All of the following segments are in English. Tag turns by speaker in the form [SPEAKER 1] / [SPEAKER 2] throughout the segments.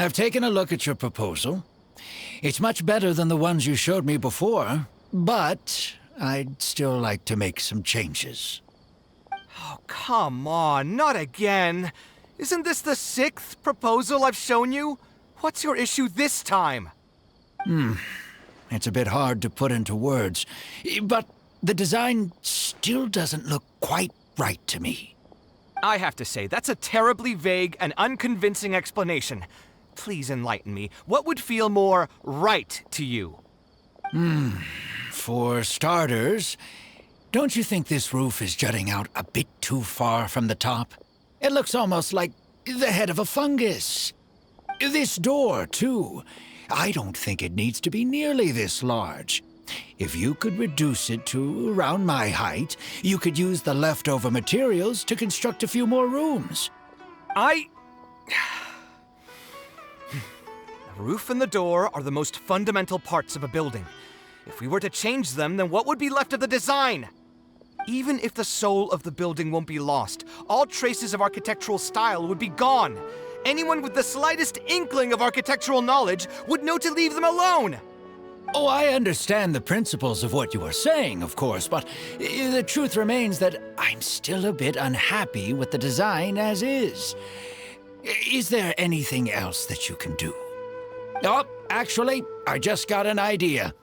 [SPEAKER 1] I've taken a look at your proposal. It's much better than the ones you showed me before, but I'd still like to make some changes.
[SPEAKER 2] Oh, come on, not again. Isn't this the 6th proposal I've shown you? What's your issue this time?
[SPEAKER 1] It's a bit hard to put into words, but the design still doesn't look quite right to me.
[SPEAKER 2] I have to say, that's a terribly vague and unconvincing explanation. Please enlighten me. What would feel more right to you?
[SPEAKER 1] For starters, don't you think this roof is jutting out a bit too far from the top? It looks almost like the head of a fungus. This door, too. I don't think it needs to be nearly this large. If you could reduce it to around my height, you could use the leftover materials to construct a few more rooms.
[SPEAKER 2] The roof and the door are the most fundamental parts of a building. If we were to change them, then what would be left of the design? Even if the soul of the building won't be lost, all traces of architectural style would be gone. Anyone with the slightest inkling of architectural knowledge would know to leave them alone.
[SPEAKER 1] Oh, I understand the principles of what you are saying, of course, but the truth remains that I'm still a bit unhappy with the design as is. Is there anything else that you can do? Oh, actually, I just got an idea.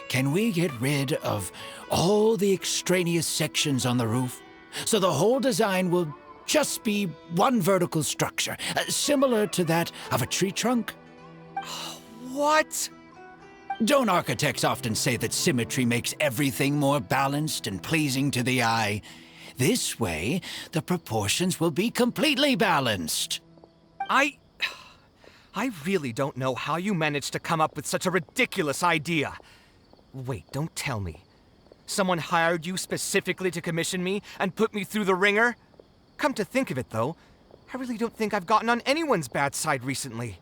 [SPEAKER 1] Can we get rid of all the extraneous sections on the roof, so the whole design will just be one vertical structure, similar to that of a tree trunk?
[SPEAKER 2] What?
[SPEAKER 1] Don't architects often say that symmetry makes everything more balanced and pleasing to the eye? This way, the proportions will be completely balanced.
[SPEAKER 2] I really don't know how you managed to come up with such a ridiculous idea. Wait, don't tell me. Someone hired you specifically to commission me and put me through the ringer? Come to think of it, though, I really don't think I've gotten on anyone's bad side recently.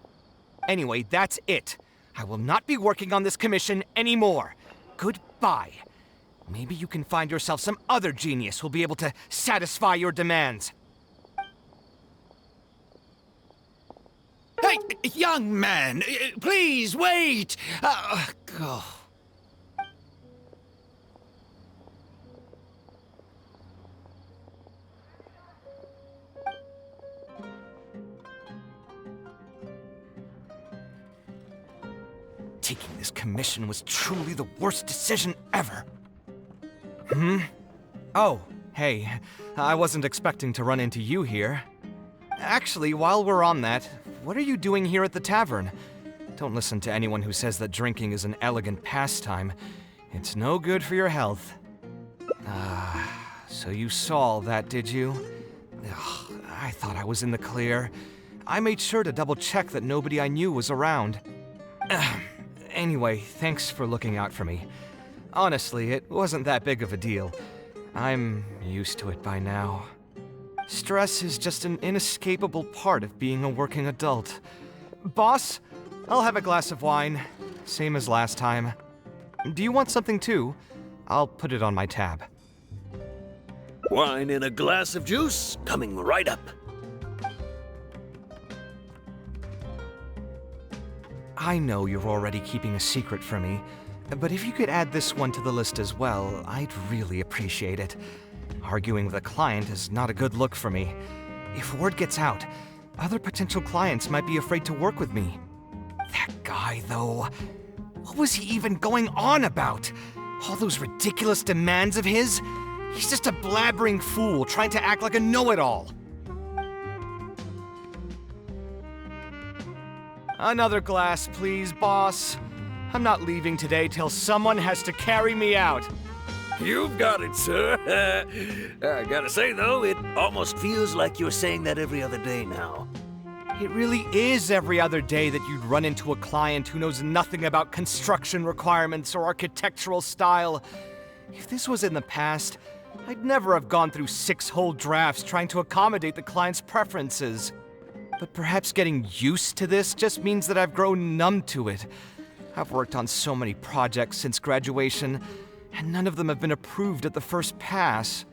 [SPEAKER 2] Anyway, that's it. I will not be working on this commission anymore. Goodbye. Maybe you can find yourself some other genius who'll be able to satisfy your demands.
[SPEAKER 1] Hey, young man, please wait! Go.
[SPEAKER 2] Taking this commission was truly the worst decision ever. Oh, hey, I wasn't expecting to run into you here. Actually, while we're on that, what are you doing here at the tavern? Don't listen to anyone who says that drinking is an elegant pastime. It's no good for your health. So you saw all that, did you? Ugh, I thought I was in the clear. I made sure to double-check that nobody I knew was around. Anyway, thanks for looking out for me. Honestly, it wasn't that big of a deal. I'm used to it by now. Stress is just an inescapable part of being a working adult. Boss, I'll have a glass of wine, same as last time. Do you want something too? I'll put it on my tab.
[SPEAKER 3] Wine and a glass of juice coming right up.
[SPEAKER 2] I know you're already keeping a secret from me, but if you could add this one to the list as well, I'd really appreciate it. Arguing with a client is not a good look for me. If word gets out, other potential clients might be afraid to work with me. That guy, though, what was he even going on about? All those ridiculous demands of his? He's just a blabbering fool trying to act like a know-it-all. Another glass, please, boss. I'm not leaving today till someone has to carry me out.
[SPEAKER 3] You've got it, sir. I gotta say, though, it almost feels like you're saying that every other day now.
[SPEAKER 2] It really is every other day that you'd run into a client who knows nothing about construction requirements or architectural style. If this was in the past, I'd never have gone through 6 whole drafts trying to accommodate the client's preferences. But perhaps getting used to this just means that I've grown numb to it. I've worked on so many projects since graduation, and none of them have been approved at the first pass.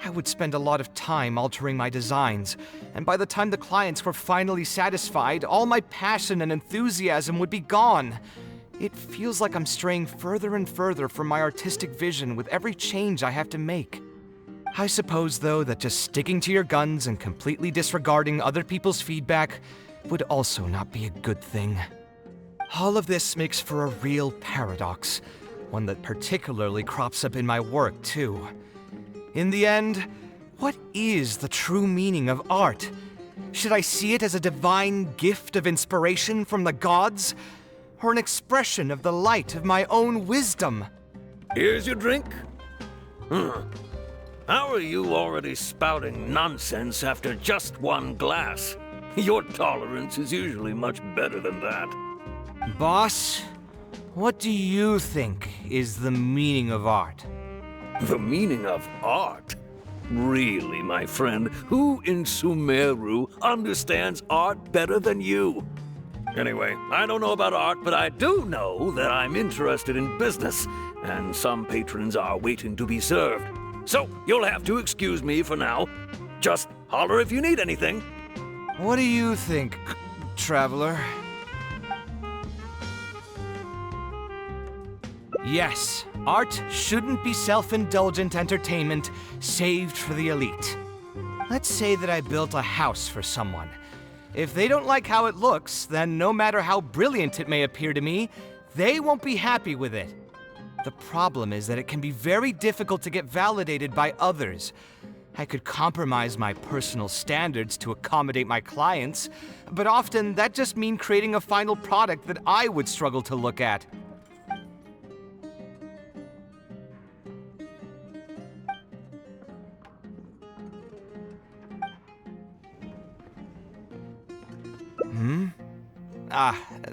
[SPEAKER 2] I would spend a lot of time altering my designs, and by the time the clients were finally satisfied, all my passion and enthusiasm would be gone. It feels like I'm straying further and further from my artistic vision with every change I have to make. I suppose, though, that just sticking to your guns and completely disregarding other people's feedback would also not be a good thing. All of this makes for a real paradox, one that particularly crops up in my work, too. In the end, what is the true meaning of art? Should I see it as a divine gift of inspiration from the gods, or an expression of the light of my own wisdom?
[SPEAKER 3] Here's your drink. How are you already spouting nonsense after just one glass? Your tolerance is usually much better than that.
[SPEAKER 2] Boss, what do you think is the meaning of art?
[SPEAKER 3] The meaning of art? Really, my friend, who in Sumeru understands art better than you? Anyway, I don't know about art, but I do know that I'm interested in business, and some patrons are waiting to be served. So, you'll have to excuse me for now. Just holler if you need anything.
[SPEAKER 2] What do you think, traveler? Yes, art shouldn't be self-indulgent entertainment saved for the elite. Let's say that I built a house for someone. If they don't like how it looks, then no matter how brilliant it may appear to me, they won't be happy with it. The problem is that it can be very difficult to get validated by others. I could compromise my personal standards to accommodate my clients, but often that just means creating a final product that I would struggle to look at.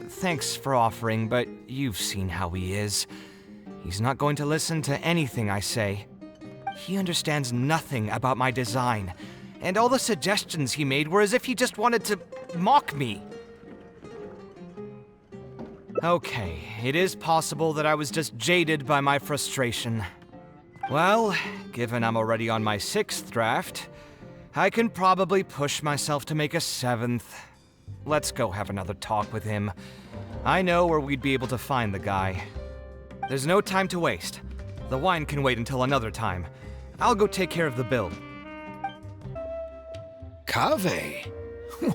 [SPEAKER 2] Thanks for offering, but you've seen how he is. He's not going to listen to anything I say. He understands nothing about my design, and all the suggestions he made were as if he just wanted to mock me. Okay, it is possible that I was just jaded by my frustration. Well, given I'm already on my 6th draft, I can probably push myself to make a 7th. Let's go have another talk with him. I know where we'd be able to find the guy. There's no time to waste. The wine can wait until another time. I'll go take care of the bill.
[SPEAKER 1] Kaveh,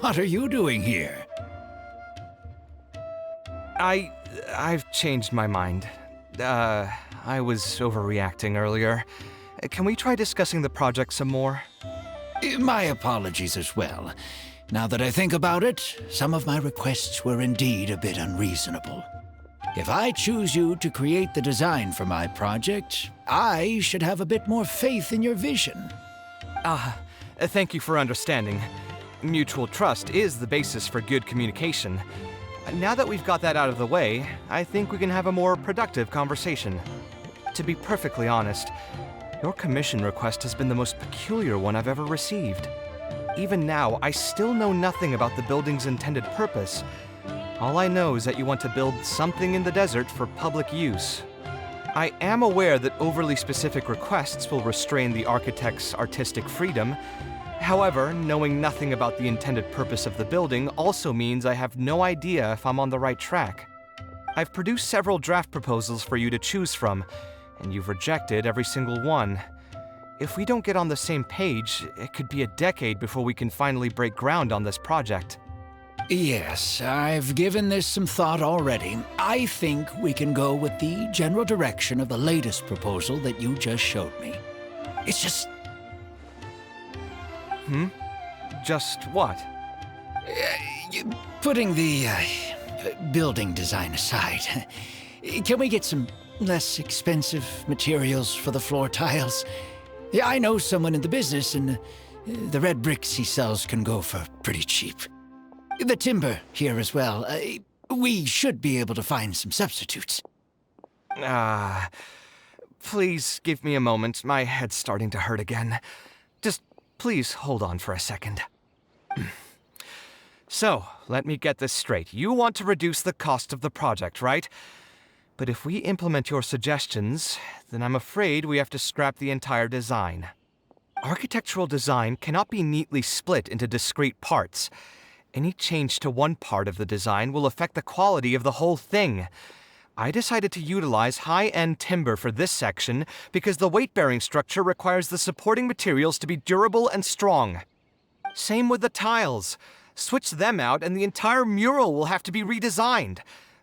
[SPEAKER 1] what are you doing here?
[SPEAKER 2] I've changed my mind. I was overreacting earlier. Can we try discussing the project some more?
[SPEAKER 1] My apologies as well. Now that I think about it, some of my requests were indeed a bit unreasonable. If I choose you to create the design for my project, I should have a bit more faith in your vision.
[SPEAKER 2] Thank you for understanding. Mutual trust is the basis for good communication. Now that we've got that out of the way, I think we can have a more productive conversation. To be perfectly honest, your commission request has been the most peculiar one I've ever received. Even now, I still know nothing about the building's intended purpose. All I know is that you want to build something in the desert for public use. I am aware that overly specific requests will restrain the architect's artistic freedom. However, knowing nothing about the intended purpose of the building also means I have no idea if I'm on the right track. I've produced several draft proposals for you to choose from, and you've rejected every single one. If we don't get on the same page, it could be a decade before we can finally break ground on this project.
[SPEAKER 1] Yes, I've given this some thought already. I think we can go with the general direction of the latest proposal that you just showed me. It's just...
[SPEAKER 2] Just what?
[SPEAKER 1] Putting the building design aside, can we get some less expensive materials for the floor tiles? Yeah, I know someone in the business, and the red bricks he sells can go for pretty cheap. The timber here as well. We should be able to find some substitutes.
[SPEAKER 2] Please give me a moment. My head's starting to hurt again. Just please hold on for a second. So, let me get this straight. You want to reduce the cost of the project, right? But if we implement your suggestions, then I'm afraid we have to scrap the entire design. Architectural design cannot be neatly split into discrete parts. Any change to one part of the design will affect the quality of the whole thing. I decided to utilize high-end timber for this section because the weight-bearing structure requires the supporting materials to be durable and strong. Same with the tiles. Switch them out and the entire mural will have to be redesigned.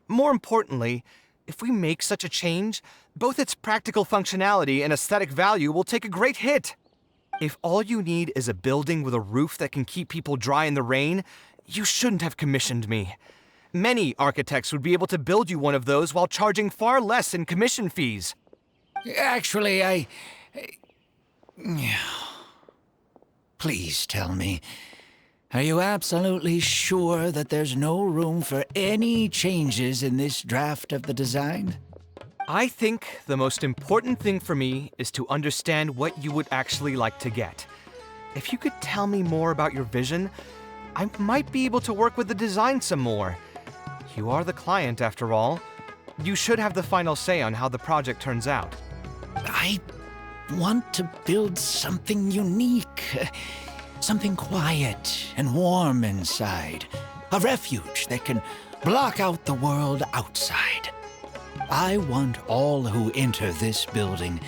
[SPEAKER 2] More importantly, if we make such a change, both its practical functionality and aesthetic value will take a great hit. If all you need is a building with a roof that can keep people dry in the rain, you shouldn't have commissioned me. Many architects would be able to build you one of those while charging far less in commission fees.
[SPEAKER 1] Actually, Please tell me, are you absolutely sure that there's no room for any changes in this draft of the design?
[SPEAKER 2] I think the most important thing for me is to understand what you would actually like to get. If you could tell me more about your vision, I might be able to work with the design some more. You are the client, after all. You should have the final say on how the project turns out.
[SPEAKER 1] I want to build something unique. Something quiet and warm inside. A refuge that can block out the world outside. I want all who enter this building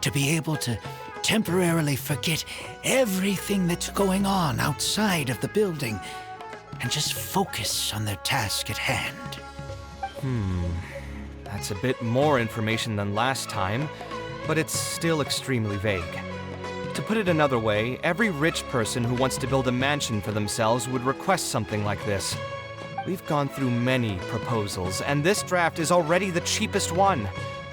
[SPEAKER 1] to be able to temporarily forget everything that's going on outside of the building and just focus on their task at hand.
[SPEAKER 2] That's a bit more information than last time, but it's still extremely vague. To put it another way, every rich person who wants to build a mansion for themselves would request something like this. We've gone through many proposals, and this draft is already the cheapest one.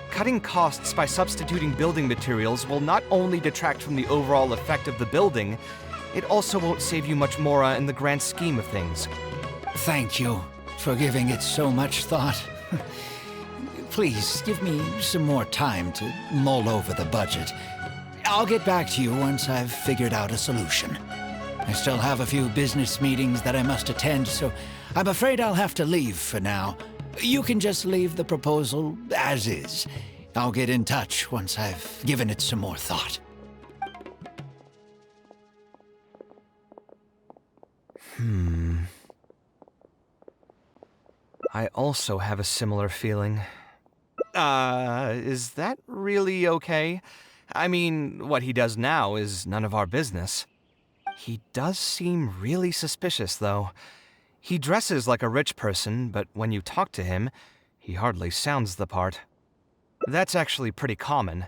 [SPEAKER 2] Cutting costs by substituting building materials will not only detract from the overall effect of the building, it also won't save you much more in the grand scheme of things.
[SPEAKER 1] Thank you for giving it so much thought. Please give me some more time to mull over the budget. I'll get back to you once I've figured out a solution. I still have a few business meetings that I must attend, so I'm afraid I'll have to leave for now. You can just leave the proposal as is. I'll get in touch once I've given it some more thought.
[SPEAKER 2] I also have a similar feeling. Is that really okay? I mean, what he does now is none of our business. He does seem really suspicious, though. He dresses like a rich person, but when you talk to him, he hardly sounds the part. That's actually pretty common.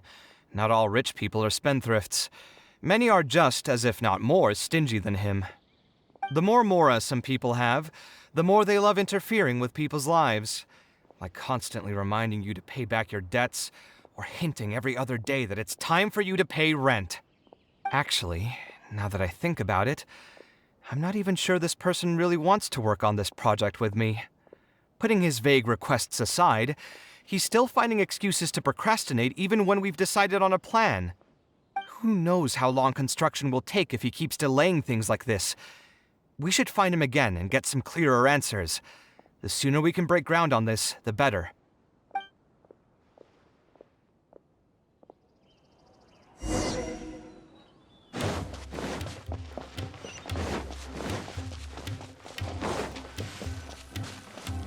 [SPEAKER 2] Not all rich people are spendthrifts. Many are just, as if not more, stingy than him. The more mora some people have, the more they love interfering with people's lives. Like constantly reminding you to pay back your debts, or hinting every other day that it's time for you to pay rent. Actually, now that I think about it, I'm not even sure this person really wants to work on this project with me. Putting his vague requests aside, he's still finding excuses to procrastinate even when we've decided on a plan. Who knows how long construction will take if he keeps delaying things like this? We should find him again and get some clearer answers. The sooner we can break ground on this, the better.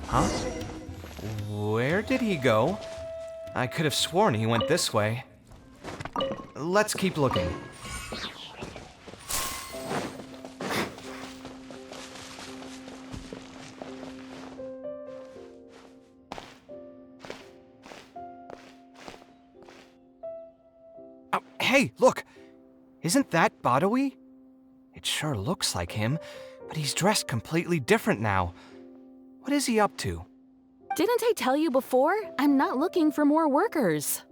[SPEAKER 2] Huh? Where did he go? I could have sworn he went this way. Let's keep looking. Oh, hey, look! Isn't that Badawi? It sure looks like him, but he's dressed completely different now. What is he up to?
[SPEAKER 4] Didn't I tell you before? I'm not looking for more workers.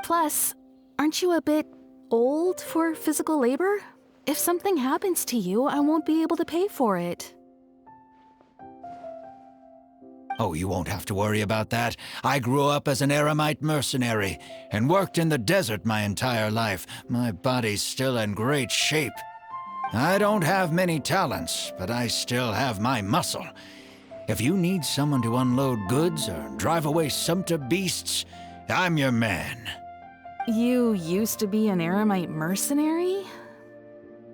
[SPEAKER 4] Plus, aren't you a bit old for physical labor? If something happens to you, I won't be able to pay for it.
[SPEAKER 1] Oh, you won't have to worry about that. I grew up as an eremite mercenary and worked in the desert my entire life. My body's still in great shape. I don't have many talents, but I still have my muscle. If you need someone to unload goods or drive away sumpter beasts, I'm your man.
[SPEAKER 4] You used to be an eremite mercenary?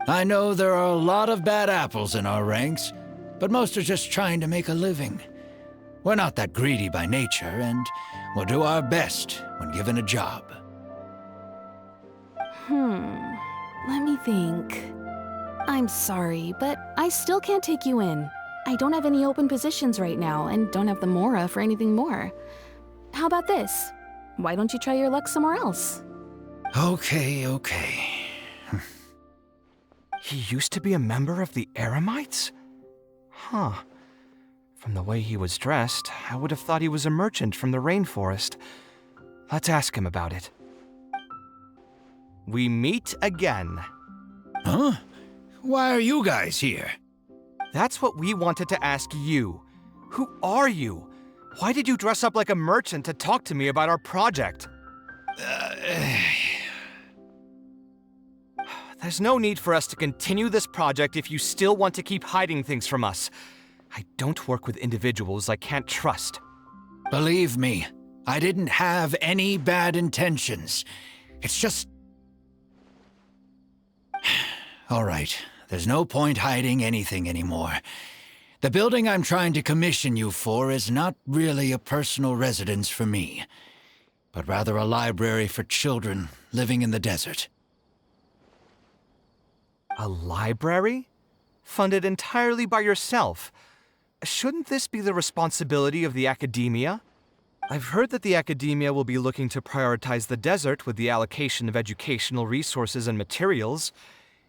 [SPEAKER 1] I know there are a lot of bad apples in our ranks, but most are just trying to make a living. We're not that greedy by nature, and we'll do our best when given a job.
[SPEAKER 4] Let me think. I'm sorry, but I still can't take you in. I don't have any open positions right now, and don't have the Mora for anything more. How about this? Why don't you try your luck somewhere else?
[SPEAKER 1] Okay.
[SPEAKER 2] He used to be a member of the Eremites? Huh. From the way he was dressed, I would have thought he was a merchant from the rainforest. Let's ask him about it. We meet again.
[SPEAKER 1] Huh? Why are you guys here?
[SPEAKER 2] That's what we wanted to ask you. Who are you? Why did you dress up like a merchant to talk to me about our project? There's no need for us to continue this project if you still want to keep hiding things from us. I don't work with individuals I can't trust.
[SPEAKER 1] Believe me, I didn't have any bad intentions. It's just... All right, there's no point hiding anything anymore. The building I'm trying to commission you for is not really a personal residence for me, but rather a library for children living in the desert.
[SPEAKER 2] A library? Funded entirely by yourself? Shouldn't this be the responsibility of the academia? I've heard that the academia will be looking to prioritize the desert with the allocation of educational resources and materials.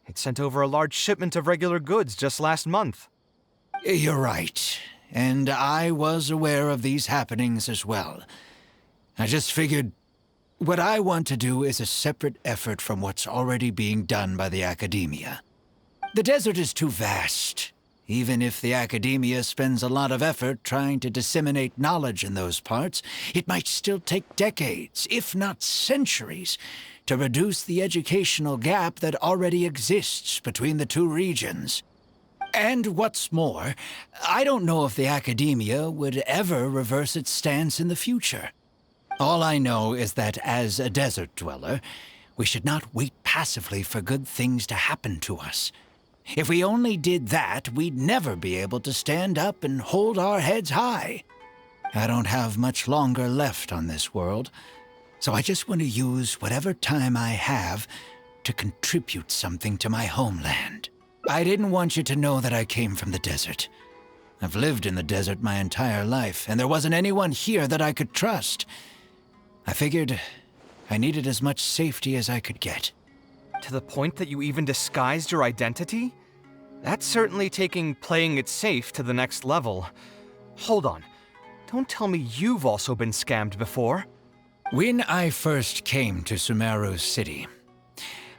[SPEAKER 2] It sent over a large shipment of regular goods just last month.
[SPEAKER 1] You're right, and I was aware of these happenings as well. I just figured what I want to do is a separate effort from what's already being done by the academia. The desert is too vast. Even if the academia spends a lot of effort trying to disseminate knowledge in those parts, it might still take decades, if not centuries, to reduce the educational gap that already exists between the two regions. And what's more, I don't know if the academia would ever reverse its stance in the future. All I know is that as a desert dweller, we should not wait passively for good things to happen to us. If we only did that, we'd never be able to stand up and hold our heads high. I don't have much longer left on this world, so I just want to use whatever time I have to contribute something to my homeland. I didn't want you to know that I came from the desert. I've lived in the desert my entire life, and there wasn't anyone here that I could trust. I figured I needed as much safety as I could get.
[SPEAKER 2] To the point that you even disguised your identity? That's certainly taking playing it safe to the next level. Hold on. Don't tell me you've also been scammed before.
[SPEAKER 1] When I first came to Sumeru City,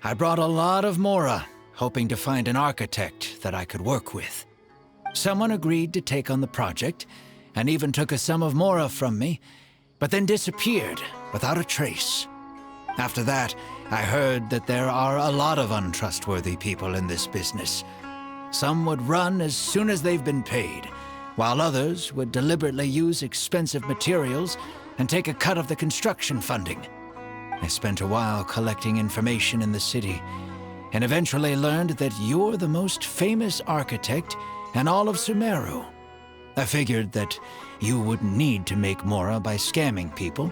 [SPEAKER 1] I brought a lot of Mora, hoping to find an architect that I could work with. Someone agreed to take on the project, and even took a sum of Mora from me, but then disappeared without a trace. After that, I heard that there are a lot of untrustworthy people in this business. Some would run as soon as they've been paid, while others would deliberately use expensive materials and take a cut of the construction funding. I spent a while collecting information in the city, and eventually learned that you're the most famous architect in all of Sumeru. I figured that you wouldn't need to make Mora by scamming people,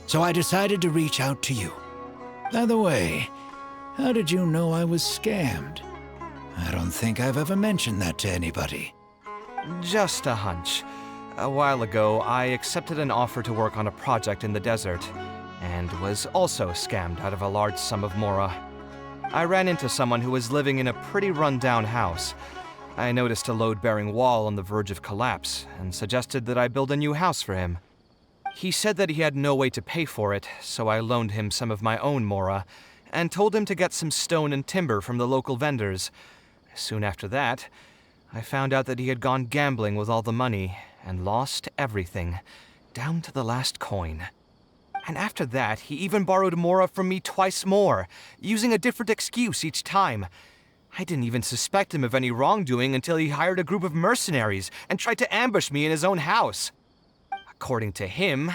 [SPEAKER 1] so I decided to reach out to you. By the way, how did you know I was scammed? I don't think I've ever mentioned that to anybody.
[SPEAKER 2] Just a hunch. A while ago, I accepted an offer to work on a project in the desert, and was also scammed out of a large sum of Mora. I ran into someone who was living in a pretty run-down house. I noticed a load-bearing wall on the verge of collapse, and suggested that I build a new house for him. He said that he had no way to pay for it, so I loaned him some of my own Mora, and told him to get some stone and timber from the local vendors. Soon after that, I found out that he had gone gambling with all the money, and lost everything, down to the last coin. And after that, he even borrowed Mora from me twice more, using a different excuse each time. I didn't even suspect him of any wrongdoing until he hired a group of mercenaries and tried to ambush me in his own house. According to him,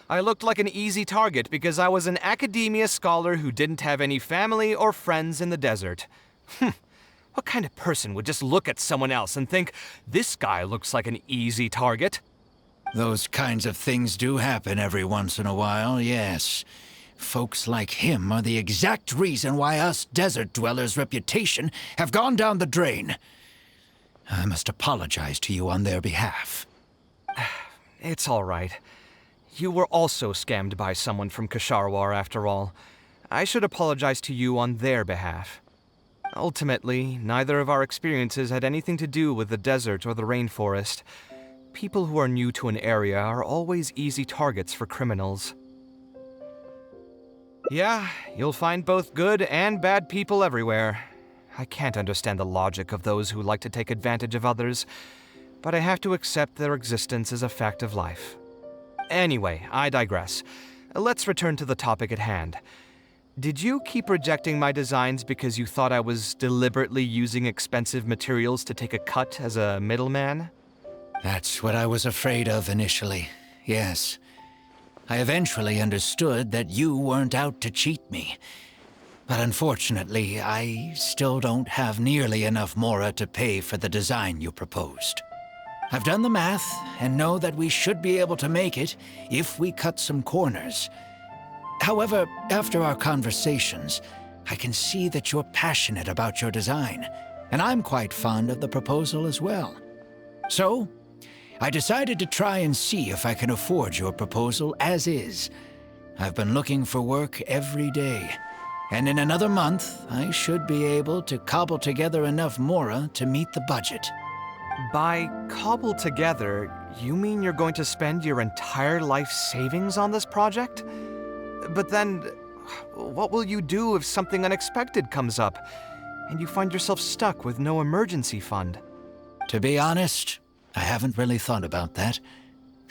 [SPEAKER 2] I looked like an easy target because I was an academia scholar who didn't have any family or friends in the desert. What kind of person would just look at someone else and think, this guy looks like an easy target?
[SPEAKER 1] Those kinds of things do happen every once in a while, yes. Folks like him are the exact reason why us desert dwellers' reputation have gone down the drain. I must apologize to you on their behalf.
[SPEAKER 2] It's all right. You were also scammed by someone from Kasharwar after all. I should apologize to you on their behalf. Ultimately, neither of our experiences had anything to do with the desert or the rainforest. People who are new to an area are always easy targets for criminals. Yeah, you'll find both good and bad people everywhere. I can't understand the logic of those who like to take advantage of others, but I have to accept their existence as a fact of life. Anyway, I digress. Let's return to the topic at hand. Did you keep rejecting my designs because you thought I was deliberately using expensive materials to take a cut as a middleman?
[SPEAKER 1] That's what I was afraid of initially, yes. I eventually understood that you weren't out to cheat me. But unfortunately, I still don't have nearly enough mora to pay for the design you proposed. I've done the math and know that we should be able to make it if we cut some corners. However, after our conversations, I can see that you're passionate about your design, and I'm quite fond of the proposal as well. So, I decided to try and see if I can afford your proposal as is. I've been looking for work every day, and in another month, I should be able to cobble together enough mora to meet the budget.
[SPEAKER 2] By cobble together, you mean you're going to spend your entire life savings on this project? But then, what will you do if something unexpected comes up, and you find yourself stuck with no emergency fund?
[SPEAKER 1] To be honest, I haven't really thought about that.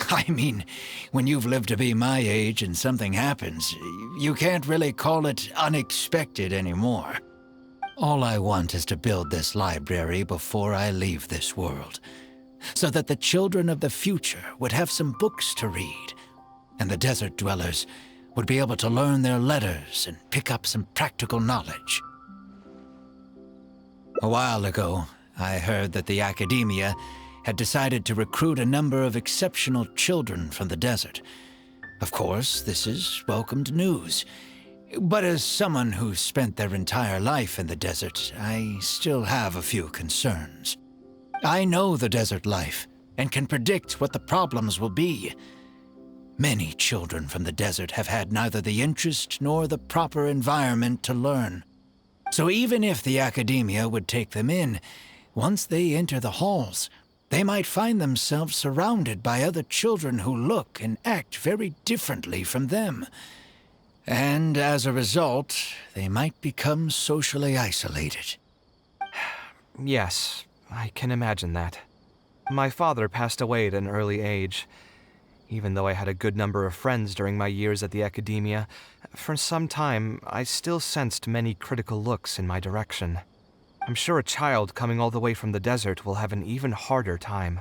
[SPEAKER 1] I mean, when you've lived to be my age and something happens, you can't really call it unexpected anymore. All I want is to build this library before I leave this world, so that the children of the future would have some books to read, and the desert dwellers would be able to learn their letters and pick up some practical knowledge. A while ago, I heard that the academia had decided to recruit a number of exceptional children from the desert. Of course, this is welcomed news. But as someone who spent their entire life in the desert, I still have a few concerns. I know the desert life and can predict what the problems will be. Many children from the desert have had neither the interest nor the proper environment to learn. So even if the academia would take them in, once they enter the halls, they might find themselves surrounded by other children who look and act very differently from them. And as a result, they might become socially isolated.
[SPEAKER 2] Yes, I can imagine that. My father passed away at an early age. Even though I had a good number of friends during my years at the academia, for some time I still sensed many critical looks in my direction. I'm sure a child coming all the way from the desert will have an even harder time.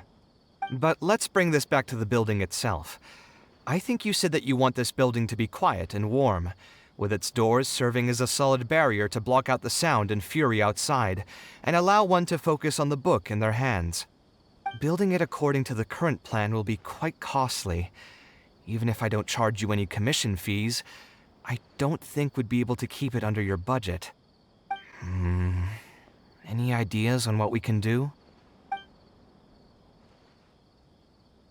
[SPEAKER 2] But let's bring this back to the building itself. I think you said that you want this building to be quiet and warm, with its doors serving as a solid barrier to block out the sound and fury outside, and allow one to focus on the book in their hands. Building it according to the current plan will be quite costly. Even if I don't charge you any commission fees, I don't think we'd be able to keep it under your budget. Any ideas on what we can do?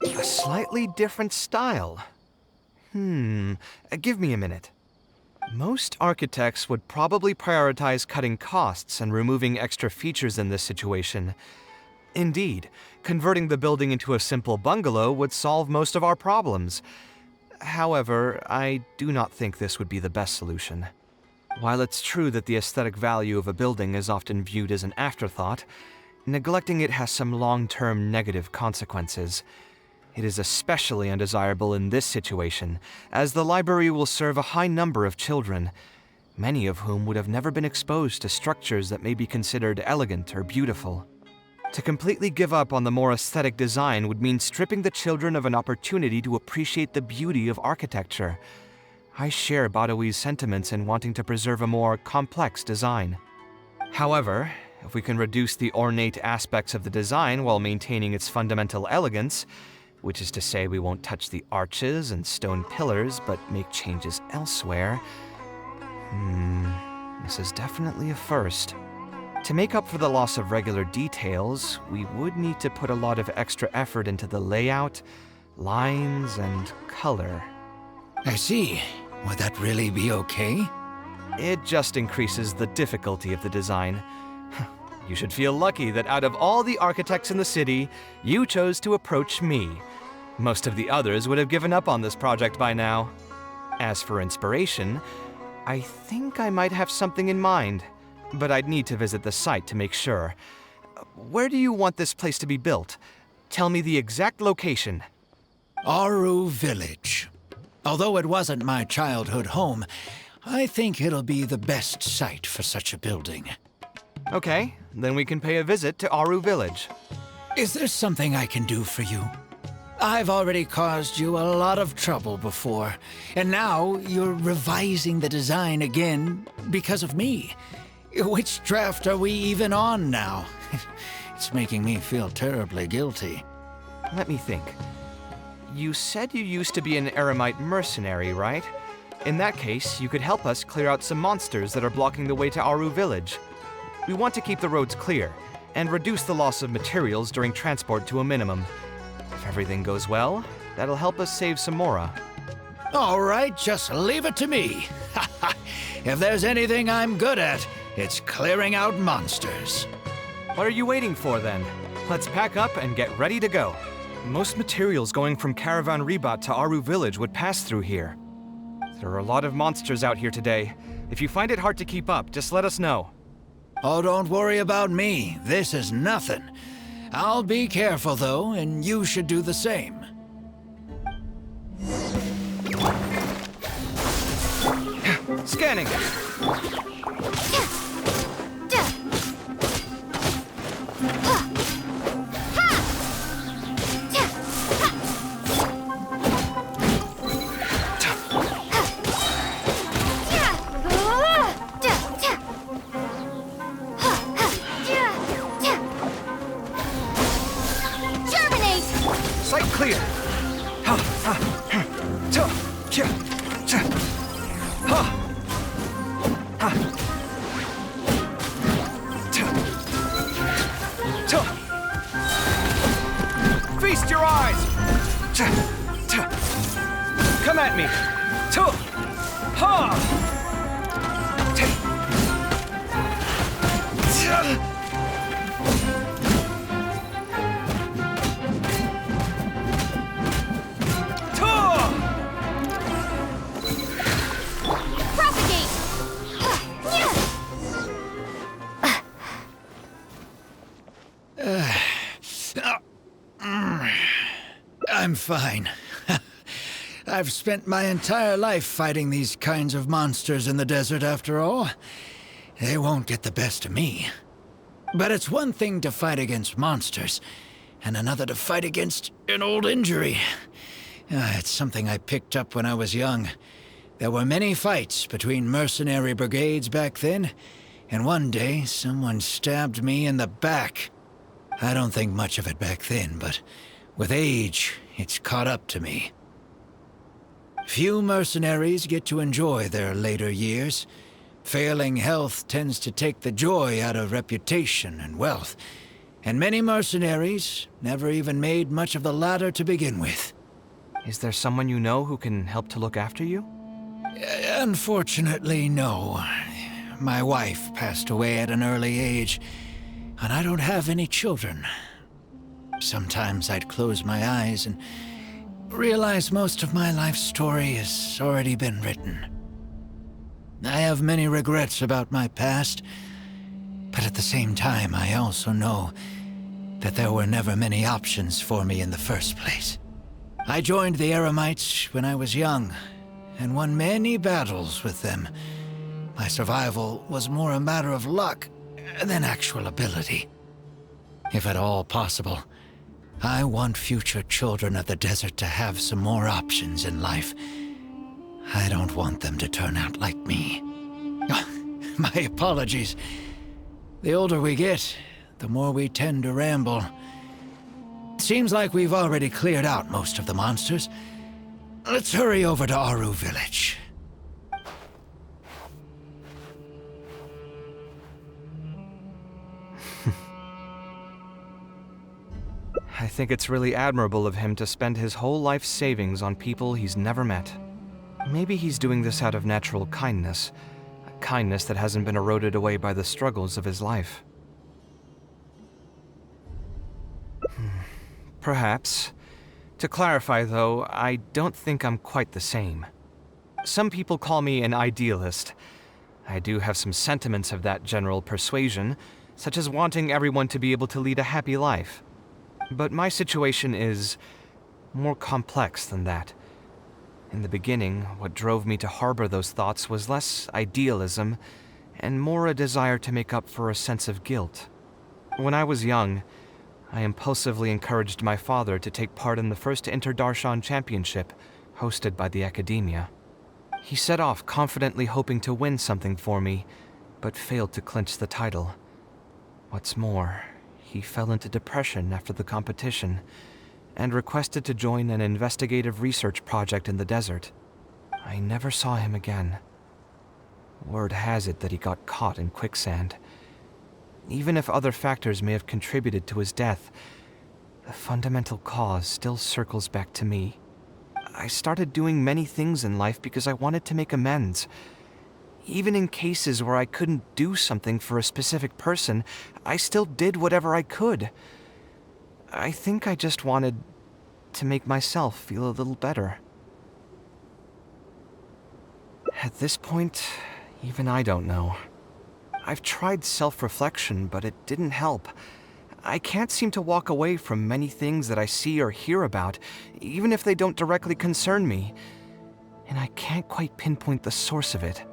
[SPEAKER 2] A slightly different style. Give me a minute. Most architects would probably prioritize cutting costs and removing extra features in this situation. Indeed, converting the building into a simple bungalow would solve most of our problems. However, I do not think this would be the best solution. While it's true that the aesthetic value of a building is often viewed as an afterthought, neglecting it has some long-term negative consequences. It is especially undesirable in this situation, as the library will serve a high number of children, many of whom would have never been exposed to structures that may be considered elegant or beautiful. To completely give up on the more aesthetic design would mean stripping the children of an opportunity to appreciate the beauty of architecture. I share Badawi's sentiments in wanting to preserve a more complex design. However, If we can reduce the ornate aspects of the design while maintaining its fundamental elegance, which is to say we won't touch the arches and stone pillars, but make changes elsewhere. This is definitely a first. To make up for the loss of regular details, we would need to put a lot of extra effort into the layout, lines, and color.
[SPEAKER 1] I see. Would that really be okay?
[SPEAKER 2] It just increases the difficulty of the design. You should feel lucky that out of all the architects in the city, you chose to approach me. Most of the others would have given up on this project by now. As for inspiration, I think I might have something in mind, but I'd need to visit the site to make sure. Where do you want this place to be built? Tell me the exact location.
[SPEAKER 1] Aru Village. Although it wasn't my childhood home, I think it'll be the best site for such a building.
[SPEAKER 2] Okay, then we can pay a visit to Aru Village.
[SPEAKER 1] Is there something I can do for you? I've already caused you a lot of trouble before, and now you're revising the design again because of me. Which draft are we even on now? It's making me feel terribly guilty.
[SPEAKER 2] Let me think. You said you used to be an Eremite mercenary, right? In that case, you could help us clear out some monsters that are blocking the way to Aru Village. We want to keep the roads clear, and reduce the loss of materials during transport to a minimum. If everything goes well, that'll help us save some Mora.
[SPEAKER 1] All right, just leave it to me. If there's anything I'm good at, it's clearing out monsters.
[SPEAKER 2] What are you waiting for then? Let's pack up and get ready to go. Most materials going from Caravan Ribat to Aru Village would pass through here. There are a lot of monsters out here today. If you find it hard to keep up, just let us know.
[SPEAKER 1] Oh, don't worry about me. This is nothing. I'll be careful, though, and you should do the same.
[SPEAKER 2] Scanning! Site clear! Feast your eyes! Come at me!
[SPEAKER 1] I'm fine. I've spent my entire life fighting these kinds of monsters in the desert, after all. They won't get the best of me. But it's one thing to fight against monsters, and another to fight against an old injury. It's something I picked up when I was young. There were many fights between mercenary brigades back then, and one day someone stabbed me in the back. I don't think much of it back then, but with age, it's caught up to me. Few mercenaries get to enjoy their later years. Failing health tends to take the joy out of reputation and wealth, and many mercenaries never even made much of the latter to begin with.
[SPEAKER 2] Is there someone you know who can help to look after you?
[SPEAKER 1] Unfortunately, no. My wife passed away at an early age, and I don't have any children. Sometimes I'd close my eyes and realize most of my life story has already been written. I have many regrets about my past, but at the same time I also know that there were never many options for me in the first place. I joined the Eremites when I was young, and won many battles with them. My survival was more a matter of luck than actual ability. If at all possible, I want future children of the desert to have some more options in life. I don't want them to turn out like me. My apologies. The older we get, the more we tend to ramble. Seems like we've already cleared out most of the monsters. Let's hurry over to Aru Village.
[SPEAKER 2] I think it's really admirable of him to spend his whole life savings on people he's never met. Maybe he's doing this out of natural kindness, a kindness that hasn't been eroded away by the struggles of his life. Perhaps. To clarify, though, I don't think I'm quite the same. Some people call me an idealist. I do have some sentiments of that general persuasion, such as wanting everyone to be able to lead a happy life. But my situation is more complex than that. In the beginning, what drove me to harbor those thoughts was less idealism and more a desire to make up for a sense of guilt. When I was young, I impulsively encouraged my father to take part in the first Inter-Darshan Championship hosted by the Academia. He set off confidently hoping to win something for me, but failed to clinch the title. What's more, he fell into depression after the competition and requested to join an investigative research project in the desert. I never saw him again. Word has it that he got caught in quicksand. Even if other factors may have contributed to his death, the fundamental cause still circles back to me. I started doing many things in life because I wanted to make amends. Even in cases where I couldn't do something for a specific person, I still did whatever I could. I think I just wanted to make myself feel a little better. At this point, even I don't know. I've tried self-reflection, but it didn't help. I can't seem to walk away from many things that I see or hear about, even if they don't directly concern me. And I can't quite pinpoint the source of it.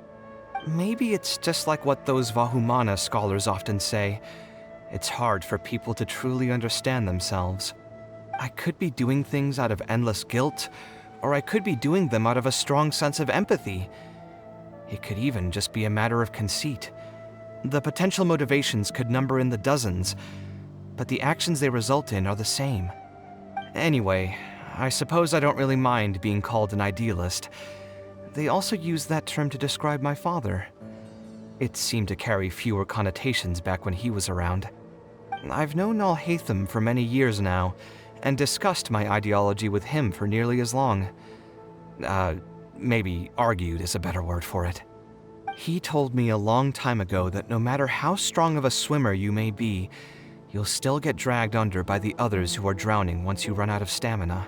[SPEAKER 2] Maybe it's just like what those Vahumana scholars often say. It's hard for people to truly understand themselves. I could be doing things out of endless guilt, or I could be doing them out of a strong sense of empathy. It could even just be a matter of conceit. The potential motivations could number in the dozens, but the actions they result in are the same. Anyway, I suppose I don't really mind being called an idealist. They also use that term to describe my father. It seemed to carry fewer connotations back when he was around. I've known Al-Haytham for many years now, and discussed my ideology with him for nearly as long. Maybe argued is a better word for it. He told me a long time ago that no matter how strong of a swimmer you may be, you'll still get dragged under by the others who are drowning once you run out of stamina.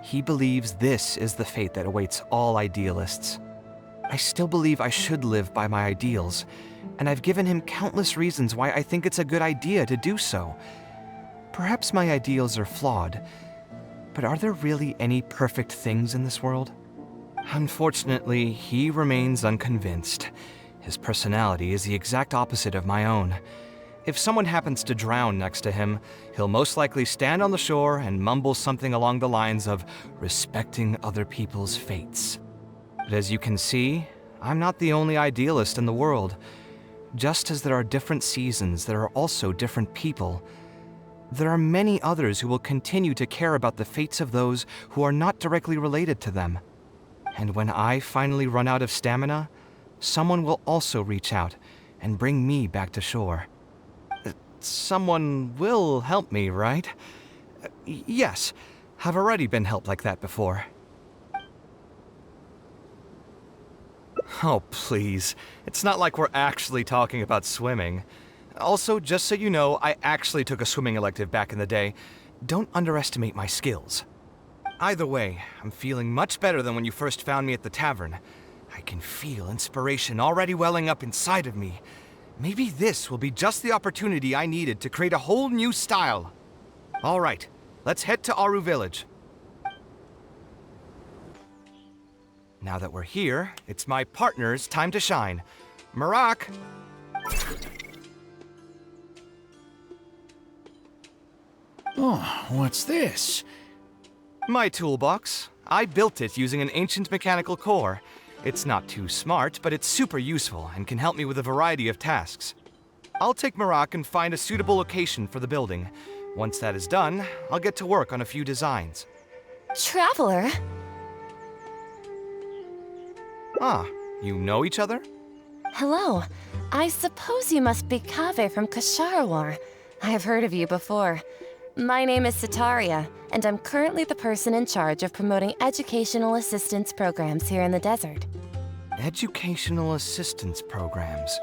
[SPEAKER 2] He believes this is the fate that awaits all idealists. I still believe I should live by my ideals, and I've given him countless reasons why I think it's a good idea to do so. Perhaps my ideals are flawed, but are there really any perfect things in this world? Unfortunately, he remains unconvinced. His personality is the exact opposite of my own. If someone happens to drown next to him, he'll most likely stand on the shore and mumble something along the lines of respecting other people's fates. But as you can see, I'm not the only idealist in the world. Just as there are different seasons, there are also different people. There are many others who will continue to care about the fates of those who are not directly related to them. And when I finally run out of stamina, someone will also reach out and bring me back to shore. Someone will help me, right? Yes, I've already been helped like that before. Oh, please. It's not like we're actually talking about swimming. Also, just so you know, I actually took a swimming elective back in the day. Don't underestimate my skills. Either way, I'm feeling much better than when you first found me at the tavern. I can feel inspiration already welling up inside of me. Maybe this will be just the opportunity I needed to create a whole new style. All right, let's head to Aru Village. Now that we're here, it's my partner's time to shine. Marak!
[SPEAKER 1] Oh, what's this?
[SPEAKER 2] My toolbox. I built it using an ancient mechanical core. It's not too smart, but it's super useful and can help me with a variety of tasks. I'll take Mirak and find a suitable location for the building. Once that is done, I'll get to work on a few designs.
[SPEAKER 5] Traveler?
[SPEAKER 2] Ah, you know each other?
[SPEAKER 5] Hello. I suppose you must be Kaveh from Kasharawar. I have heard of you before. My name is Sitaria, and I'm currently the person in charge of promoting educational assistance programs here in the desert.
[SPEAKER 2] Educational assistance programs.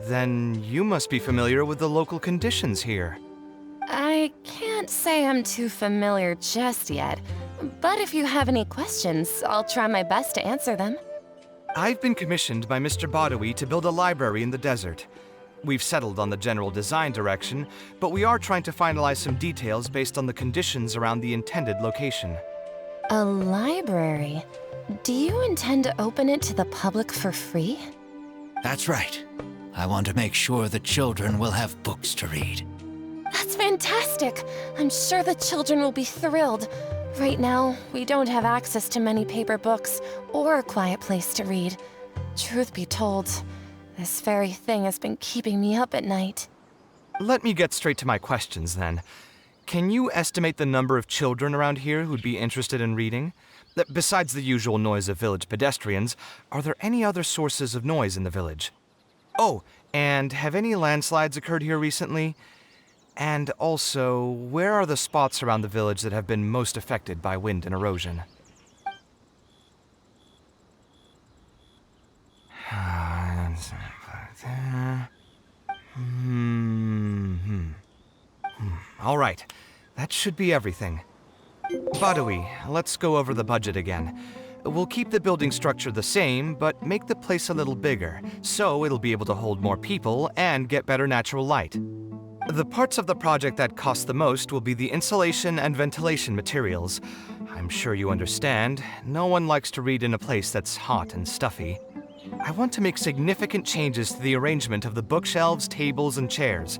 [SPEAKER 2] Then you must be familiar with the local conditions here.
[SPEAKER 5] I can't say I'm too familiar just yet, but if you have any questions, I'll try my best to answer them.
[SPEAKER 2] I've been commissioned by Mr. Badawi to build a library in the desert. We've settled on the general design direction, but we are trying to finalize some details based on the conditions around the intended location.
[SPEAKER 5] A library? Do you intend to open it to the public for free?
[SPEAKER 1] That's right. I want to make sure the children will have books to read.
[SPEAKER 5] That's fantastic! I'm sure the children will be thrilled. Right now, we don't have access to many paper books or a quiet place to read. Truth be told, this very thing has been keeping me up at night.
[SPEAKER 2] Let me get straight to my questions then. Can you estimate the number of children around here who'd be interested in reading? Besides the usual noise of village pedestrians, are there any other sources of noise in the village? Oh, and have any landslides occurred here recently? And also, where are the spots around the village that have been most affected by wind and erosion? All right, that should be everything. Badawi, let's go over the budget again. We'll keep the building structure the same, but make the place a little bigger, so it'll be able to hold more people and get better natural light. The parts of the project that cost the most will be the insulation and ventilation materials. I'm sure you understand, no one likes to read in a place that's hot and stuffy. I want to make significant changes to the arrangement of the bookshelves, tables, and chairs.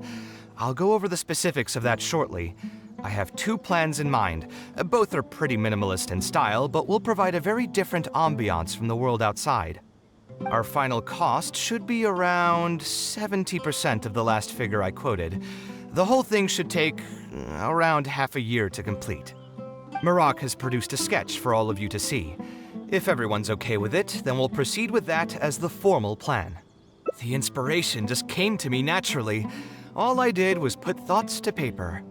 [SPEAKER 2] I'll go over the specifics of that shortly. I have two plans in mind. Both are pretty minimalist in style, but will provide a very different ambiance from the world outside. Our final cost should be around 70% of the last figure I quoted. The whole thing should take around half a year to complete. Mirak has produced a sketch for all of you to see. If everyone's okay with it, then we'll proceed with that as the formal plan. The inspiration just came to me naturally. All I did was put thoughts to paper.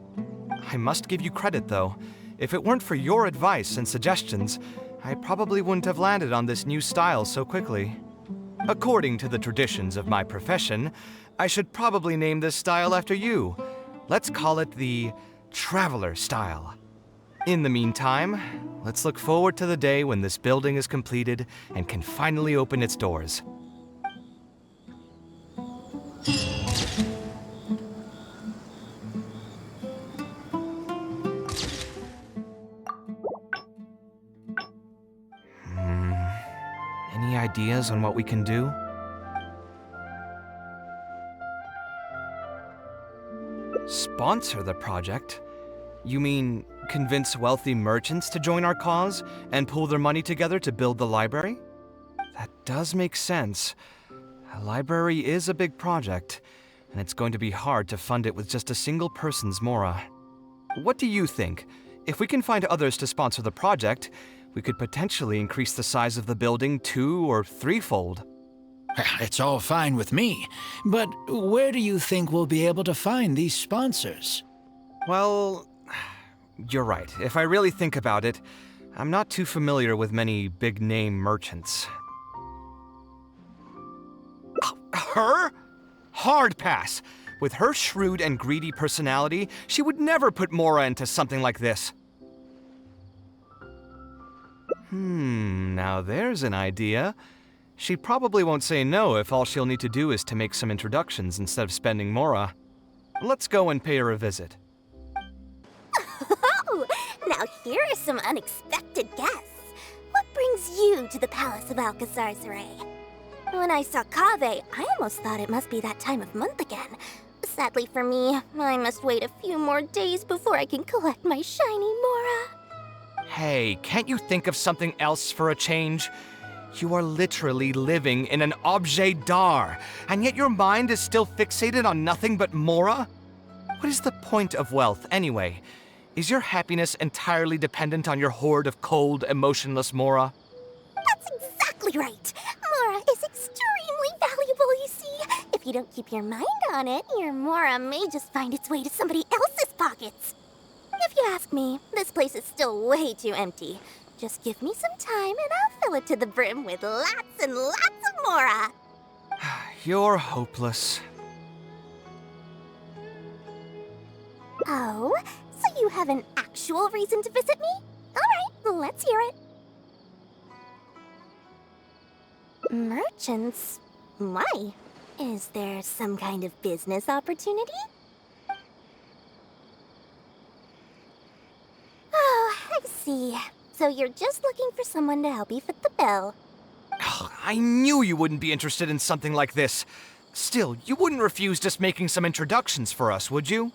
[SPEAKER 2] I must give you credit, though. If it weren't for your advice and suggestions, I probably wouldn't have landed on this new style so quickly. According to the traditions of my profession, I should probably name this style after you. Let's call it the Traveler style. In the meantime, let's look forward to the day when this building is completed and can finally open its doors. Any ideas on what we can do? Sponsor the project? You mean convince wealthy merchants to join our cause and pool their money together to build the library? That does make sense. A library is a big project, and it's going to be hard to fund it with just a single person's mora. What do you think? If we can find others to sponsor the project, we could potentially increase the size of the building 2- or 3-fold.
[SPEAKER 1] It's all fine with me, but where do you think we'll be able to find these sponsors?
[SPEAKER 2] Well, you're right. If I really think about it, I'm not too familiar with many big-name merchants. Her? Hard pass. With her shrewd and greedy personality, she would never put Mora into something like this. Now there's an idea. She probably won't say no if all she'll need to do is to make some introductions instead of spending Mora. Let's go and pay her a visit.
[SPEAKER 6] Oh, now here are some unexpected guests. What brings you to the Palace of Alcazar's-Ray? When I saw Kaveh, I almost thought it must be that time of month again. Sadly for me, I must wait a few more days before I can collect my shiny Mora.
[SPEAKER 2] Hey, can't you think of something else for a change? You are literally living in an objet d'art, and yet your mind is still fixated on nothing but Mora? What is the point of wealth, anyway? Is your happiness entirely dependent on your hoard of cold, emotionless Mora?
[SPEAKER 6] That's exactly right. Mora is extremely valuable, you see. If you don't keep your mind on it, your Mora may just find its way to somebody else's pockets. If you ask me, this place is still way too empty. Just give me some time and I'll fill it to the brim with lots and lots of Mora.
[SPEAKER 2] You're hopeless.
[SPEAKER 6] Oh, so you have an actual reason to visit me? All right, let's hear it. Merchants? Why? Is there some kind of business opportunity? Oh, I see. So you're just looking for someone to help you fit the bill.
[SPEAKER 2] I knew you wouldn't be interested in something like this. Still, you wouldn't refuse just making some introductions for us, would you?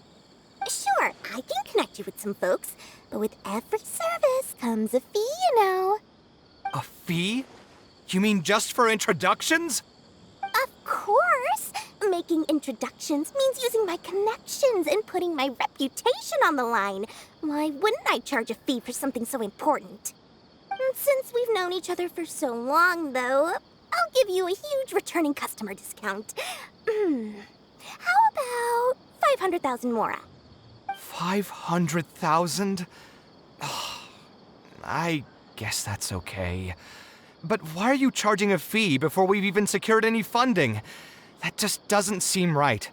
[SPEAKER 6] Sure, I can connect you with some folks, but with every service comes a fee, you know.
[SPEAKER 2] A fee? You mean just for introductions?
[SPEAKER 6] Of course! Making introductions means using my connections and putting my reputation on the line. Why wouldn't I charge a fee for something so important? And since we've known each other for so long, though, I'll give you a huge returning customer discount. How about 500,000 Mora?
[SPEAKER 2] 500,000? I guess that's okay. But why are you charging a fee before we've even secured any funding? That just doesn't seem right.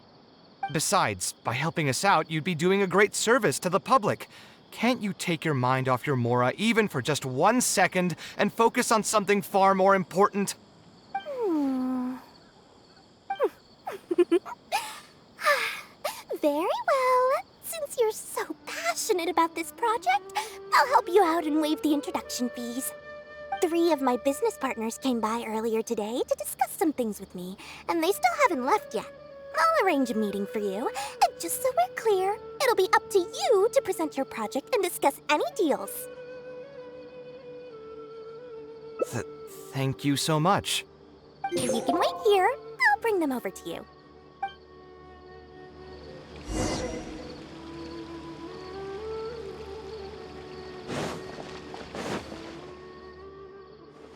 [SPEAKER 2] Besides, by helping us out, you'd be doing a great service to the public. Can't you take your mind off your Mora even for just 1 second and focus on something far more important?
[SPEAKER 6] Very well. Since you're so passionate about this project, I'll help you out and waive the introduction fees. 3 of my business partners came by earlier today to discuss some things with me, and they still haven't left yet. I'll arrange a meeting for you, and just so we're clear, it'll be up to you to present your project and discuss any deals.
[SPEAKER 2] Thank you so much.
[SPEAKER 6] If you can wait here, I'll bring them over to you.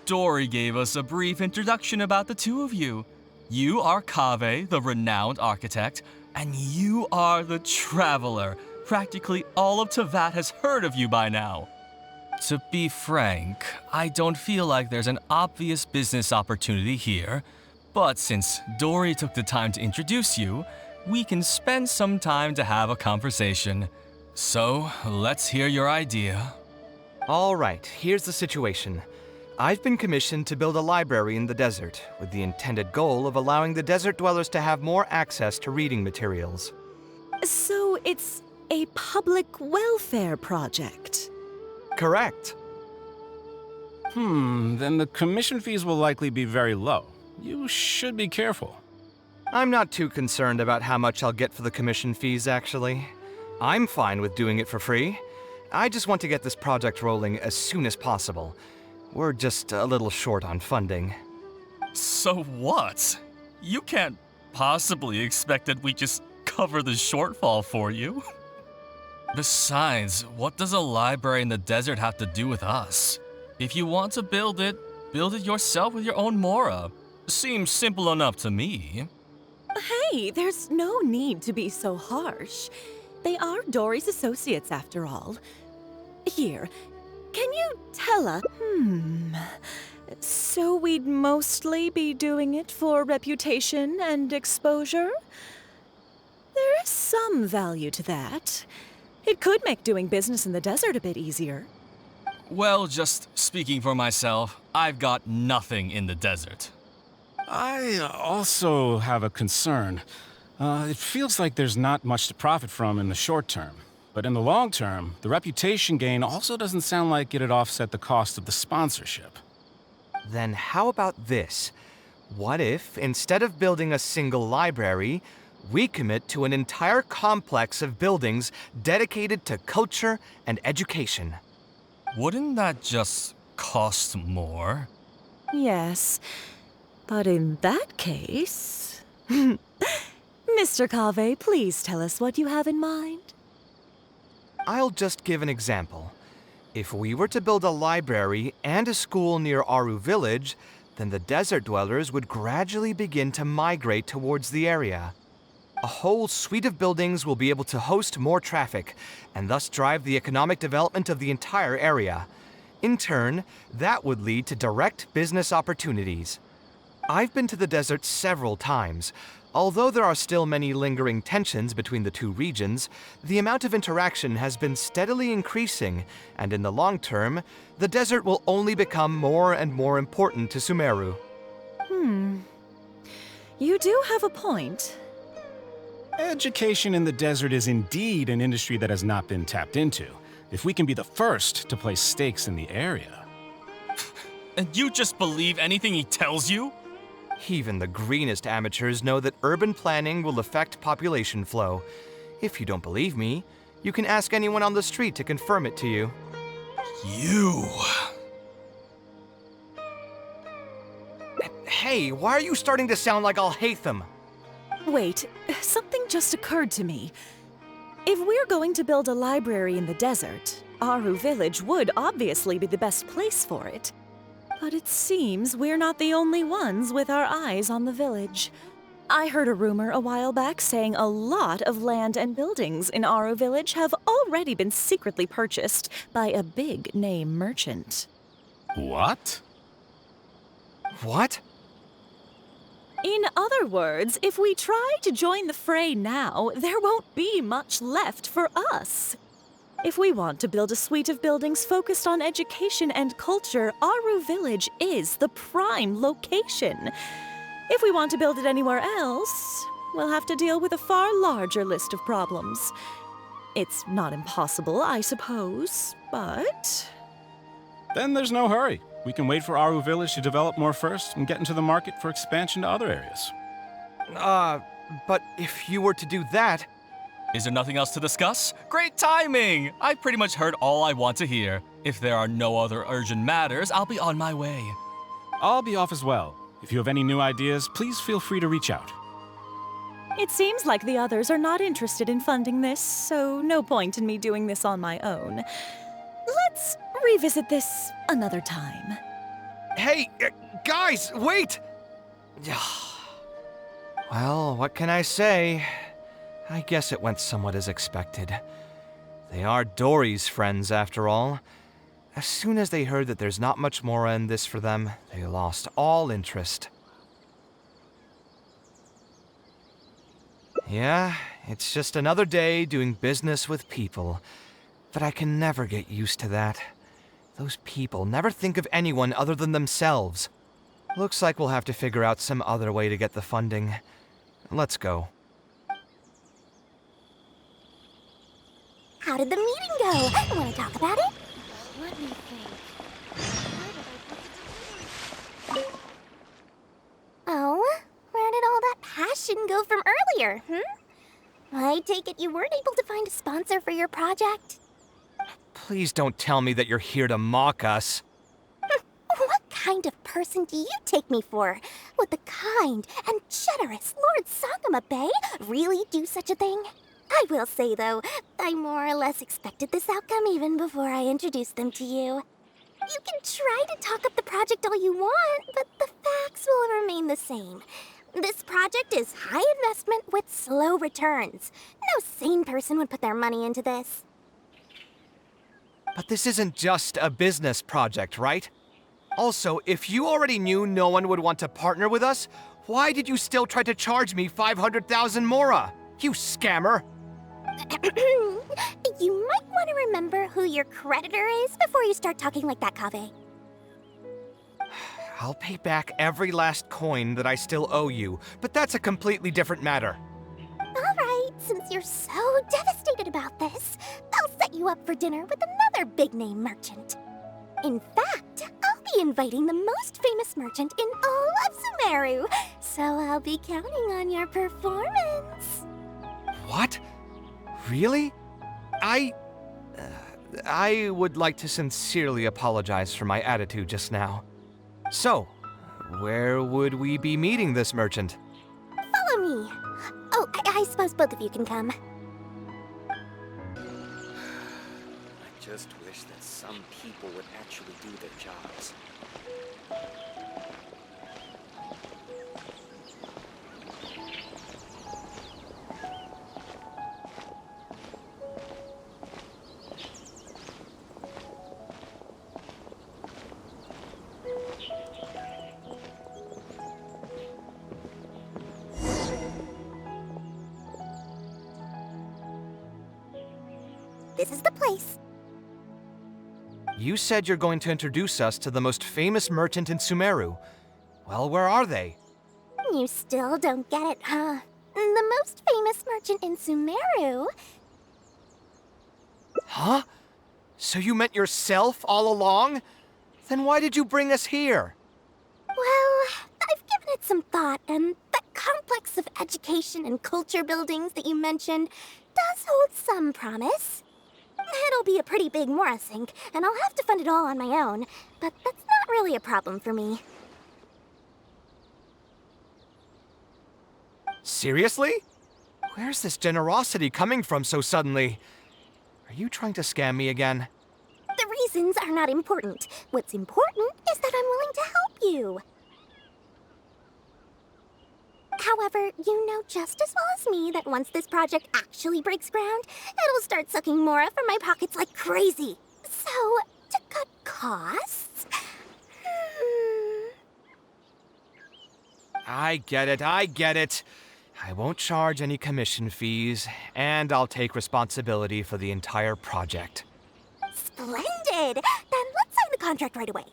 [SPEAKER 7] Dory gave us a brief introduction about the two of you. You are Kaveh, the renowned architect, and you are the traveler. Practically all of Teyvat has heard of you by now. To be frank, I don't feel like there's an obvious business opportunity here, but since Dory took the time to introduce you, we can spend some time to have a conversation. So, let's hear your idea.
[SPEAKER 2] All right, here's the situation. I've been commissioned to build a library in the desert, with the intended goal of allowing the desert dwellers to have more access to reading materials.
[SPEAKER 8] So it's a public welfare project?
[SPEAKER 2] Correct.
[SPEAKER 9] Then the commission fees will likely be very low. You should be careful.
[SPEAKER 2] I'm not too concerned about how much I'll get for the commission fees, actually. I'm fine with doing it for free. I just want to get this project rolling as soon as possible. We're just a little short on funding.
[SPEAKER 7] So what? You can't possibly expect that we just cover the shortfall for you. Besides, what does a library in the desert have to do with us? If you want to build it yourself with your own Mora. Seems simple enough to me.
[SPEAKER 8] Hey, there's no need to be so harsh. They are Dory's associates, after all. Here, can you tell us? So we'd mostly be doing it for reputation and exposure? There is some value to that. It could make doing business in the desert a bit easier.
[SPEAKER 7] Well, just speaking for myself, I've got nothing in the desert.
[SPEAKER 9] I also have a concern. It feels like there's not much to profit from in the short term. But in the long term, the reputation gain also doesn't sound like it'd offset the cost of the sponsorship.
[SPEAKER 2] Then how about this? What if, instead of building a single library, we commit to an entire complex of buildings dedicated to culture and education?
[SPEAKER 7] Wouldn't that just cost more?
[SPEAKER 8] Yes, but in that case... Mr. Kaveh, please tell us what you have in mind.
[SPEAKER 2] I'll just give an example. If we were to build a library and a school near Aru Village, then the desert dwellers would gradually begin to migrate towards the area. A whole suite of buildings will be able to host more traffic, and thus drive the economic development of the entire area. In turn, that would lead to direct business opportunities. I've been to the desert several times. Although there are still many lingering tensions between the two regions, the amount of interaction has been steadily increasing, and in the long term, the desert will only become more and more important to Sumeru.
[SPEAKER 8] You do have a point.
[SPEAKER 9] Education in the desert is indeed an industry that has not been tapped into. If we can be the first to place stakes in the area.
[SPEAKER 7] And you just believe anything he tells you?
[SPEAKER 2] Even the greenest amateurs know that urban planning will affect population flow. If you don't believe me, you can ask anyone on the street to confirm it to you.
[SPEAKER 7] You...
[SPEAKER 2] Hey, why are you starting to sound like I'll hate them?
[SPEAKER 8] Wait, something just occurred to me. If we're going to build a library in the desert, Aru Village would obviously be the best place for it. But it seems we're not the only ones with our eyes on the village. I heard a rumor a while back saying a lot of land and buildings in Aru Village have already been secretly purchased by a big-name merchant.
[SPEAKER 9] What?
[SPEAKER 2] What?
[SPEAKER 8] In other words, if we try to join the fray now, there won't be much left for us. If we want to build a suite of buildings focused on education and culture, Aru Village is the prime location. If we want to build it anywhere else, we'll have to deal with a far larger list of problems. It's not impossible, I suppose, but...
[SPEAKER 9] Then there's no hurry. We can wait for Aru Village to develop more first and get into the market for expansion to other areas.
[SPEAKER 2] But if you were to do that...
[SPEAKER 7] Is there nothing else to discuss? Great timing! I pretty much heard all I want to hear. If there are no other urgent matters, I'll be on my way.
[SPEAKER 9] I'll be off as well. If you have any new ideas, please feel free to reach out.
[SPEAKER 8] It seems like the others are not interested in funding this, so no point in me doing this on my own. Let's revisit this another time.
[SPEAKER 2] Hey, guys, wait! Well, what can I say? I guess it went somewhat as expected. They are Dory's friends, after all. As soon as they heard that there's not much more in this for them, they lost all interest. Yeah, it's just another day doing business with people. But I can never get used to that. Those people never think of anyone other than themselves. Looks like we'll have to figure out some other way to get the funding. Let's go.
[SPEAKER 6] How did the meeting go? Want to talk about it? Let me think. Oh, where did all that passion go from earlier, I take it you weren't able to find a sponsor for your project?
[SPEAKER 2] Please don't tell me that you're here to mock us.
[SPEAKER 6] What kind of person do you take me for? Would the kind and generous Lord Sakuma Bay really do such a thing? I will say, though, I more or less expected this outcome even before I introduced them to you. You can try to talk up the project all you want, but the facts will remain the same. This project is high investment with slow returns. No sane person would put their money into this.
[SPEAKER 2] But this isn't just a business project, right? Also, if you already knew no one would want to partner with us, why did you still try to charge me 500,000 mora? You scammer!
[SPEAKER 6] You might want to remember who your creditor is before you start talking like that, Kaveh.
[SPEAKER 2] I'll pay back every last coin that I still owe you, but that's a completely different matter.
[SPEAKER 6] Alright, since you're so devastated about this, I'll set you up for dinner with another big-name merchant. In fact, I'll be inviting the most famous merchant in all of Sumeru, so I'll be counting on your performance.
[SPEAKER 2] What? Really? I would like to sincerely apologize for my attitude just now. So, Where would we be meeting this merchant?
[SPEAKER 6] Follow me. Oh, I suppose both of you can come.
[SPEAKER 2] I just wish that some people would actually do their jobs.
[SPEAKER 6] This is the place.
[SPEAKER 2] You said you're going to introduce us to the most famous merchant in Sumeru. Well, where are they?
[SPEAKER 6] You still don't get it, huh? The most famous merchant in Sumeru.
[SPEAKER 2] Huh? So you meant yourself all along? Then why did you bring us here?
[SPEAKER 6] Well, I've given it some thought, and that complex of education and culture buildings that you mentioned does hold some promise. It'll be a pretty big Mora sink, and I'll have to fund it all on my own, but that's not really a problem for me.
[SPEAKER 2] Seriously? Where's this generosity coming from so suddenly? Are you trying to scam me again?
[SPEAKER 6] The reasons are not important. What's important is that I'm willing to help you. However, you know just as well as me that once this project actually breaks ground, it'll start sucking Mora from my pockets like crazy. So, to cut costs...
[SPEAKER 2] I get it. I won't charge any commission fees, and I'll take responsibility for the entire project.
[SPEAKER 6] Splendid! Then let's sign the contract right away.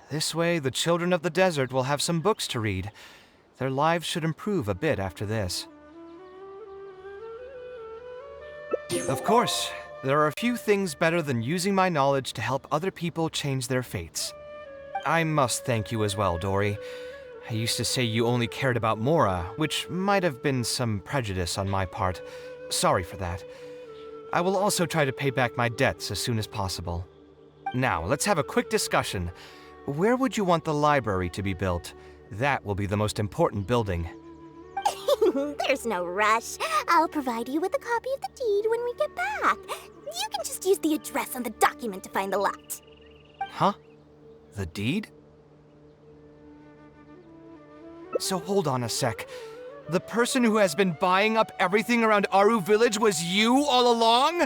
[SPEAKER 2] This way, the children of the desert will have some books to read. Their lives should improve a bit after this. Of course, there are a few things better than using my knowledge to help other people change their fates. I must thank you as well, Dory. I used to say you only cared about Mora, which might have been some prejudice on my part. Sorry for that. I will also try to pay back my debts as soon as possible. Now, let's have a quick discussion. Where would you want the library to be built? That will be the most important building.
[SPEAKER 6] There's no rush. I'll provide you with a copy of the deed when we get back. You can just use the address on the document to find the lot.
[SPEAKER 2] Huh? The deed? So hold on a sec. The person who has been buying up everything around Aru Village was you all along?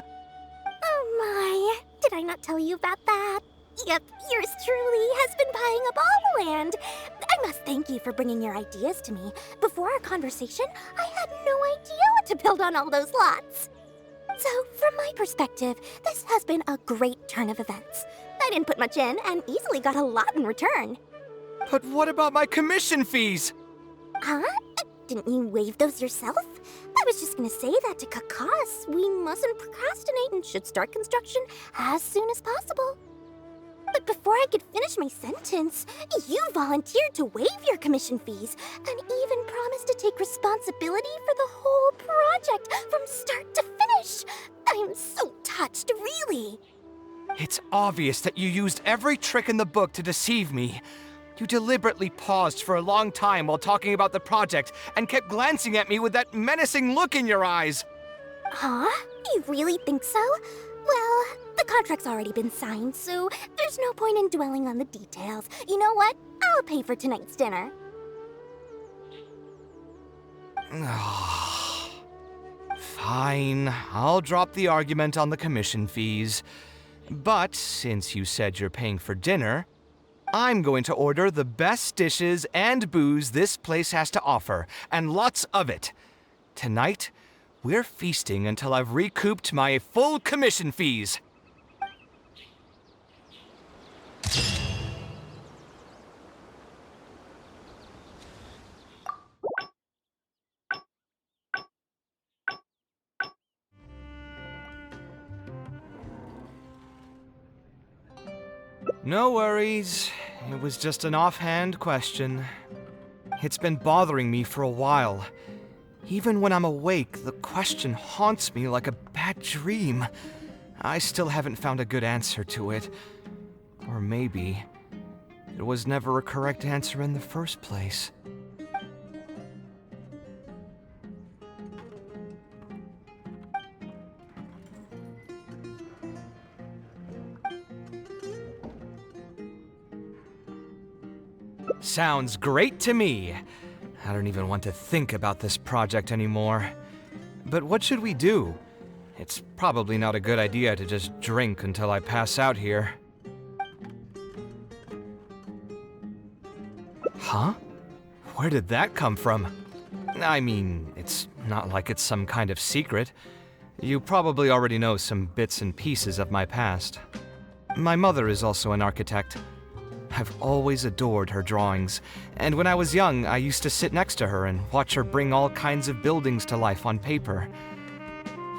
[SPEAKER 6] Oh my, did I not tell you about that? Yep, yours truly has been buying up all the land. I must thank you for bringing your ideas to me. Before our conversation, I had no idea what to build on all those lots. So, from my perspective, this has been a great turn of events. I didn't put much in and easily got a lot in return.
[SPEAKER 2] But what about my commission fees?
[SPEAKER 6] Huh? Didn't you waive those yourself? I was just gonna say that to cut costs. We mustn't procrastinate and should start construction as soon as possible. But before I could finish my sentence, you volunteered to waive your commission fees and even promised to take responsibility for the whole project from start to finish. I am so touched, really.
[SPEAKER 2] It's obvious that you used every trick in the book to deceive me. You deliberately paused for a long time while talking about the project and kept glancing at me with that menacing look in your eyes.
[SPEAKER 6] Huh? You really think so? Well, the contract's already been signed, so there's no point in dwelling on the details. You know what? I'll pay for tonight's dinner.
[SPEAKER 2] Fine, I'll drop the argument on the commission fees. But since you said you're paying for dinner, I'm going to order the best dishes and booze this place has to offer, and lots of it. Tonight, we're feasting until I've recouped my full commission fees. No worries. It was just an offhand question. It's been bothering me for a while. Even when I'm awake, the question haunts me like a bad dream. I still haven't found a good answer to it. Or maybe it was never a correct answer in the first place. Sounds great to me. I don't even want to think about this project anymore. But what should we do? It's probably not a good idea to just drink until I pass out here. Huh? Where did that come from? I mean, it's not like it's some kind of secret. You probably already know some bits and pieces of my past. My mother is also an architect. I've always adored her drawings, and when I was young, I used to sit next to her and watch her bring all kinds of buildings to life on paper.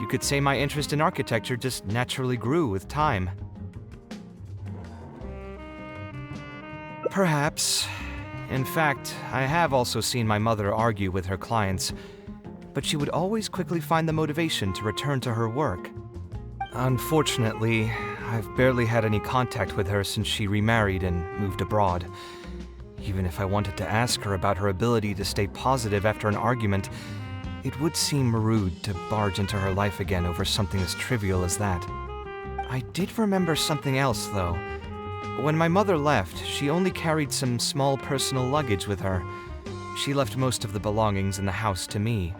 [SPEAKER 2] You could say my interest in architecture just naturally grew with time. Perhaps. In fact, I have also seen my mother argue with her clients, but she would always quickly find the motivation to return to her work. Unfortunately, I've barely had any contact with her since she remarried and moved abroad. Even if I wanted to ask her about her ability to stay positive after an argument, it would seem rude to barge into her life again over something as trivial as that. I did remember something else, though. When my mother left, she only carried some small personal luggage with her. She left most of the belongings in the house to me.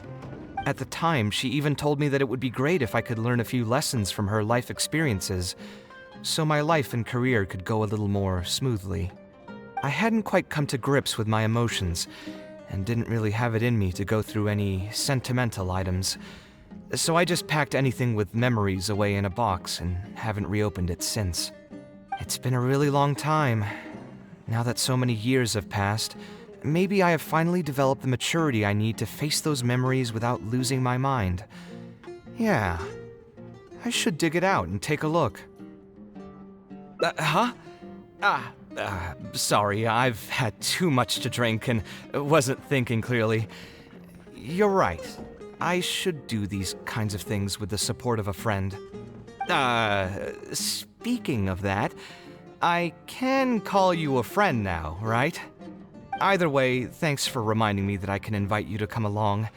[SPEAKER 2] At the time, she even told me that it would be great if I could learn a few lessons from her life experiences, so my life and career could go a little more smoothly. I hadn't quite come to grips with my emotions, and didn't really have it in me to go through any sentimental items, so I just packed anything with memories away in a box and haven't reopened it since. It's been a really long time. Now that so many years have passed, maybe I have finally developed the maturity I need to face those memories without losing my mind. Yeah, I should dig it out and take a look. Huh? Sorry, I've had too much to drink and wasn't thinking clearly. You're right. I should do these kinds of things with the support of a friend. Speaking of that, I can call you a friend now, right? Either way, thanks for reminding me that I can invite you to come along.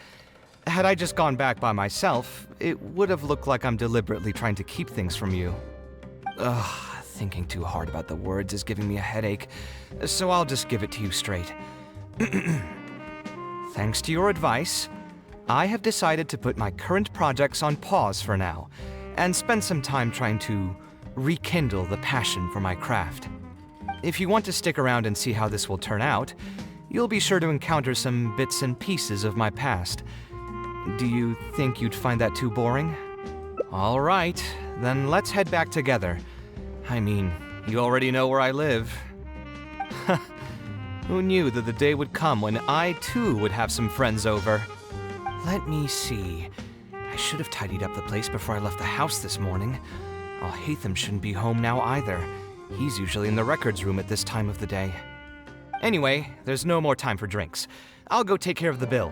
[SPEAKER 2] Had I just gone back by myself, it would have looked like I'm deliberately trying to keep things from you. Thinking too hard about the words is giving me a headache, so I'll just give it to you straight. Thanks to your advice, I have decided to put my current projects on pause for now, and spend some time trying to rekindle the passion for my craft. If you want to stick around and see how this will turn out, you'll be sure to encounter some bits and pieces of my past. Do you think you'd find that too boring? All right, then let's head back together. I mean, you already know where I live. Who knew that the day would come when I too would have some friends over? Let me see. I should have tidied up the place before I left the house this morning. Alhaitham shouldn't be home now either. He's usually in the records room at this time of the day. Anyway, there's no more time for drinks. I'll go take care of the bill.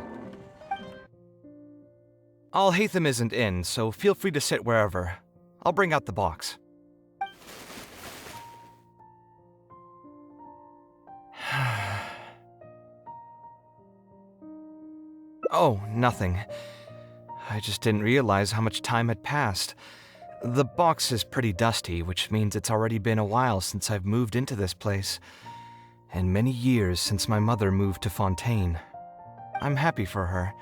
[SPEAKER 2] Alhaitham isn't in, so feel free to sit wherever. I'll bring out the box. Oh, nothing. I just didn't realize how much time had passed. The box is pretty dusty, which means it's already been a while since I've moved into this place, and many years since my mother moved to Fontaine. I'm happy for her.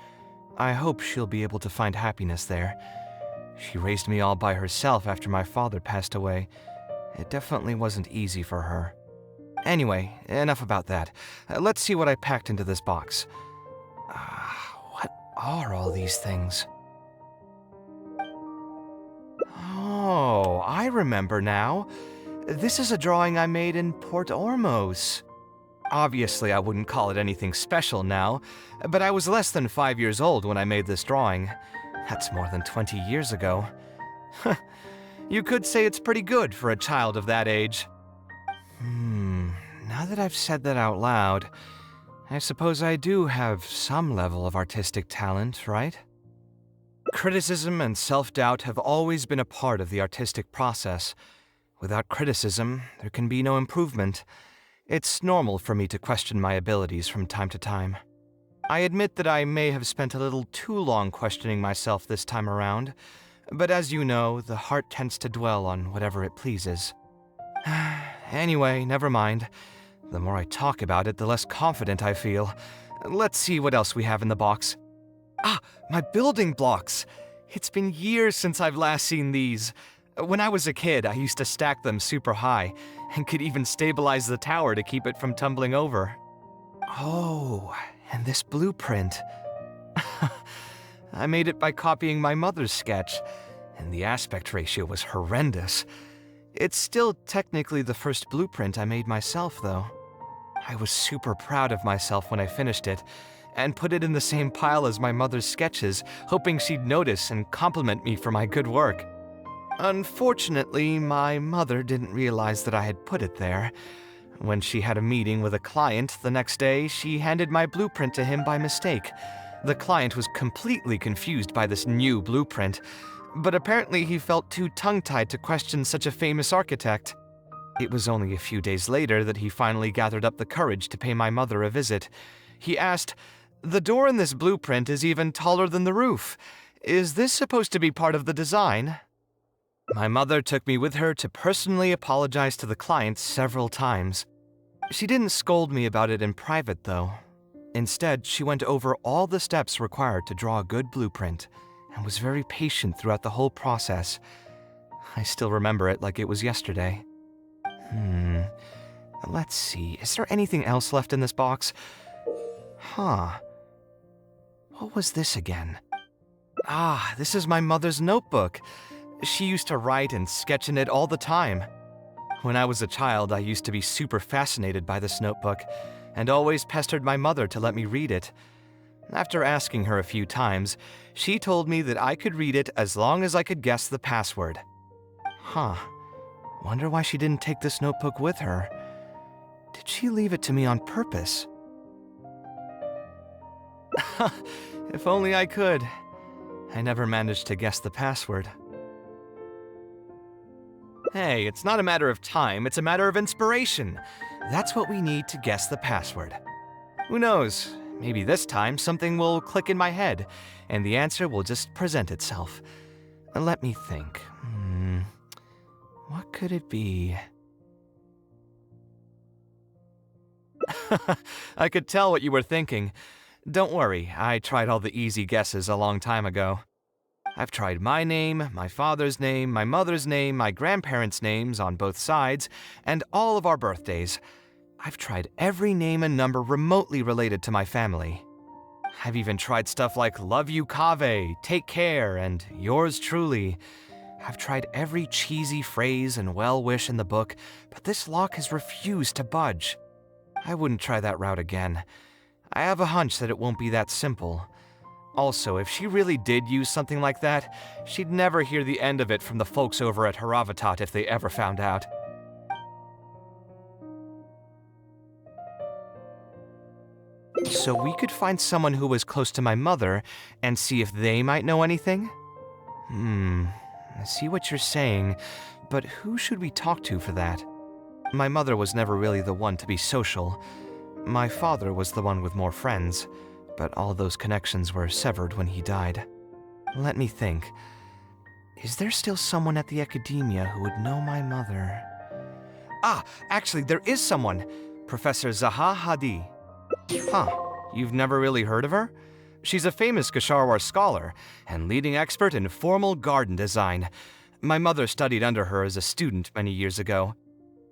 [SPEAKER 2] I hope she'll be able to find happiness there. She raised me all by herself after my father passed away. It definitely wasn't easy for her. Anyway, enough about that. Let's see what I packed into this box. What are all these things? Oh, I remember now. This is a drawing I made in Port Ormos. Obviously, I wouldn't call it anything special now, but I was less than 5 years old when I made this drawing. That's more than 20 years ago. You could say it's pretty good for a child of that age. Now that I've said that out loud, I suppose I do have some level of artistic talent, right? Criticism and self-doubt have always been a part of the artistic process. Without criticism, there can be no improvement. It's normal for me to question my abilities from time to time. I admit that I may have spent a little too long questioning myself this time around, but as you know, the heart tends to dwell on whatever it pleases. Anyway, never mind. The more I talk about it, the less confident I feel. Let's see what else we have in the box. Ah, my building blocks! It's been years since I've last seen these. When I was a kid, I used to stack them super high, and could even stabilize the tower to keep it from tumbling over. Oh, and this blueprint. I made it by copying my mother's sketch, and the aspect ratio was horrendous. It's still technically the first blueprint I made myself, though. I was super proud of myself when I finished it, and put it in the same pile as my mother's sketches, hoping she'd notice and compliment me for my good work. Unfortunately, my mother didn't realize that I had put it there. When she had a meeting with a client the next day, she handed my blueprint to him by mistake. The client was completely confused by this new blueprint, but apparently he felt too tongue-tied to question such a famous architect. It was only a few days later that he finally gathered up the courage to pay my mother a visit. He asked, "The door in this blueprint is even taller than the roof. Is this supposed to be part of the design?" My mother took me with her to personally apologize to the client several times. She didn't scold me about it in private, though. Instead, she went over all the steps required to draw a good blueprint, and was very patient throughout the whole process. I still remember it like it was yesterday. Let's see, is there anything else left in this box? Huh. What was this again? Ah, this is my mother's notebook. She used to write and sketch in it all the time. When I was a child, I used to be super fascinated by this notebook, and always pestered my mother to let me read it. After asking her a few times, she told me that I could read it as long as I could guess the password. Huh. Wonder why she didn't take this notebook with her. Did she leave it to me on purpose? If only I could. I never managed to guess the password. Hey, it's not a matter of time, it's a matter of inspiration. That's what we need to guess the password. Who knows, maybe this time something will click in my head, and the answer will just present itself. Let me think. What could it be? I could tell what you were thinking. Don't worry, I tried all the easy guesses a long time ago. I've tried my name, my father's name, my mother's name, my grandparents' names on both sides, and all of our birthdays. I've tried every name and number remotely related to my family. I've even tried stuff like love you Kaveh, take care, and yours truly. I've tried every cheesy phrase and well-wish in the book, but this lock has refused to budge. I wouldn't try that route again. I have a hunch that it won't be that simple. Also, if she really did use something like that, she'd never hear the end of it from the folks over at Haravatat if they ever found out. So we could find someone who was close to my mother and see if they might know anything? I see what you're saying, but who should we talk to for that? My mother was never really the one to be social. My father was the one with more friends, but all those connections were severed when he died. Let me think. Is there still someone at the academia who would know my mother? Ah, actually, there is someone. Professor Zaha Hadi. Huh, you've never really heard of her? She's a famous Gasharwar scholar and leading expert in formal garden design. My mother studied under her as a student many years ago.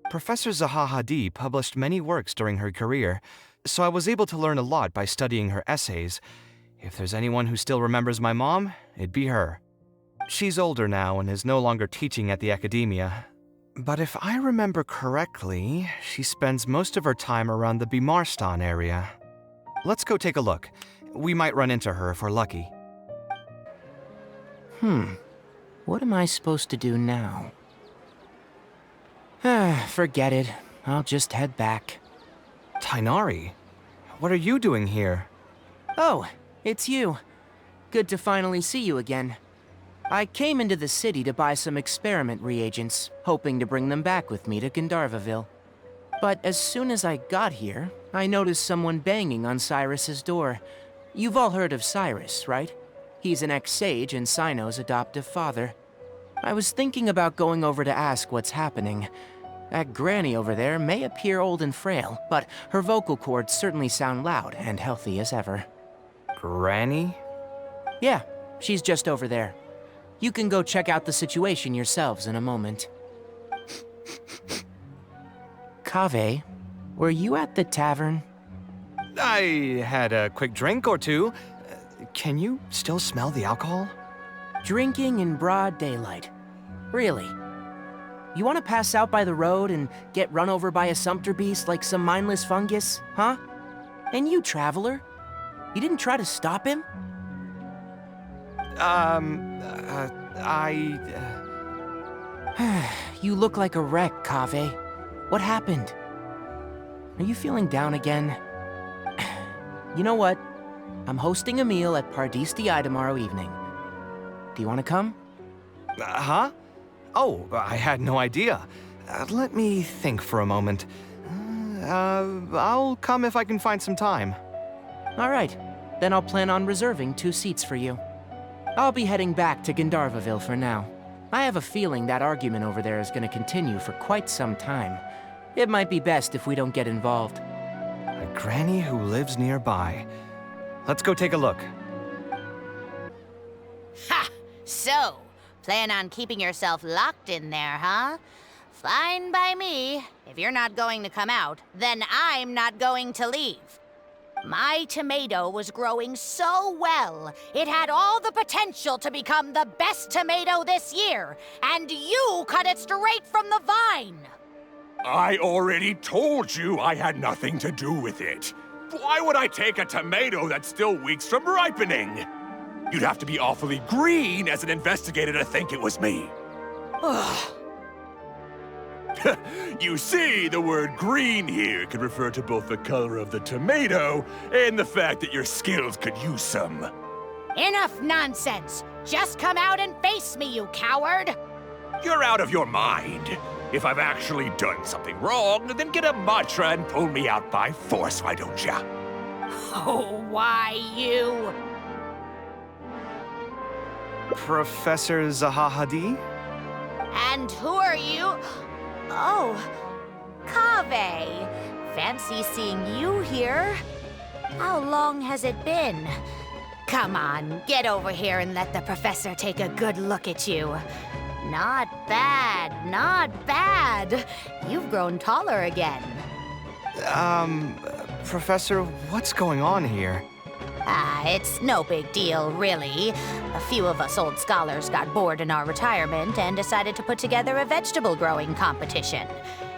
[SPEAKER 2] Professor Zaha Hadi published many works during her career, so I was able to learn a lot by studying her essays. If there's anyone who still remembers my mom, it'd be her. She's older now and is no longer teaching at the academia. But if I remember correctly, she spends most of her time around the Bimarstan area. Let's go take a look. We might run into her if we're lucky.
[SPEAKER 10] What am I supposed to do now? Forget it. I'll just head back.
[SPEAKER 2] Tainari, what are you doing here?
[SPEAKER 10] Oh, it's you. Good to finally see you again. I came into the city to buy some experiment reagents, hoping to bring them back with me to Gandharvaville. But as soon as I got here, I noticed someone banging on Cyrus's door. You've all heard of Cyrus, right? He's an ex-sage and Cyno's adoptive father. I was thinking about going over to ask what's happening. That granny over there may appear old and frail, but her vocal cords certainly sound loud and healthy as ever.
[SPEAKER 2] Granny?
[SPEAKER 10] Yeah, she's just over there. You can go check out the situation yourselves in a moment. Kaveh, were you at the tavern?
[SPEAKER 2] I had a quick drink or two. Can you still smell the alcohol?
[SPEAKER 10] Drinking in broad daylight. Really? You want to pass out by the road and get run over by a sumpter beast like some mindless fungus, huh? And you, traveler? You didn't try to stop him? You look like a wreck, Kaveh. What happened? Are you feeling down again? You know what? I'm hosting a meal at Pardistii tomorrow evening. Do you want to come?
[SPEAKER 2] Huh? Oh, I had no idea. Let me think for a moment. I'll come if I can find some time.
[SPEAKER 10] All right. Then I'll plan on reserving 2 seats for you. I'll be heading back to Gandharvaville for now. I have a feeling that argument over there is going to continue for quite some time. It might be best if we don't get involved.
[SPEAKER 2] A granny who lives nearby. Let's go take a look.
[SPEAKER 11] Ha! So, plan on keeping yourself locked in there, huh? Fine by me. If you're not going to come out, then I'm not going to leave. My tomato was growing so well, it had all the potential to become the best tomato this year, and you cut it straight from the vine.
[SPEAKER 12] I already told you I had nothing to do with it. Why would I take a tomato that's still weeks from ripening? You'd have to be awfully green as an investigator to think it was me. You see, the word green here can refer to both the color of the tomato and the fact that your skills could use some.
[SPEAKER 11] Enough nonsense! Just come out and face me, you coward!
[SPEAKER 12] You're out of your mind. If I've actually done something wrong, then get a mantra and pull me out by force, why don't ya?
[SPEAKER 11] Oh, why you?
[SPEAKER 2] Professor Zahahadi?
[SPEAKER 11] And who are you? Oh, Kaveh. Fancy seeing you here. How long has it been? Come on, get over here and let the professor take a good look at you. Not bad, not bad. You've grown taller again.
[SPEAKER 2] Professor, what's going on here?
[SPEAKER 11] It's no big deal, really. A few of us old scholars got bored in our retirement and decided to put together a vegetable growing competition.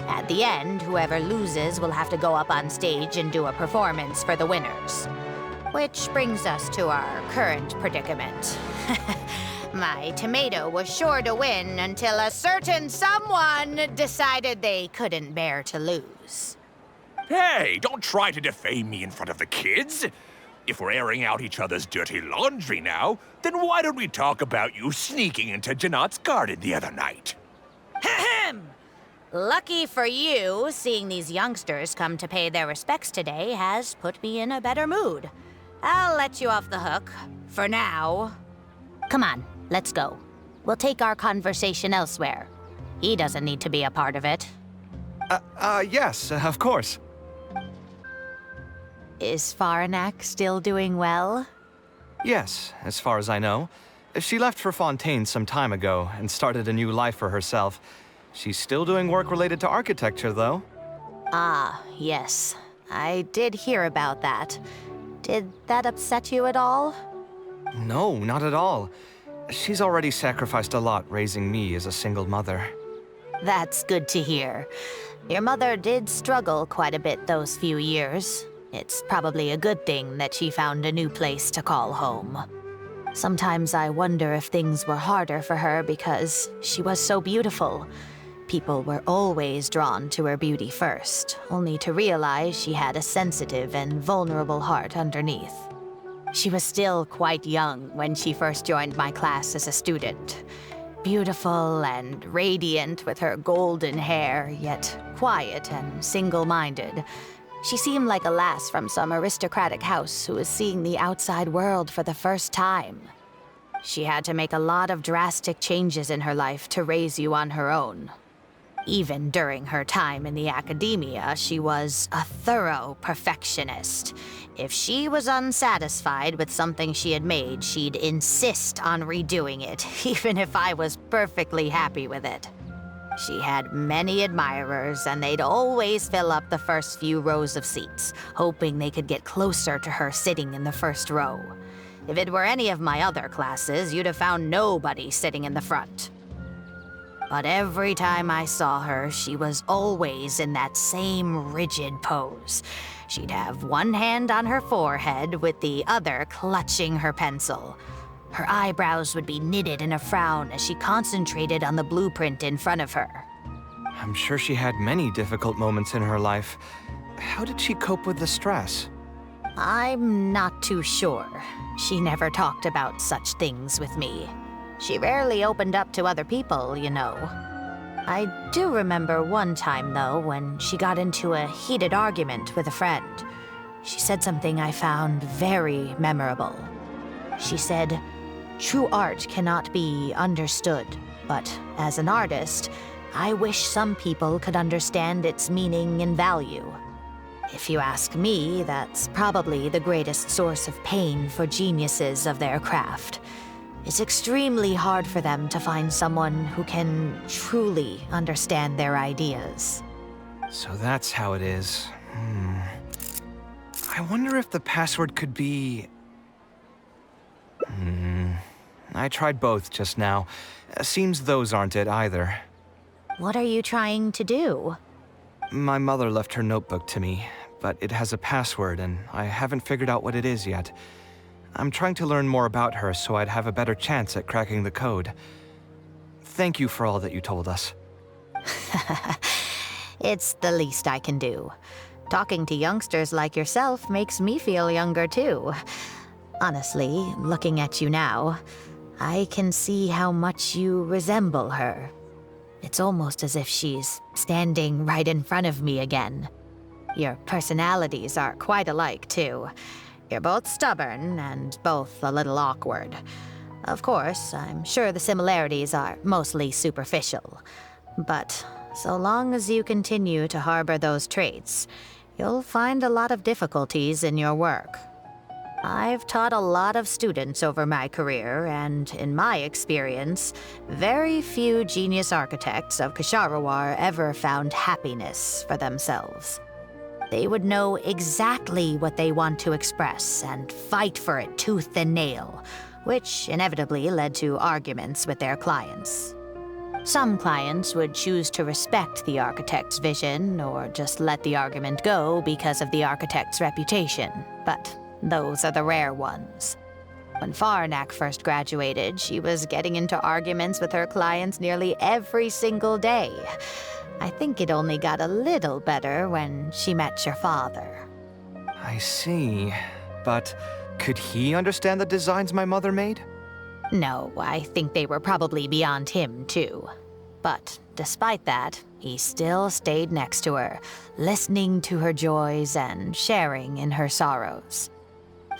[SPEAKER 11] At the end, whoever loses will have to go up on stage and do a performance for the winners. Which brings us to our current predicament. My tomato was sure to win until a certain someone decided they couldn't bear to lose.
[SPEAKER 12] Hey, don't try to defame me in front of the kids. If we're airing out each other's dirty laundry now, then why don't we talk about you sneaking into Janat's garden the other night?
[SPEAKER 11] Ahem! Lucky for you, seeing these youngsters come to pay their respects today has put me in a better mood. I'll let you off the hook, for now. Come on, let's go. We'll take our conversation elsewhere. He doesn't need to be a part of it.
[SPEAKER 2] Yes, of course.
[SPEAKER 11] Is Faranak still doing well?
[SPEAKER 2] Yes, as far as I know. She left for Fontaine some time ago and started a new life for herself. She's still doing work related to architecture, though.
[SPEAKER 11] Ah, yes. I did hear about that. Did that upset you at all?
[SPEAKER 2] No, not at all. She's already sacrificed a lot raising me as a single mother.
[SPEAKER 11] That's good to hear. Your mother did struggle quite a bit those few years. It's probably a good thing that she found a new place to call home. Sometimes I wonder if things were harder for her because she was so beautiful. People were always drawn to her beauty first, only to realize she had a sensitive and vulnerable heart underneath. She was still quite young when she first joined my class as a student. Beautiful and radiant with her golden hair, yet quiet and single-minded. She seemed like a lass from some aristocratic house who was seeing the outside world for the first time. She had to make a lot of drastic changes in her life to raise you on her own. Even during her time in the academia, she was a thorough perfectionist. If she was unsatisfied with something she had made, she'd insist on redoing it, even if I was perfectly happy with it. She had many admirers, and they'd always fill up the first few rows of seats, hoping they could get closer to her sitting in the first row. If it were any of my other classes, you'd have found nobody sitting in the front. But every time I saw her, she was always in that same rigid pose. She'd have one hand on her forehead with the other clutching her pencil. Her eyebrows would be knitted in a frown as she concentrated on the blueprint in front of her.
[SPEAKER 2] I'm sure she had many difficult moments in her life. How did she cope with the stress?
[SPEAKER 11] I'm not too sure. She never talked about such things with me. She rarely opened up to other people, you know. I do remember one time, though, when she got into a heated argument with a friend. She said something I found very memorable. She said, "True art cannot be understood, but as an artist, I wish some people could understand its meaning and value." If you ask me, that's probably the greatest source of pain for geniuses of their craft. It's extremely hard for them to find someone who can truly understand their ideas.
[SPEAKER 2] So that's how it is. I wonder if the password could be... I tried both just now. Seems those aren't it either.
[SPEAKER 11] What are you trying to do?
[SPEAKER 2] My mother left her notebook to me, but it has a password and I haven't figured out what it is yet. I'm trying to learn more about her so I'd have a better chance at cracking the code. Thank you for all that you told us.
[SPEAKER 11] It's the least I can do. Talking to youngsters like yourself makes me feel younger too. Honestly, looking at you now, I can see how much you resemble her. It's almost as if she's standing right in front of me again. Your personalities are quite alike too. You're both stubborn and both a little awkward. Of course, I'm sure the similarities are mostly superficial. But so long as you continue to harbor those traits, you'll find a lot of difficulties in your work. I've taught a lot of students over my career, and in my experience, very few genius architects of Ksharawar ever found happiness for themselves. They would know exactly what they want to express and fight for it tooth and nail, which inevitably led to arguments with their clients. Some clients would choose to respect the architect's vision or just let the argument go because of the architect's reputation, but those are the rare ones. When Faranak first graduated, she was getting into arguments with her clients nearly every single day. I think it only got a little better when she met your father.
[SPEAKER 2] I see. But could he understand the designs my mother made?
[SPEAKER 11] No, I think they were probably beyond him, too. But despite that, he still stayed next to her, listening to her joys and sharing in her sorrows.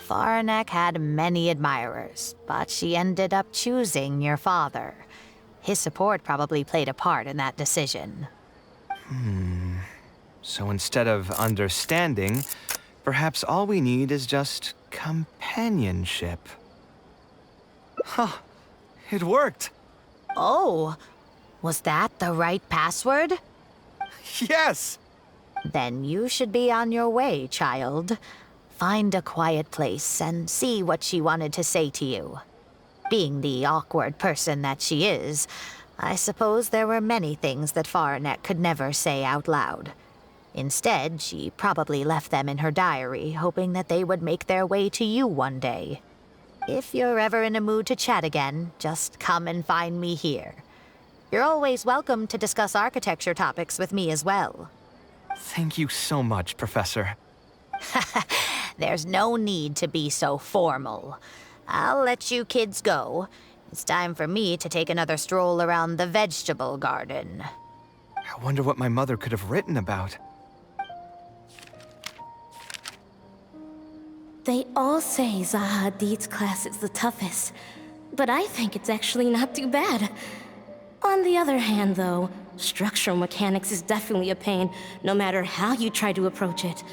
[SPEAKER 11] Faranak had many admirers, but she ended up choosing your father. His support probably played a part in that decision.
[SPEAKER 2] So instead of understanding, perhaps all we need is just companionship. Huh. It worked!
[SPEAKER 11] Oh, was that the right password?
[SPEAKER 2] Yes!
[SPEAKER 11] Then you should be on your way, child. Find a quiet place and see what she wanted to say to you. Being the awkward person that she is, I suppose there were many things that Faranek could never say out loud. Instead, she probably left them in her diary, hoping that they would make their way to you one day. If you're ever in a mood to chat again, just come and find me here. You're always welcome to discuss architecture topics with me as well.
[SPEAKER 2] Thank you so much, Professor.
[SPEAKER 11] There's no need to be so formal. I'll let you kids go. It's time for me to take another stroll around the vegetable garden.
[SPEAKER 2] I wonder what my mother could have written about.
[SPEAKER 6] They all say Zaha Hadid's class is the toughest, but I think it's actually not too bad. On the other hand, though, structural mechanics is definitely a pain, no matter how you try to approach it.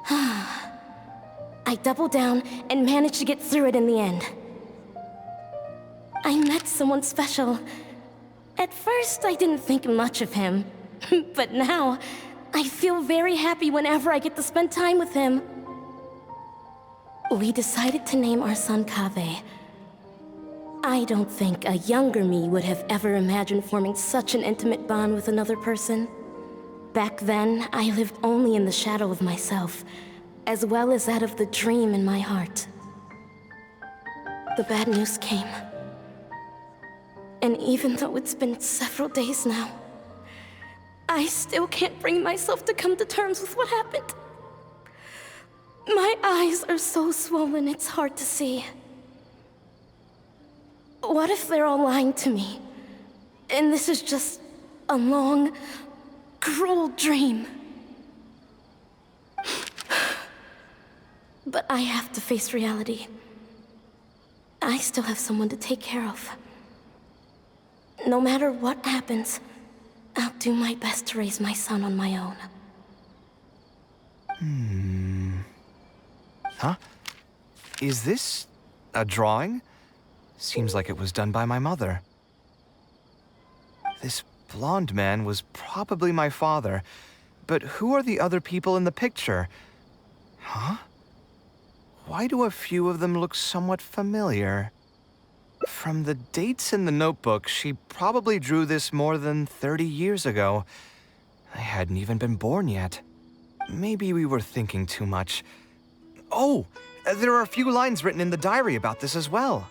[SPEAKER 6] I doubled down and managed to get through it in the end. I met someone special. At first, I didn't think much of him, but now, I feel very happy whenever I get to spend time with him. We decided to name our son Kaveh. I don't think a younger me would have ever imagined forming such an intimate bond with another person. Back then, I lived only in the shadow of myself, as well as that of the dream in my heart. The bad news came. And even though it's been several days now, I still can't bring myself to come to terms with what happened. My eyes are so swollen it's hard to see. What if they're all lying to me? And this is just a long, cruel dream. But I have to face reality. I still have someone to take care of. No matter what happens, I'll do my best to raise my son on my own.
[SPEAKER 2] Huh? Is this a drawing? Seems like it was done by my mother. This blonde man was probably my father, but who are the other people in the picture? Huh? Why do a few of them look somewhat familiar? From the dates in the notebook, she probably drew this more than 30 years ago. I hadn't even been born yet. Maybe we were thinking too much. Oh, there are a few lines written in the diary about this as well.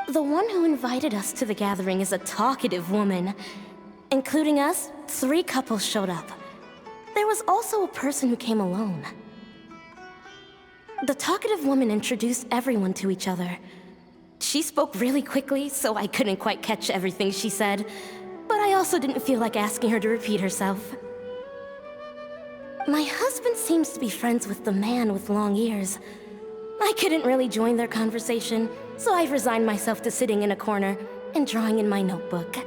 [SPEAKER 6] The one who invited us to the gathering is a talkative woman. Including us, 3 couples showed up. There was also a person who came alone. The talkative woman introduced everyone to each other. She spoke really quickly, so I couldn't quite catch everything she said, but I also didn't feel like asking her to repeat herself. My husband seems to be friends with the man with long ears. I couldn't really join their conversation, so I've resigned myself to sitting in a corner and drawing in my notebook.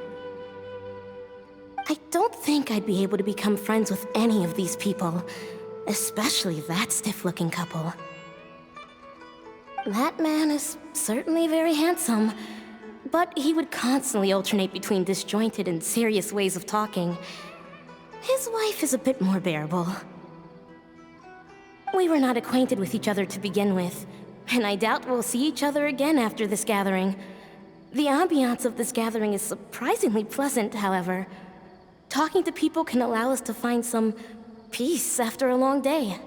[SPEAKER 6] I don't think I'd be able to become friends with any of these people, especially that stiff-looking couple. That man is certainly very handsome, but he would constantly alternate between disjointed and serious ways of talking. His wife is a bit more bearable. We were not acquainted with each other to begin with, and I doubt we'll see each other again after this gathering. The ambiance of this gathering is surprisingly pleasant, however. Talking to people can allow us to find some peace after a long day.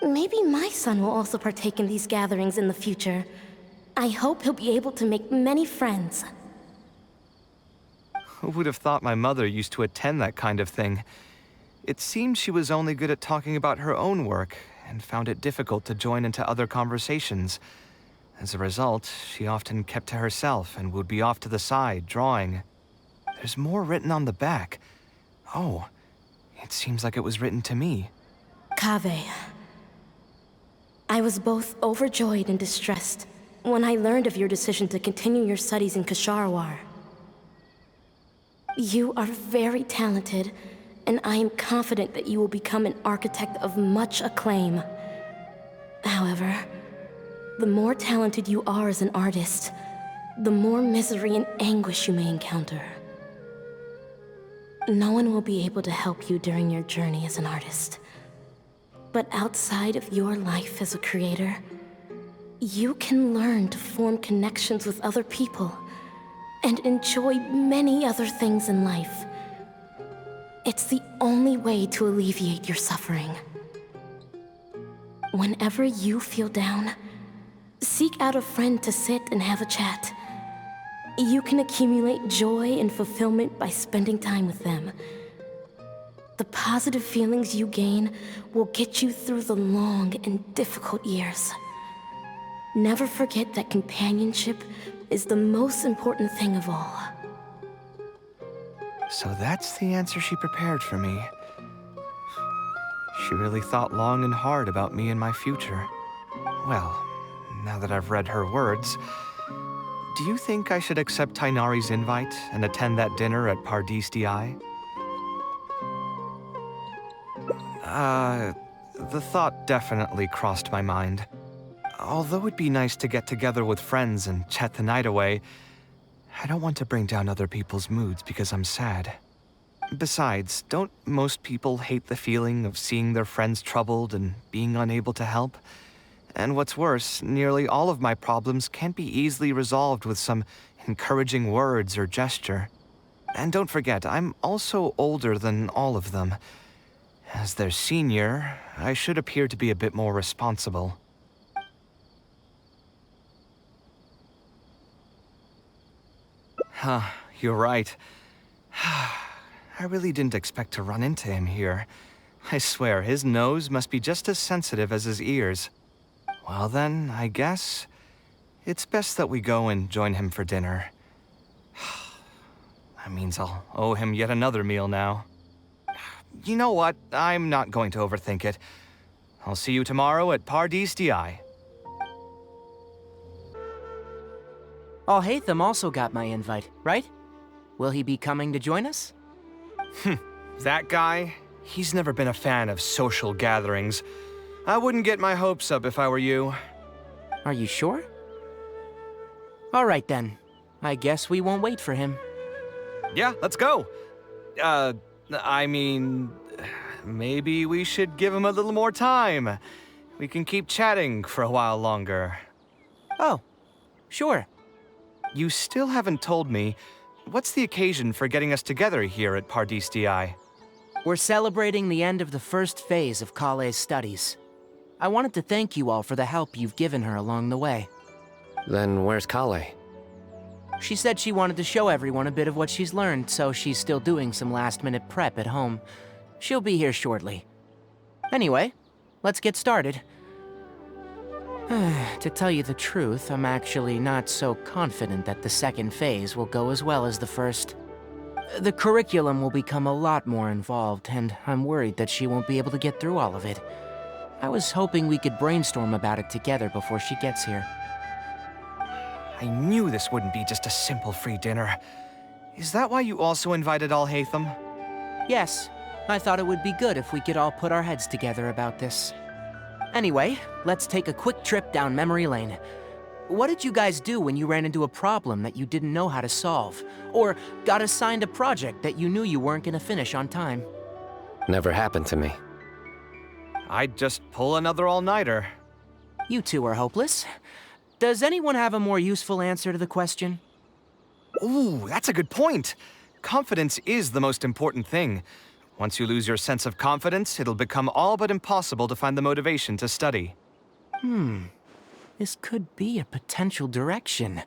[SPEAKER 6] Maybe my son will also partake in these gatherings in the future. I hope he'll be able to make many friends.
[SPEAKER 2] Who would have thought my mother used to attend that kind of thing? It seemed she was only good at talking about her own work, and found it difficult to join into other conversations. As a result, she often kept to herself and would be off to the side, drawing. There's more written on the back. Oh, it seems like it was written to me.
[SPEAKER 6] Kaveh. I was both overjoyed and distressed when I learned of your decision to continue your studies in Kasharwar. You are very talented, and I am confident that you will become an architect of much acclaim. However, the more talented you are as an artist, the more misery and anguish you may encounter. No one will be able to help you during your journey as an artist. But outside of your life as a creator, you can learn to form connections with other people and enjoy many other things in life. It's the only way to alleviate your suffering. Whenever you feel down, seek out a friend to sit and have a chat. You can accumulate joy and fulfillment by spending time with them.
[SPEAKER 13] the positive feelings you gain will get you through the long and difficult years. Never forget that companionship is the most important thing of all.
[SPEAKER 2] So that's the answer she prepared for me. She really thought long and hard about me and my future. Well, now that I've read her words, do you think I should accept Tainari's invite and attend that dinner at Pardis Di? The thought definitely crossed my mind. Although it'd be nice to get together with friends and chat the night away, I don't want to bring down other people's moods because I'm sad. Besides, don't most people hate the feeling of seeing their friends troubled and being unable to help? And what's worse, nearly all of my problems can't be easily resolved with some encouraging words or gesture. And don't forget, I'm also older than all of them. As their senior, I should appear to be a bit more responsible. Huh, you're right. I really didn't expect to run into him here. I swear, his nose must be just as sensitive as his ears. Well then, I guess it's best that we go and join him for dinner. That means I'll owe him yet another meal now. You know what? I'm not going to overthink it. I'll see you tomorrow at Pardis Di.
[SPEAKER 10] Alhaitham also got my invite, right? Will he be coming to join us?
[SPEAKER 2] That guy? He's never been a fan of social gatherings. I wouldn't get my hopes up if I were you.
[SPEAKER 10] Are you sure? All right then. I guess we won't wait for him.
[SPEAKER 2] Yeah, let's go. I mean, maybe we should give him a little more time. We can keep chatting for a while longer.
[SPEAKER 10] Oh, sure.
[SPEAKER 2] You still haven't told me, what's the occasion for getting us together here at Pardis Di?
[SPEAKER 10] We're celebrating the end of the first phase of Kaveh's studies. I wanted to thank you all for the help you've given her along the way.
[SPEAKER 14] Then where's Kaveh?
[SPEAKER 10] She said she wanted to show everyone a bit of what she's learned, so she's still doing some last-minute prep at home. She'll be here shortly. Anyway, let's get started. To tell you the truth, I'm actually not so confident that the second phase will go as well as the first. The curriculum will become a lot more involved, and I'm worried that she won't be able to get through all of it. I was hoping we could brainstorm about it together before she gets here.
[SPEAKER 2] I knew this wouldn't be just a simple free dinner. Is that why you also invited Alhaitham?
[SPEAKER 10] Yes, I thought it would be good if we could all put our heads together about this. Anyway, let's take a quick trip down memory lane. What did you guys do when you ran into a problem that you didn't know how to solve? Or got assigned a project that you knew you weren't gonna finish on time?
[SPEAKER 14] Never happened to me.
[SPEAKER 2] I'd just pull another all-nighter.
[SPEAKER 10] You two are hopeless. Does anyone have a more useful answer to the question?
[SPEAKER 2] Ooh, that's a good point. Confidence is the most important thing. Once you lose your sense of confidence, it'll become all but impossible to find the motivation to study.
[SPEAKER 10] This could be a potential direction.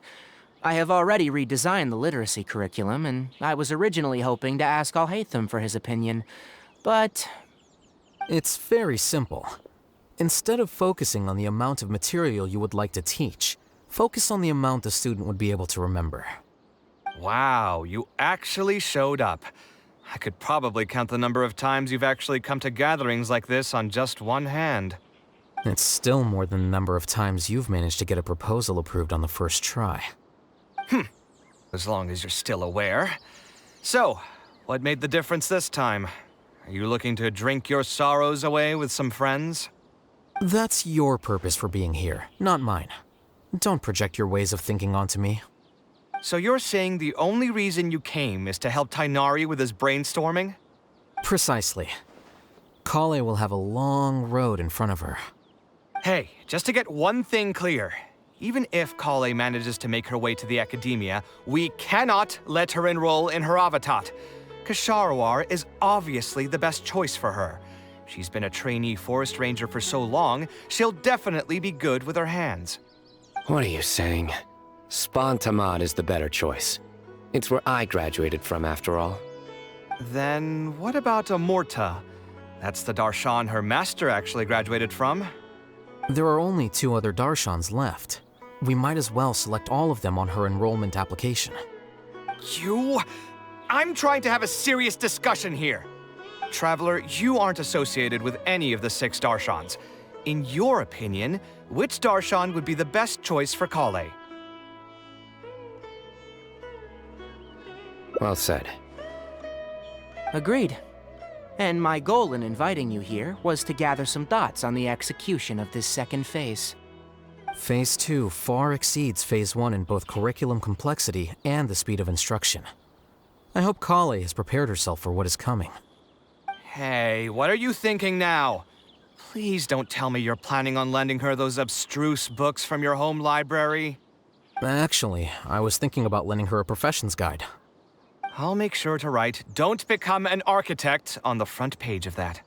[SPEAKER 10] I have already redesigned the literacy curriculum, and I was originally hoping to ask Alhaitham for his opinion, but...
[SPEAKER 15] It's very simple. Instead of focusing on the amount of material you would like to teach, focus on the amount the student would be able to remember.
[SPEAKER 2] Wow, you actually showed up. I could probably count the number of times you've actually come to gatherings like this on just one hand.
[SPEAKER 15] It's still more than the number of times you've managed to get a proposal approved on the first try.
[SPEAKER 2] As long as you're still aware. So, what made the difference this time? Are you looking to drink your sorrows away with some friends?
[SPEAKER 15] That's your purpose for being here, not mine. Don't project your ways of thinking onto me.
[SPEAKER 2] So you're saying the only reason you came is to help Tainari with his brainstorming?
[SPEAKER 15] Precisely. Kaveh will have a long road in front of her.
[SPEAKER 2] Hey, just to get one thing clear. Even if Kaveh manages to make her way to the academia, we cannot let her enroll in her avatat. Kasharawar is obviously the best choice for her. She's been a trainee forest ranger for so long, she'll definitely be good with her hands.
[SPEAKER 14] What are you saying? Spontamad is the better choice. It's where I graduated from, after all.
[SPEAKER 2] Then what about Amorta? That's the Darshan her master actually graduated from.
[SPEAKER 15] There are only 2 other Darshans left. We might as well select all of them on her enrollment application.
[SPEAKER 2] I'm trying to have a serious discussion here. Traveler, you aren't associated with any of the 6 Darshans. In your opinion, which Darshan would be the best choice for Kaveh?
[SPEAKER 14] Well said.
[SPEAKER 10] Agreed. And my goal in inviting you here was to gather some thoughts on the execution of this second phase.
[SPEAKER 15] Phase 2 far exceeds Phase 1 in both curriculum complexity and the speed of instruction. I hope Kaveh has prepared herself for what is coming.
[SPEAKER 2] Hey, what are you thinking now? Please don't tell me you're planning on lending her those abstruse books from your home library.
[SPEAKER 15] Actually, I was thinking about lending her a professions guide.
[SPEAKER 2] I'll make sure to write, "Don't become an architect," on the front page of that.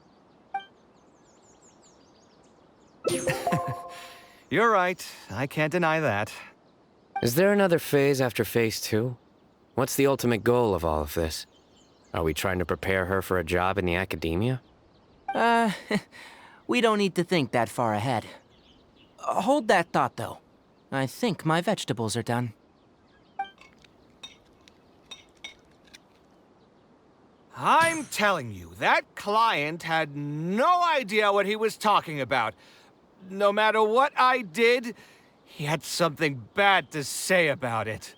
[SPEAKER 2] You're right, I can't deny that.
[SPEAKER 14] Is there another phase after Phase 2? What's the ultimate goal of all of this? Are we trying to prepare her for a job in the academia?
[SPEAKER 10] We don't need to think that far ahead. Hold that thought, though. I think my vegetables are done.
[SPEAKER 2] I'm telling you, that client had no idea what he was talking about. No matter what I did, he had something bad to say about it.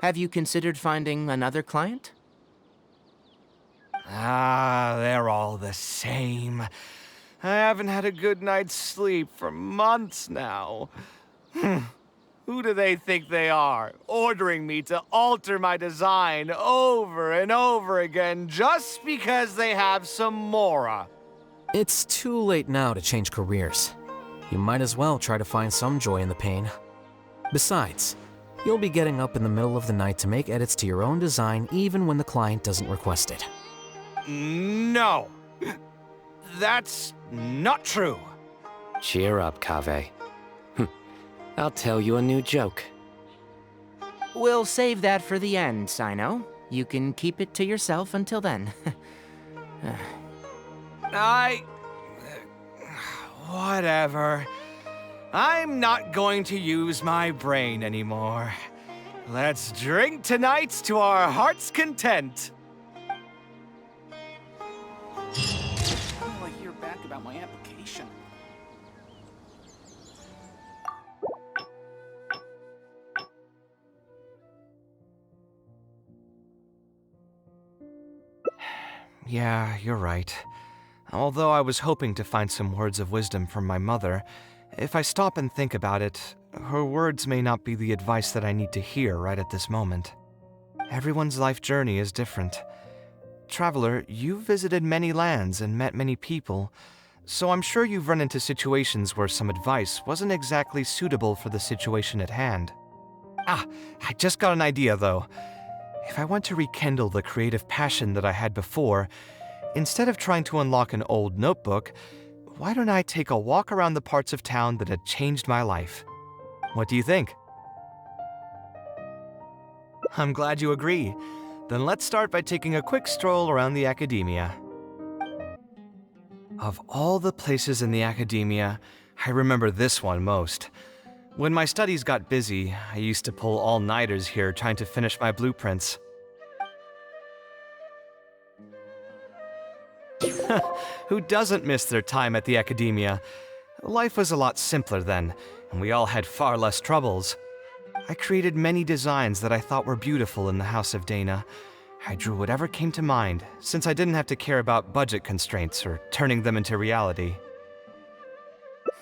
[SPEAKER 10] Have you considered finding another client?
[SPEAKER 2] They're all the same. I haven't had a good night's sleep for months now. Who do they think they are, ordering me to alter my design over and over again just because they have some mora?
[SPEAKER 15] It's too late now to change careers. You might as well try to find some joy in the pain. Besides, you'll be getting up in the middle of the night to make edits to your own design even when the client doesn't request it.
[SPEAKER 2] No. That's not true.
[SPEAKER 14] Cheer up, Kaveh. I'll tell you a new joke.
[SPEAKER 10] We'll save that for the end, Sino. You can keep it to yourself until then.
[SPEAKER 2] Whatever. I'm not going to use my brain anymore. Let's drink tonight to our heart's content.
[SPEAKER 16] How will I hear back about my application?
[SPEAKER 2] Yeah, you're right. Although I was hoping to find some words of wisdom from my mother, if I stop and think about it, her words may not be the advice that I need to hear right at this moment. Everyone's life journey is different. Traveler, you've visited many lands and met many people, so I'm sure you've run into situations where some advice wasn't exactly suitable for the situation at hand. I just got an idea though. If I want to rekindle the creative passion that I had before, instead of trying to unlock an old notebook, why don't I take a walk around the parts of town that had changed my life? What do you think? I'm glad you agree. Then let's start by taking a quick stroll around the academia. Of all the places in the academia, I remember this one most. When my studies got busy, I used to pull all-nighters here trying to finish my blueprints. Who doesn't miss their time at the academia? Life was a lot simpler then, and we all had far less troubles. I created many designs that I thought were beautiful in the House of Dana. I drew whatever came to mind, since I didn't have to care about budget constraints or turning them into reality.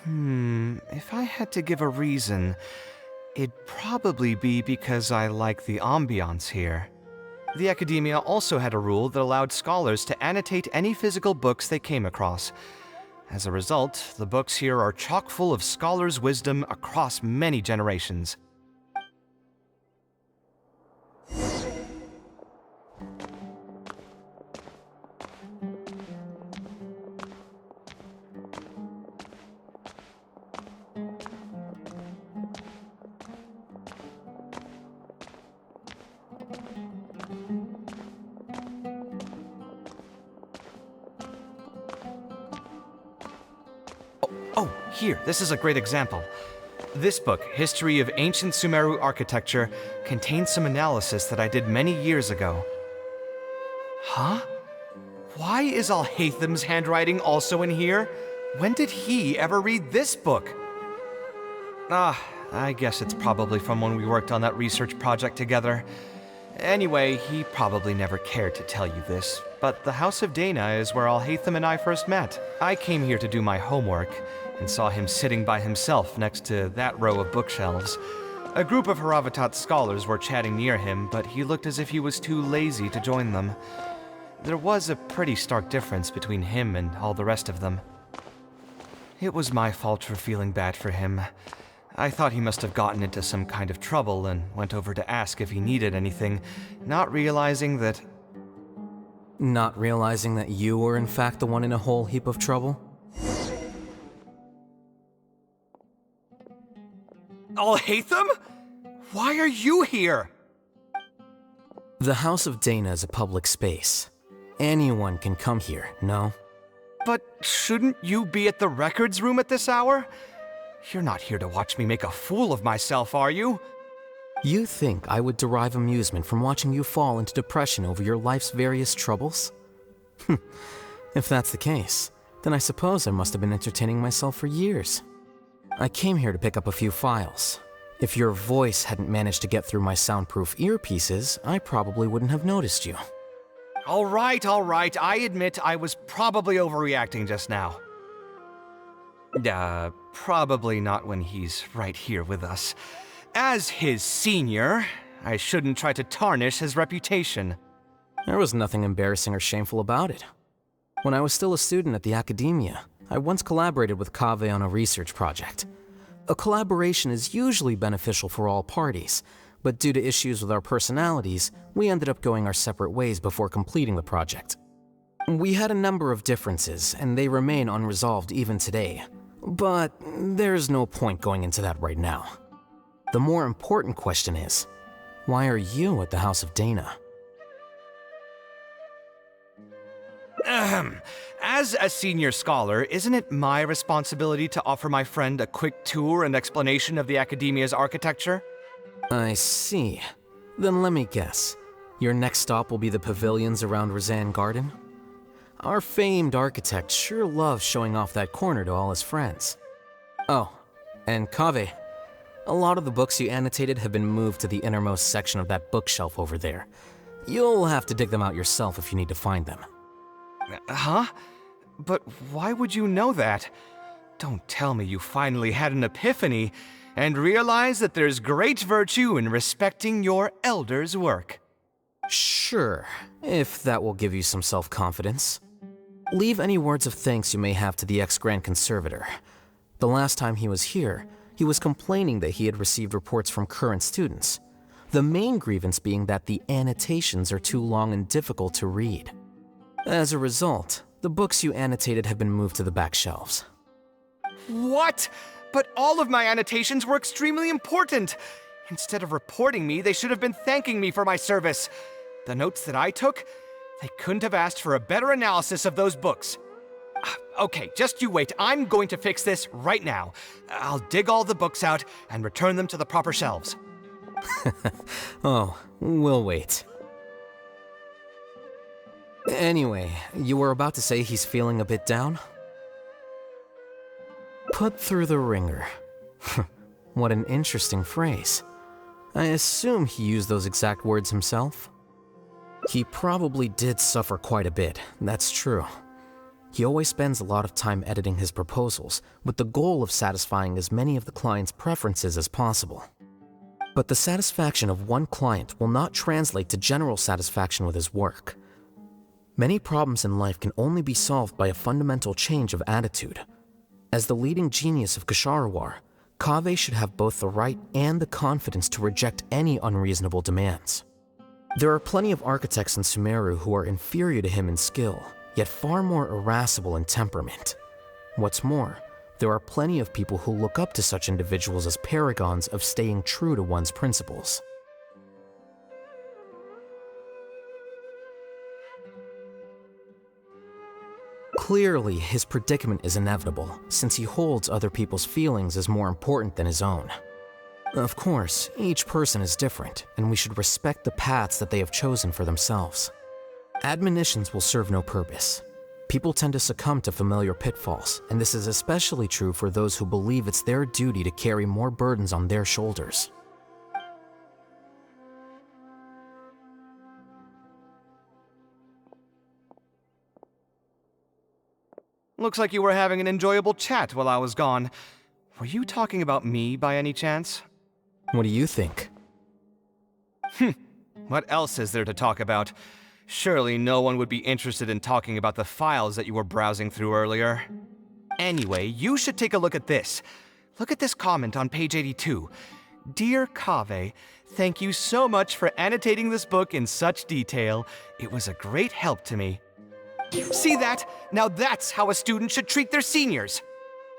[SPEAKER 2] If I had to give a reason, it'd probably be because I like the ambiance here. The academia also had a rule that allowed scholars to annotate any physical books they came across. As a result, the books here are chock full of scholars' wisdom across many generations. Here, this is a great example. This book, History of Ancient Sumeru Architecture, contains some analysis that I did many years ago. Huh? Why is Alhatham's handwriting also in here? When did he ever read this book? I guess it's probably from when we worked on that research project together. Anyway, he probably never cared to tell you this, but the House of Dana is where Alhatham and I first met. I came here to do my homework, and saw him sitting by himself next to that row of bookshelves. A group of Haravatat scholars were chatting near him, but he looked as if he was too lazy to join them. There was a pretty stark difference between him and all the rest of them. It was my fault for feeling bad for him. I thought he must have gotten into some kind of trouble and went over to ask if he needed anything, not realizing that...
[SPEAKER 15] Not realizing that you were in fact the one in a whole heap of trouble?
[SPEAKER 2] Alhatham? Why are you here?
[SPEAKER 15] The House of Dana is a public space. Anyone can come here, no?
[SPEAKER 2] But shouldn't you be at the records room at this hour? You're not here to watch me make a fool of myself, are you?
[SPEAKER 15] You think I would derive amusement from watching you fall into depression over your life's various troubles? If that's the case, then I suppose I must have been entertaining myself for years. I came here to pick up a few files. If your voice hadn't managed to get through my soundproof earpieces, I probably wouldn't have noticed you.
[SPEAKER 2] All right, I admit I was probably overreacting just now. Probably not when he's right here with us. As his senior, I shouldn't try to tarnish his reputation.
[SPEAKER 15] There was nothing embarrassing or shameful about it. When I was still a student at the academia, I once collaborated with Kaveh on a research project. A collaboration is usually beneficial for all parties, but due to issues with our personalities, we ended up going our separate ways before completing the project. We had a number of differences, and they remain unresolved even today. But there's no point going into that right now. The more important question is, why are you at the House of Dana?
[SPEAKER 2] As a senior scholar, isn't it my responsibility to offer my friend a quick tour and explanation of the Academia's architecture?
[SPEAKER 15] I see. Then let me guess. Your next stop will be the pavilions around Razan Garden? Our famed architect sure loves showing off that corner to all his friends. Oh, and Kaveh, a lot of the books you annotated have been moved to the innermost section of that bookshelf over there. You'll have to dig them out yourself if you need to find them.
[SPEAKER 2] Huh? But why would you know that? Don't tell me you finally had an epiphany and realized that there's great virtue in respecting your elder's work.
[SPEAKER 15] Sure, if that will give you some self-confidence. Leave any words of thanks you may have to the ex-Grand Conservator. The last time he was here, he was complaining that he had received reports from current students. The main grievance being that the annotations are too long and difficult to read. As a result, the books you annotated have been moved to the back shelves.
[SPEAKER 2] What? But all of my annotations were extremely important. Instead of reporting me, they should have been thanking me for my service. The notes that I took, they couldn't have asked for a better analysis of those books. Okay, just you wait. I'm going to fix this right now. I'll dig all the books out and return them to the proper shelves.
[SPEAKER 15] Oh, we'll wait. Anyway, you were about to say he's feeling a bit down? Put through the ringer. What an interesting phrase. I assume he used those exact words himself? He probably did suffer quite a bit, that's true. He always spends a lot of time editing his proposals, with the goal of satisfying as many of the client's preferences as possible. But the satisfaction of one client will not translate to general satisfaction with his work. Many problems in life can only be solved by a fundamental change of attitude. As the leading genius of Ksharawar, Kaveh should have both the right and the confidence to reject any unreasonable demands. There are plenty of architects in Sumeru who are inferior to him in skill, yet far more irascible in temperament. What's more, there are plenty of people who look up to such individuals as paragons of staying true to one's principles. Clearly, his predicament is inevitable, since he holds other people's feelings as more important than his own. Of course, each person is different, and we should respect the paths that they have chosen for themselves. Admonitions will serve no purpose. People tend to succumb to familiar pitfalls, and this is especially true for those who believe it's their duty to carry more burdens on their shoulders.
[SPEAKER 2] Looks like you were having an enjoyable chat while I was gone. Were you talking about me by any chance?
[SPEAKER 15] What do you think?
[SPEAKER 2] What else is there to talk about? Surely no one would be interested in talking about the files that you were browsing through earlier. Anyway, you should take a look at this. Look at this comment on page 82. Dear Kaveh, thank you so much for annotating this book in such detail. It was a great help to me. See that? Now that's how a student should treat their seniors.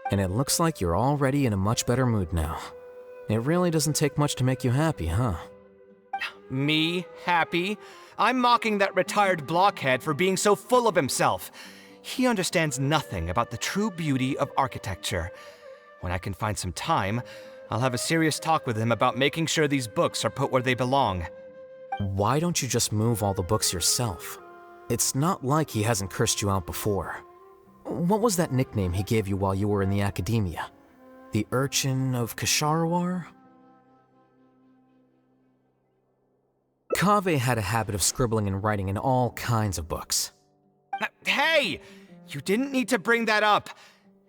[SPEAKER 15] And it looks like you're already in a much better mood now. It really doesn't take much to make you happy, huh?
[SPEAKER 2] Me happy? I'm mocking that retired blockhead for being so full of himself. He understands nothing about the true beauty of architecture. When I can find some time, I'll have a serious talk with him about making sure these books are put where they belong.
[SPEAKER 15] Why don't you just move all the books yourself? It's not like he hasn't cursed you out before. What was that nickname he gave you while you were in the academia? The Urchin of Kasharwar? Kaveh had a habit of scribbling and writing in all kinds of books.
[SPEAKER 2] Hey! You didn't need to bring that up.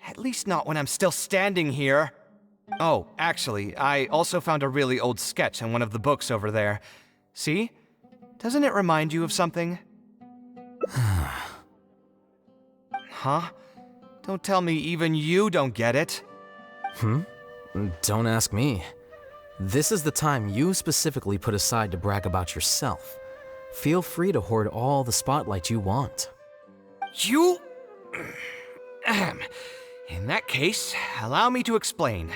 [SPEAKER 2] At least not when I'm still standing here. Oh, actually, I also found a really old sketch in one of the books over there. See? Doesn't it remind you of something? Huh? Don't tell me even you don't get it.
[SPEAKER 15] Don't ask me. This is the time you specifically put aside to brag about yourself. Feel free to hoard all the spotlight you want.
[SPEAKER 2] You... In that case, allow me to explain.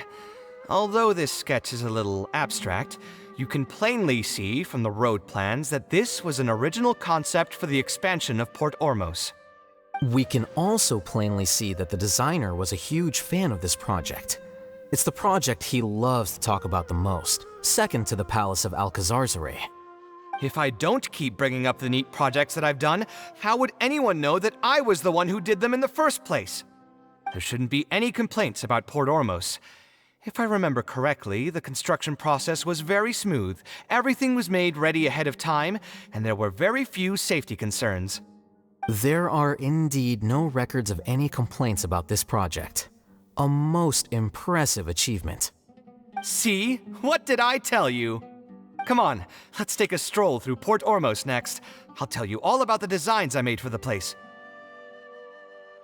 [SPEAKER 2] Although this sketch is a little abstract, you can plainly see from the road plans that this was an original concept for the expansion of Port Ormos.
[SPEAKER 15] We can also plainly see that the designer was a huge fan of this project. It's the project he loves to talk about the most, second to the Palace of Alcazarzaray.
[SPEAKER 2] If I don't keep bringing up the neat projects that I've done, how would anyone know that I was the one who did them in the first place? There shouldn't be any complaints about Port Ormos. If I remember correctly, the construction process was very smooth, everything was made ready ahead of time, and there were very few safety concerns.
[SPEAKER 15] There are indeed no records of any complaints about this project. A most impressive achievement.
[SPEAKER 2] See? What did I tell you? Come on, let's take a stroll through Port Ormos next. I'll tell you all about the designs I made for the place.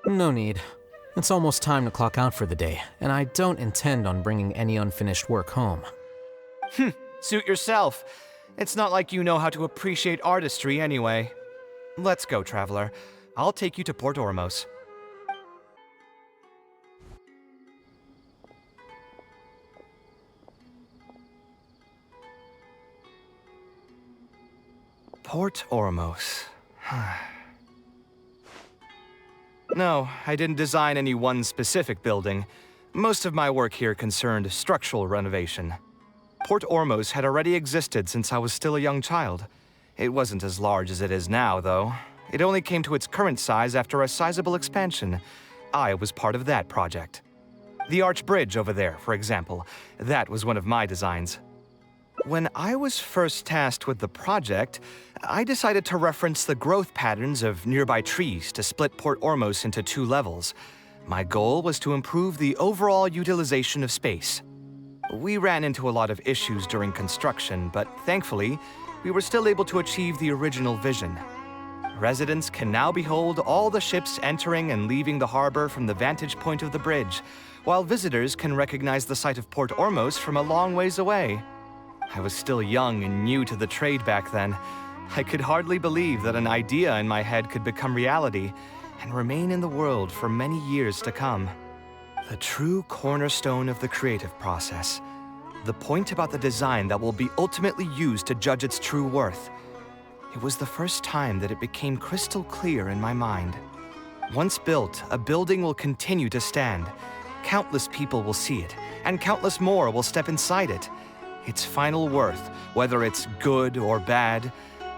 [SPEAKER 15] No need. It's almost time to clock out for the day, and I don't intend on bringing any unfinished work home.
[SPEAKER 2] Suit yourself. It's not like you know how to appreciate artistry anyway. Let's go, traveler. I'll take you to Port Ormos. Port Ormos. No, I didn't design any one specific building. Most of my work here concerned structural renovation. Port Ormos had already existed since I was still a young child. It wasn't as large as it is now, though. It only came to its current size after a sizable expansion. I was part of that project. The arch bridge over there, for example, that was one of my designs. When I was first tasked with the project, I decided to reference the growth patterns of nearby trees to split Port Ormos into 2 levels. My goal was to improve the overall utilization of space. We ran into a lot of issues during construction, but thankfully, we were still able to achieve the original vision. Residents can now behold all the ships entering and leaving the harbor from the vantage point of the bridge, while visitors can recognize the site of Port Ormos from a long ways away. I was still young and new to the trade back then. I could hardly believe that an idea in my head could become reality and remain in the world for many years to come. The true cornerstone of the creative process. The point about the design that will be ultimately used to judge its true worth. It was the first time that it became crystal clear in my mind. Once built, a building will continue to stand. Countless people will see it, and countless more will step inside it. Its final worth, whether it's good or bad,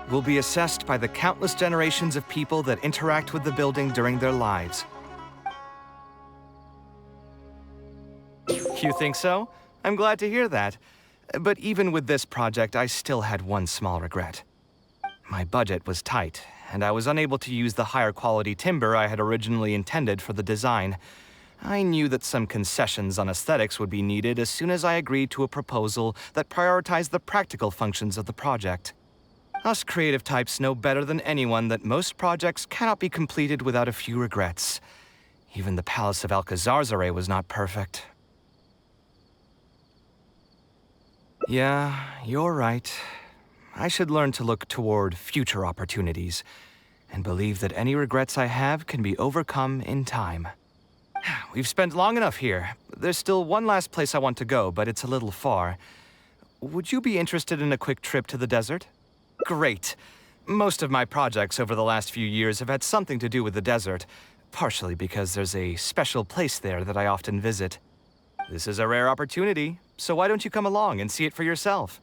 [SPEAKER 2] will be assessed by the countless generations of people that interact with the building during their lives. You think so? I'm glad to hear that. But even with this project, I still had one small regret. My budget was tight, and I was unable to use the higher quality timber I had originally intended for the design. I knew that some concessions on aesthetics would be needed as soon as I agreed to a proposal that prioritized the practical functions of the project. Us creative types know better than anyone that most projects cannot be completed without a few regrets. Even the Palace of Alcazarzare was not perfect. Yeah, you're right. I should learn to look toward future opportunities, and believe that any regrets I have can be overcome in time. We've spent long enough here. There's still one last place I want to go, but it's a little far. Would you be interested in a quick trip to the desert? Great. Most of my projects over the last few years have had something to do with the desert, partially because there's a special place there that I often visit. This is a rare opportunity, so why don't you come along and see it for yourself?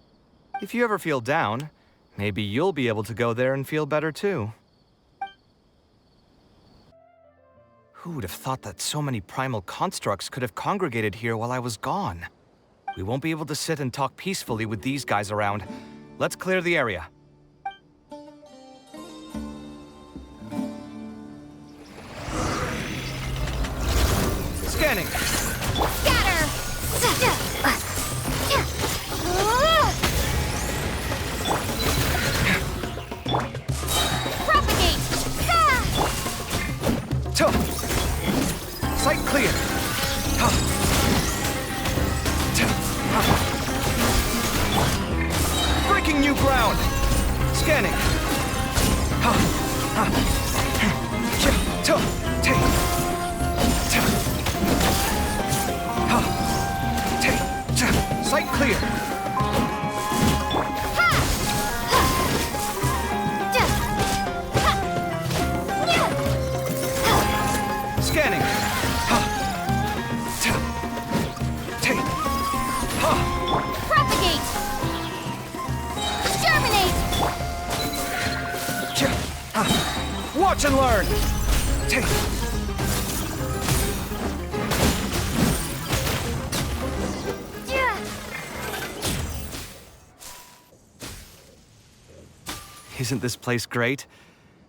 [SPEAKER 2] If you ever feel down, maybe you'll be able to go there and feel better too. Who would have thought that so many primal constructs could have congregated here while I was gone? We won't be able to sit and talk peacefully with these guys around. Let's clear the area. Scanning!
[SPEAKER 6] Scatter! Propagate!
[SPEAKER 2] Sight clear! Breaking new ground! Scanning! Sight clear! Scanning!
[SPEAKER 6] Propagate! Germinate!
[SPEAKER 2] Watch and learn! Isn't this place great?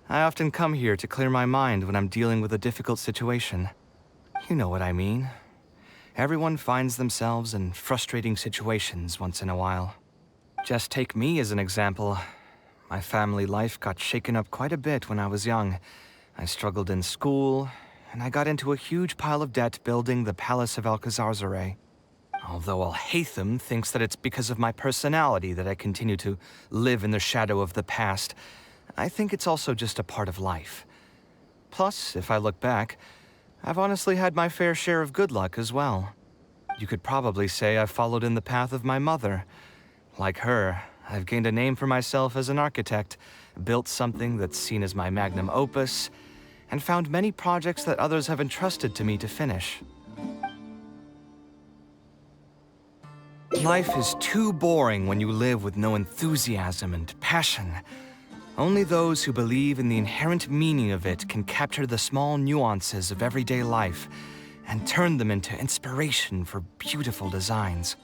[SPEAKER 2] I often come here to clear my mind when I'm dealing with a difficult situation. You know what I mean. Everyone finds themselves in frustrating situations once in a while. Just take me as an example. My family life got shaken up quite a bit when I was young. I struggled in school, and I got into a huge pile of debt building the Palace of Alcazarzare. Although Alhaitham thinks that it's because of my personality that I continue to live in the shadow of the past, I think it's also just a part of life. Plus, if I look back, I've honestly had my fair share of good luck as well. You could probably say I've followed in the path of my mother. Like her, I've gained a name for myself as an architect, built something that's seen as my magnum opus, and found many projects that others have entrusted to me to finish. Life is too boring when you live with no enthusiasm and passion. Only those who believe in the inherent meaning of it can capture the small nuances of everyday life and turn them into inspiration for beautiful designs.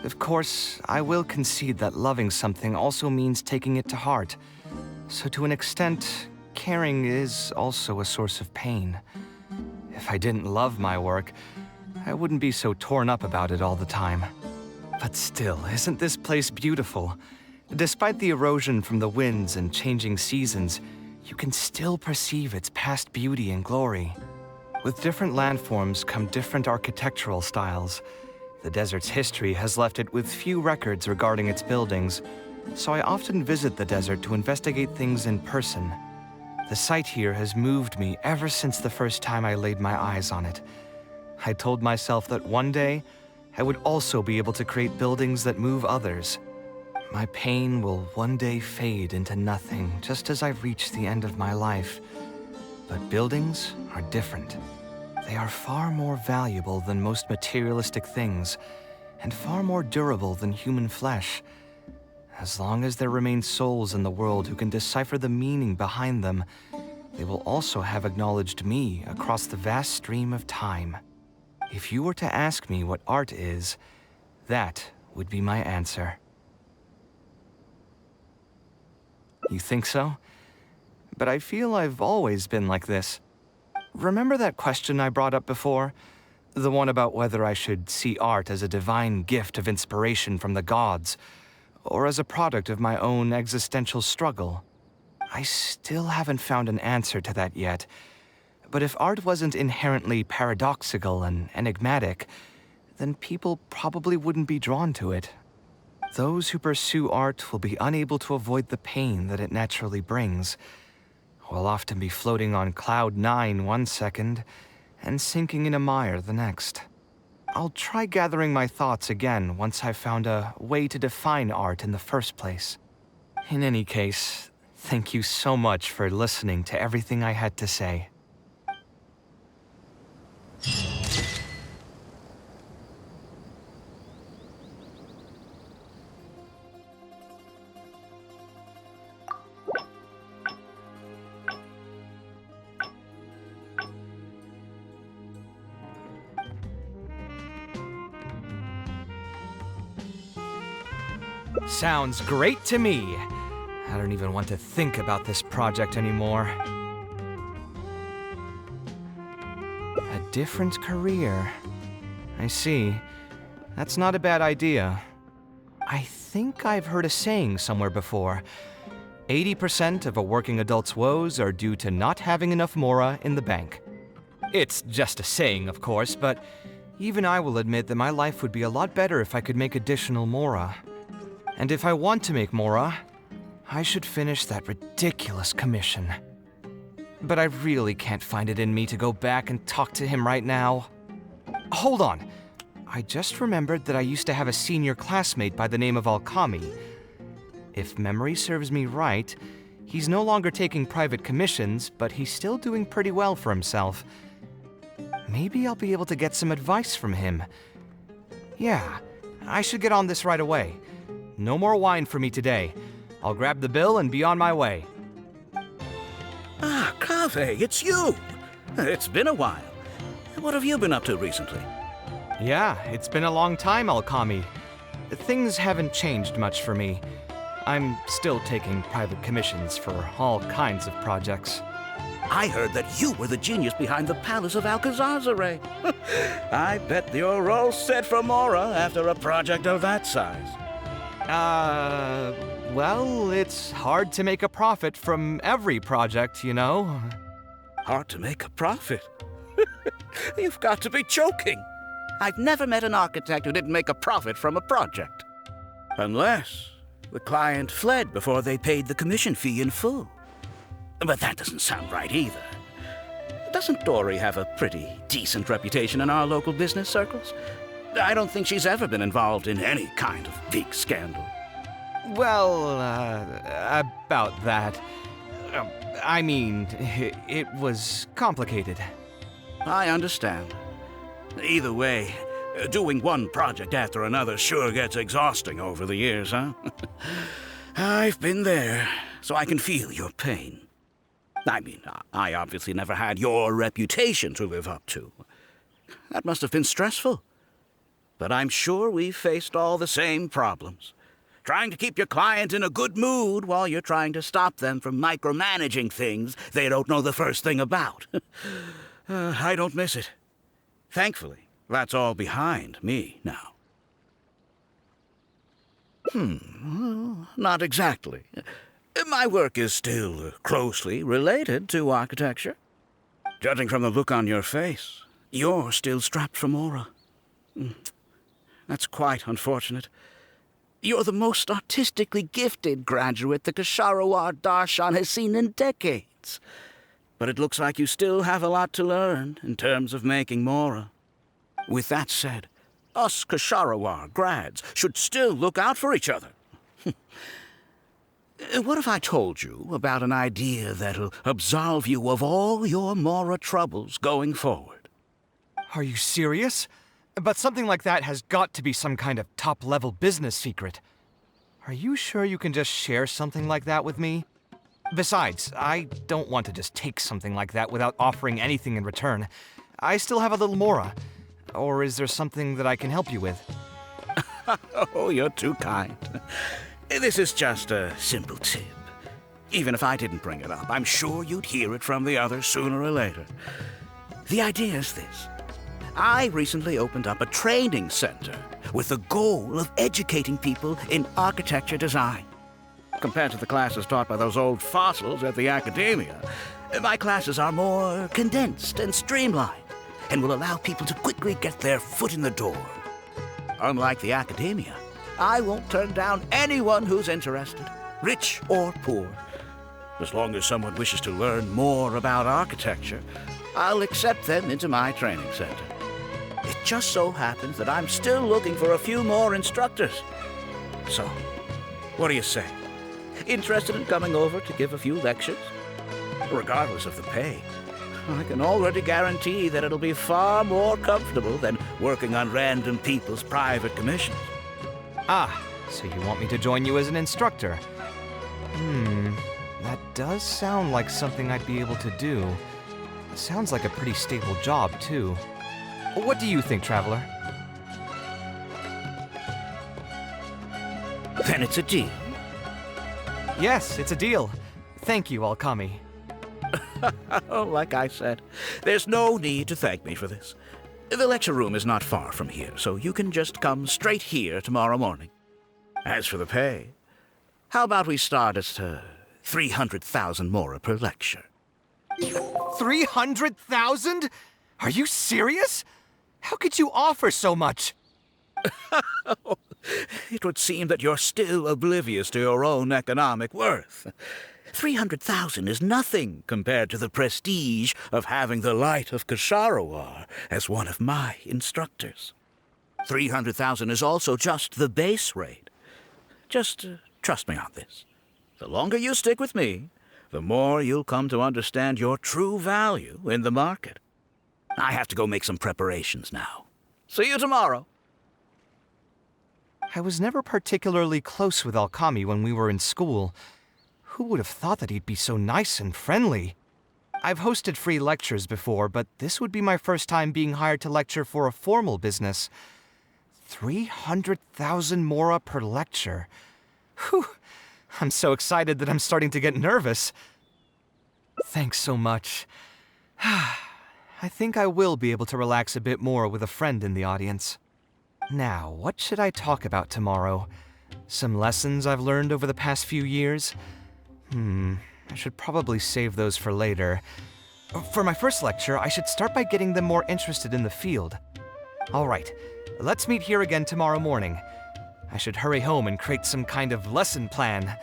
[SPEAKER 2] Of course, I will concede that loving something also means taking it to heart. So to an extent, caring is also a source of pain. If I didn't love my work, I wouldn't be so torn up about it all the time. But still, isn't this place beautiful? Despite the erosion from the winds and changing seasons, you can still perceive its past beauty and glory. With different landforms come different architectural styles. The desert's history has left it with few records regarding its buildings, so I often visit the desert to investigate things in person. The sight here has moved me ever since the first time I laid my eyes on it. I told myself that one day, I would also be able to create buildings that move others. My pain will one day fade into nothing, just as I reach the end of my life. But buildings are different. They are far more valuable than most materialistic things, and far more durable than human flesh. As long as there remain souls in the world who can decipher the meaning behind them, they will also have acknowledged me across the vast stream of time. If you were to ask me what art is, that would be my answer. You think so? But I feel I've always been like this. Remember that question I brought up before? The one about whether I should see art as a divine gift of inspiration from the gods, or as a product of my own existential struggle? I still haven't found an answer to that yet. But if art wasn't inherently paradoxical and enigmatic, then people probably wouldn't be drawn to it. Those who pursue art will be unable to avoid the pain that it naturally brings. Will often be floating on cloud 9 one second and sinking in a mire the next. I'll try gathering my thoughts again once I've found a way to define art in the first place. In any case, thank you so much for listening to everything I had to say. Sounds great to me. I don't even want to think about this project anymore. A different career. I see. That's not a bad idea. I think I've heard a saying somewhere before. 80% of a working adult's woes are due to not having enough mora in the bank. It's just a saying, of course, but even I will admit that my life would be a lot better if I could make additional mora. And if I want to make mora, I should finish that ridiculous commission. But I really can't find it in me to go back and talk to him right now. Hold on. I just remembered that I used to have a senior classmate by the name of Alkami. If memory serves me right, he's no longer taking private commissions, but he's still doing pretty well for himself. Maybe I'll be able to get some advice from him. Yeah, I should get on this right away. No more wine for me today. I'll grab the bill and be on my way.
[SPEAKER 17] Ah, Kaveh, it's you! It's been a while. What have you been up to recently?
[SPEAKER 2] Yeah, it's been a long time, Alkami. Things haven't changed much for me. I'm still taking private commissions for all kinds of projects.
[SPEAKER 17] I heard that you were the genius behind the Palace of Alcazar's. I bet you're all set for mora after a project of that size.
[SPEAKER 2] Well, it's hard to make a profit from every project, you know.
[SPEAKER 17] Hard to make a profit? You've got to be joking. I've never met an architect who didn't make a profit from a project. Unless the client fled before they paid the commission fee in full. But that doesn't sound right either. Doesn't Dory have a pretty decent reputation in our local business circles? I don't think she's ever been involved in any kind of big scandal.
[SPEAKER 2] Well, about that. I mean, it was complicated.
[SPEAKER 17] I understand. Either way, doing one project after another sure gets exhausting over the years, huh? I've been there, so I can feel your pain. I mean, I obviously never had your reputation to live up to. That must have been stressful. But I'm sure we've faced all the same problems. Trying to keep your client in a good mood while you're trying to stop them from micromanaging things they don't know the first thing about. I don't miss it. Thankfully, that's all behind me now. Not exactly. My work is still closely related to architecture. Judging from the look on your face, you're still strapped for mora. That's quite unfortunate. You're the most artistically gifted graduate the Ksharawar Darshan has seen in decades. But it looks like you still have a lot to learn in terms of making mora. With that said, us Ksharawar grads should still look out for each other. What if I told you about an idea that'll absolve you of all your Mora troubles going forward?
[SPEAKER 2] Are you serious? But something like that has got to be some kind of top-level business secret. Are you sure you can just share something like that with me? Besides, I don't want to just take something like that without offering anything in return. I still have a little Mora. Or is there something that I can help you with?
[SPEAKER 17] Oh, you're too kind. This is just a simple tip. Even if I didn't bring it up, I'm sure you'd hear it from the others sooner or later. The idea is this. I recently opened up a training center with the goal of educating people in architecture design. Compared to the classes taught by those old fossils at the academia, my classes are more condensed and streamlined and will allow people to quickly get their foot in the door. Unlike the academia, I won't turn down anyone who's interested, rich or poor. As long as someone wishes to learn more about architecture, I'll accept them into my training center. It just so happens that I'm still looking for a few more instructors. So, what do you say? Interested in coming over to give a few lectures? Regardless of the pay, I can already guarantee that it'll be far more comfortable than working on random people's private commissions.
[SPEAKER 2] Ah, so you want me to join you as an instructor? That does sound like something I'd be able to do. Sounds like a pretty stable job, too. What do you think, Traveler?
[SPEAKER 17] Then it's a deal.
[SPEAKER 2] Yes, it's a deal. Thank you, Alkami.
[SPEAKER 17] Oh, like I said, there's no need to thank me for this. The lecture room is not far from here, so you can just come straight here tomorrow morning. As for the pay, how about we start at 300,000 Mora per lecture?
[SPEAKER 2] 300,000? Are you serious? How could you offer so much?
[SPEAKER 17] It would seem that you're still oblivious to your own economic worth. 300,000 is nothing compared to the prestige of having the Light of Ksharawar as one of my instructors. 300,000 is also just the base rate. Just trust me on this. The longer you stick with me, the more you'll come to understand your true value in the market. I have to go make some preparations now. See you tomorrow.
[SPEAKER 2] I was never particularly close with Alkami when we were in school. Who would have thought that he'd be so nice and friendly? I've hosted free lectures before, but this would be my first time being hired to lecture for a formal business. 300,000 Mora per lecture. Whew! I'm so excited that I'm starting to get nervous. Thanks so much. I think I will be able to relax a bit more with a friend in the audience. Now, what should I talk about tomorrow? Some lessons I've learned over the past few years? I should probably save those for later. For my first lecture, I should start by getting them more interested in the field. All right, let's meet here again tomorrow morning. I should hurry home and create some kind of lesson plan.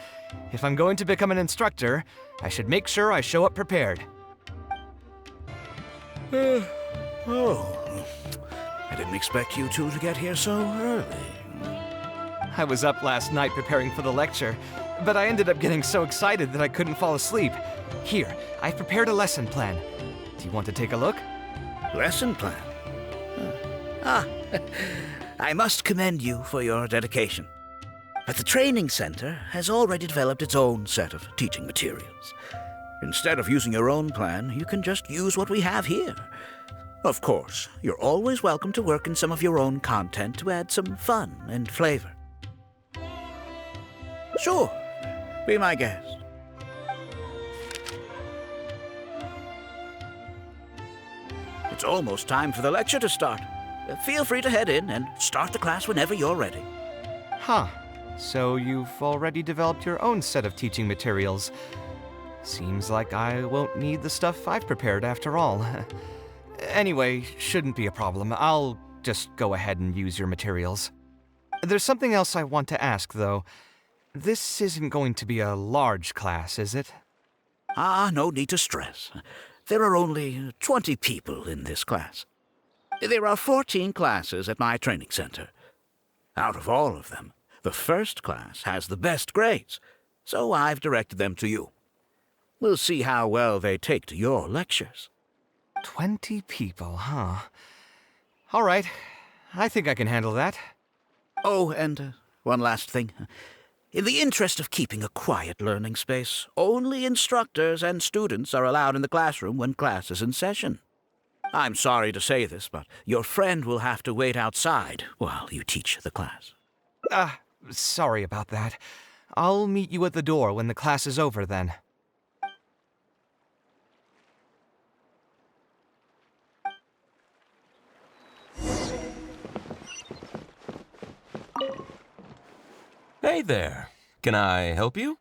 [SPEAKER 2] If I'm going to become an instructor, I should make sure I show up prepared.
[SPEAKER 17] I didn't expect you two to get here so early.
[SPEAKER 2] I was up last night preparing for the lecture, but I ended up getting so excited that I couldn't fall asleep. Here, I've prepared a lesson plan. Do you want to take a look?
[SPEAKER 17] Lesson plan? I must commend you for your dedication. But the training center has already developed its own set of teaching materials. Instead of using your own plan, you can just use what we have here. Of course, you're always welcome to work in some of your own content to add some fun and flavor. Sure, be my guest. It's almost time for the lecture to start. Feel free to head in and start the class whenever you're ready.
[SPEAKER 2] Huh. So you've already developed your own set of teaching materials. Seems like I won't need the stuff I've prepared after all. Anyway, shouldn't be a problem. I'll just go ahead and use your materials. There's something else I want to ask, though. This isn't going to be a large class, is it?
[SPEAKER 17] No need to stress. There are only 20 people in this class. There are 14 classes at my training center. Out of all of them, the first class has the best grades. so I've directed them to you. We'll see how well they take to your lectures.
[SPEAKER 2] 20 people, huh? All right. I think I can handle that.
[SPEAKER 17] Oh, and one last thing. In the interest of keeping a quiet learning space, only instructors and students are allowed in the classroom when class is in session. I'm sorry to say this, but your friend will have to wait outside while you teach the class.
[SPEAKER 2] Sorry about that. I'll meet you at the door when the class is over then.
[SPEAKER 18] Hey there. Can I help you?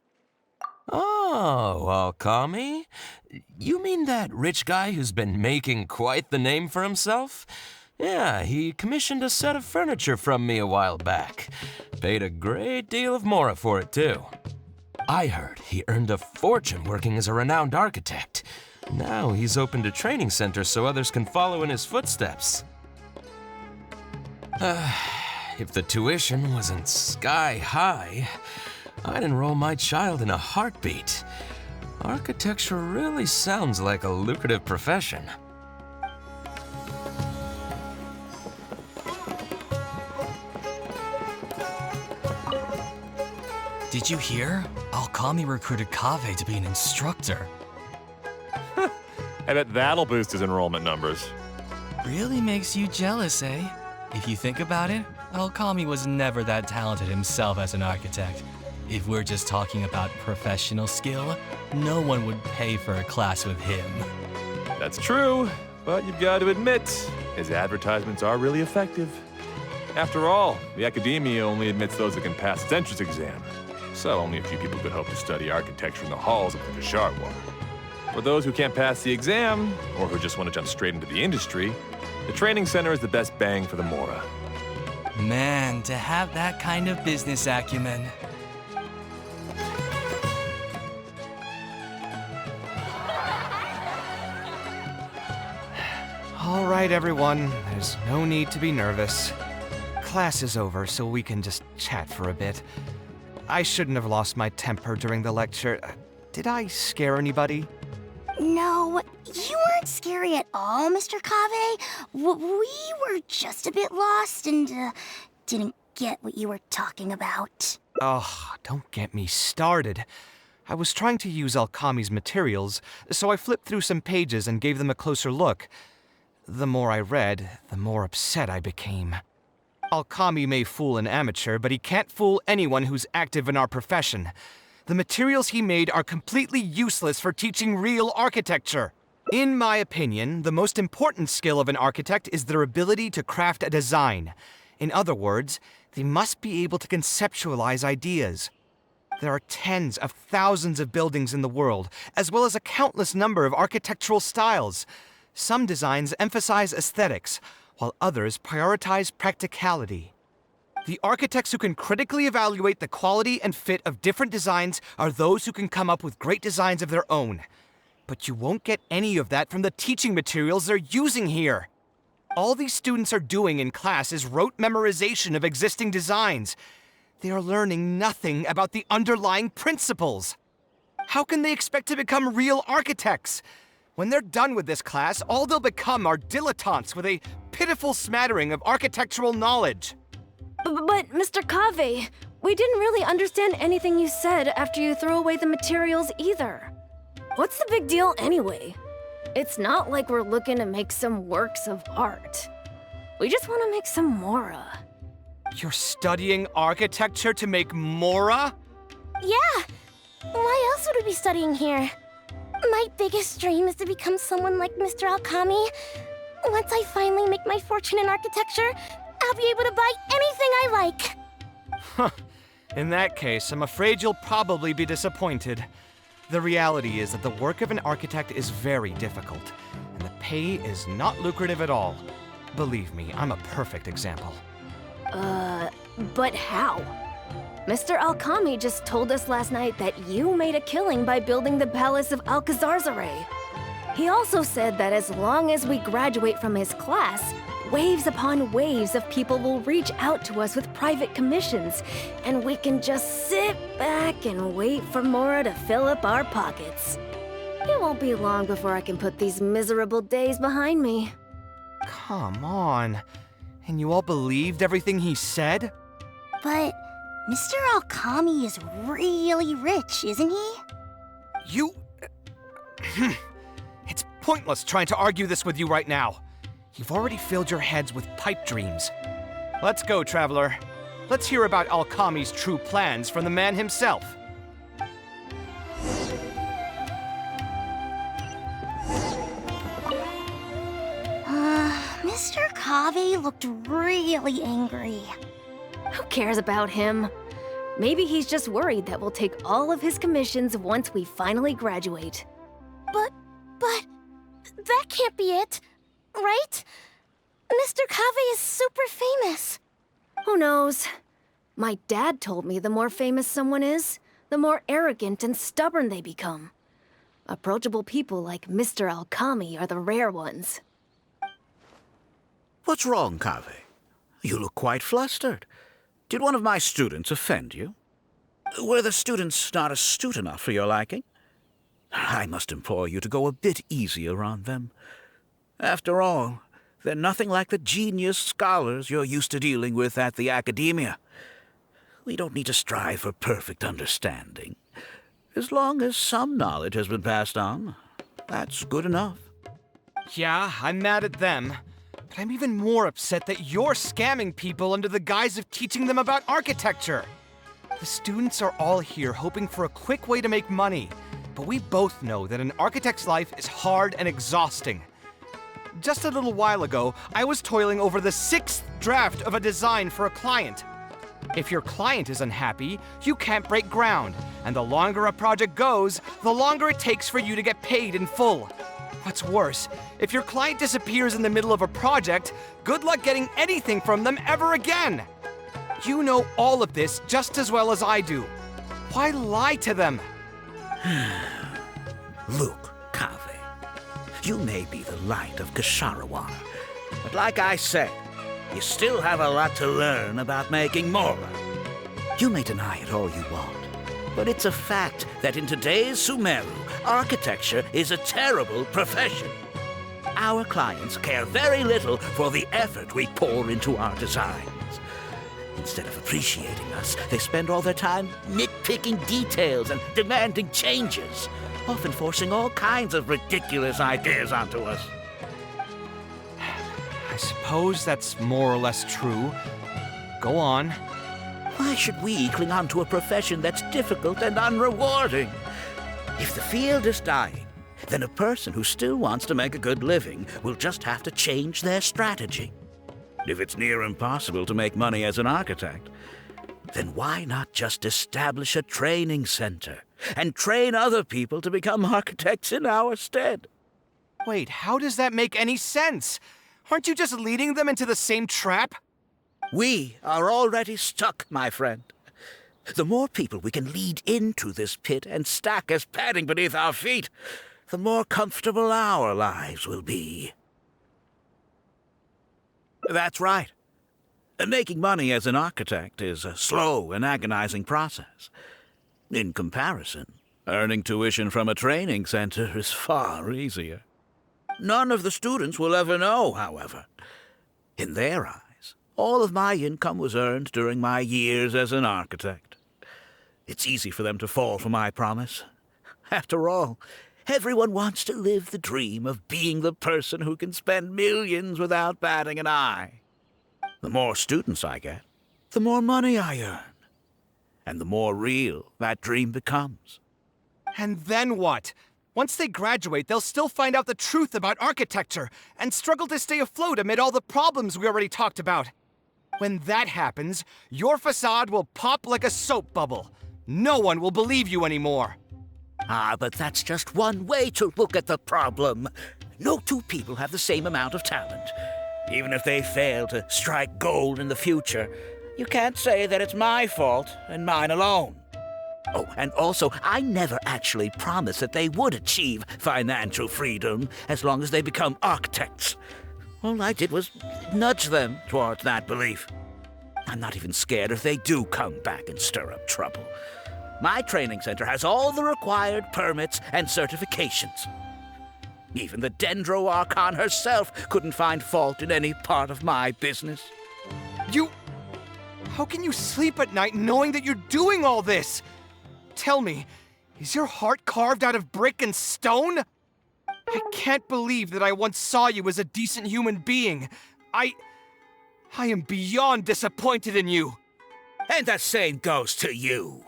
[SPEAKER 18] Oh, Alkami? You mean that rich guy who's been making quite the name for himself? Yeah, he commissioned a set of furniture from me a while back. Paid a great deal of mora for it, too. I heard he earned a fortune working as a renowned architect. Now he's opened a training center so others can follow in his footsteps. If the tuition wasn't sky high, I'd enroll my child in a heartbeat. Architecture really sounds like a lucrative profession.
[SPEAKER 7] Did you hear? Alkami recruited Kaveh to be an instructor.
[SPEAKER 12] I bet that'll boost his enrollment numbers.
[SPEAKER 7] Really makes you jealous, eh? If you think about it, Alkami was never that talented himself as an architect. If we're just talking about professional skill, no one would pay for a class with him.
[SPEAKER 12] That's true, but you've got to admit, his advertisements are really effective. After all, the academia only admits those that can pass its entrance exam, so only a few people could hope to study architecture in the halls of the Visharwa. For those who can't pass the exam, or who just want to jump straight into the industry, the training center is the best bang for the mora.
[SPEAKER 7] Man, to have that kind of business acumen.
[SPEAKER 2] All right, everyone. There's no need to be nervous. Class is over, so we can just chat for a bit. I shouldn't have lost my temper during the lecture. Did I scare anybody?
[SPEAKER 6] No, you weren't scary at all, Mr. Kaveh. We were just a bit lost and didn't get what you were talking about.
[SPEAKER 2] Oh, don't get me started. I was trying to use Alkami's materials, so I flipped through some pages and gave them a closer look. The more I read, the more upset I became. Alkami may fool an amateur, but he can't fool anyone who's active in our profession. The materials he made are completely useless for teaching real architecture. In my opinion, the most important skill of an architect is their ability to craft a design. In other words, they must be able to conceptualize ideas. There are tens of thousands of buildings in the world, as well as a countless number of architectural styles. Some designs emphasize aesthetics, while others prioritize practicality. The architects who can critically evaluate the quality and fit of different designs are those who can come up with great designs of their own. But you won't get any of that from the teaching materials they're using here. All these students are doing in class is rote memorization of existing designs. They are learning nothing about the underlying principles. How can they expect to become real architects? When they're done with this class, all they'll become are dilettantes with a pitiful smattering of architectural knowledge.
[SPEAKER 13] But, Mr. Kaveh, we didn't really understand anything you said after you threw away the materials either. What's the big deal anyway? It's not like we're looking to make some works of art. We just want to make some mora.
[SPEAKER 2] You're studying architecture to make mora?
[SPEAKER 6] Yeah. Why else would we be studying here? My biggest dream is to become someone like Mr. Alkami. Once I finally make my fortune in architecture, I'll be able to buy anything I like.
[SPEAKER 2] Huh. In that case, I'm afraid you'll probably be disappointed. The reality is that the work of an architect is very difficult, and the pay is not lucrative at all. Believe me, I'm a perfect example.
[SPEAKER 13] But how? Mr. Alkami just told us last night that you made a killing by building the Palace of Alcazarzaray. He also said that as long as we graduate from his class, waves upon waves of people will reach out to us with private commissions, and we can just sit back and wait for Mora to fill up our pockets. It won't be long before I can put these miserable days behind me.
[SPEAKER 2] Come on. And you all believed everything he said?
[SPEAKER 6] But Mr. Alkami is really rich, isn't he?
[SPEAKER 2] You... It's pointless trying to argue this with you right now. You've already filled your heads with pipe dreams. Let's go, Traveler. Let's hear about Alkami's true plans from the man himself.
[SPEAKER 6] Mr. Kaveh looked really angry.
[SPEAKER 13] Who cares about him? Maybe he's just worried that we'll take all of his commissions once we finally graduate.
[SPEAKER 6] But that can't be it, right? Mr. Kaveh is super famous.
[SPEAKER 13] Who knows? My dad told me the more famous someone is, the more arrogant and stubborn they become. Approachable people like Mr. Alkami are the rare ones.
[SPEAKER 17] What's wrong, Kaveh? You look quite flustered. Did one of my students offend you? Were the students not astute enough for your liking? I must implore you to go a bit easier on them. After all, they're nothing like the genius scholars you're used to dealing with at the academia. We don't need to strive for perfect understanding. As long as some knowledge has been passed on, that's good enough.
[SPEAKER 2] Yeah, I'm mad at them. But I'm even more upset that you're scamming people under the guise of teaching them about architecture. The students are all here hoping for a quick way to make money, but we both know that an architect's life is hard and exhausting. Just a little while ago, I was toiling over the 6th draft of a design for a client. If your client is unhappy, you can't break ground, and the longer a project goes, the longer it takes for you to get paid in full. What's worse, if your client disappears in the middle of a project, good luck getting anything from them ever again. You know all of this just as well as I do. Why lie to them?
[SPEAKER 17] Look, Kaveh, you may be the light of Ksharawar, but like I said, you still have a lot to learn about making Mora. You may deny it all you want, but it's a fact that in today's Sumeru, architecture is a terrible profession. Our clients care very little for the effort we pour into our designs. Instead of appreciating us, they spend all their time nitpicking details and demanding changes, often forcing all kinds of ridiculous ideas onto us.
[SPEAKER 2] I suppose that's more or less true. Go on.
[SPEAKER 17] Why should we cling on to a profession that's difficult and unrewarding? If the field is dying, then a person who still wants to make a good living will just have to change their strategy. If it's near impossible to make money as an architect, then why not just establish a training center and train other people to become architects in our stead?
[SPEAKER 2] Wait, how does that make any sense? Aren't you just leading them into the same trap?
[SPEAKER 17] We are already stuck, my friend. The more people we can lead into this pit and stack as padding beneath our feet, the more comfortable our lives will be. That's right. Making money as an architect is a slow and agonizing process. In comparison, earning tuition from a training center is far easier. None of the students will ever know, however. In their eyes, all of my income was earned during my years as an architect. It's easy for them to fall for my promise. After all, everyone wants to live the dream of being the person who can spend millions without batting an eye. The more students I get, the more money I earn. And the more real that dream becomes.
[SPEAKER 2] And then what? Once they graduate, they'll still find out the truth about architecture and struggle to stay afloat amid all the problems we already talked about. When that happens, your facade will pop like a soap bubble. No one will believe you anymore.
[SPEAKER 17] Ah, but that's just one way to look at the problem. No two people have the same amount of talent. Even if they fail to strike gold in the future, you can't say that it's my fault and mine alone. Oh, and also, I never actually promised that they would achieve financial freedom as long as they become architects. All I did was nudge them towards that belief. I'm not even scared if they do come back and stir up trouble. My training center has all the required permits and certifications. Even the Dendro Archon herself couldn't find fault in any part of my business.
[SPEAKER 2] How can you sleep at night knowing that you're doing all this? Tell me, is your heart carved out of brick and stone? I can't believe that I once saw you as a decent human being. I am beyond disappointed in you.
[SPEAKER 17] And the same goes to you.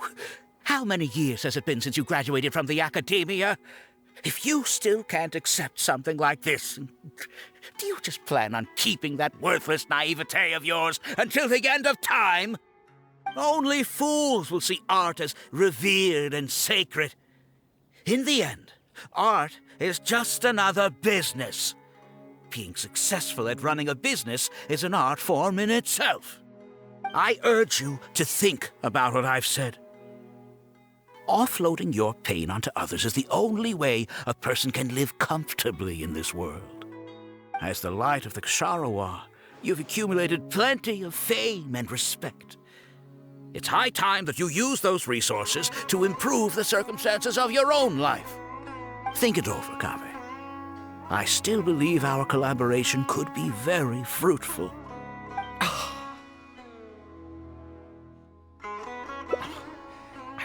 [SPEAKER 17] How many years has it been since you graduated from the academia? If you still can't accept something like this, do you just plan on keeping that worthless naivete of yours until the end of time? Only fools will see art as revered and sacred. In the end, art is just another business. Being successful at running a business is an art form in itself. I urge you to think about what I've said. Offloading your pain onto others is the only way a person can live comfortably in this world. As the light of the Ksharowa, you've accumulated plenty of fame and respect. It's high time that you use those resources to improve the circumstances of your own life. Think it over, Kaveh. I still believe our collaboration could be very fruitful.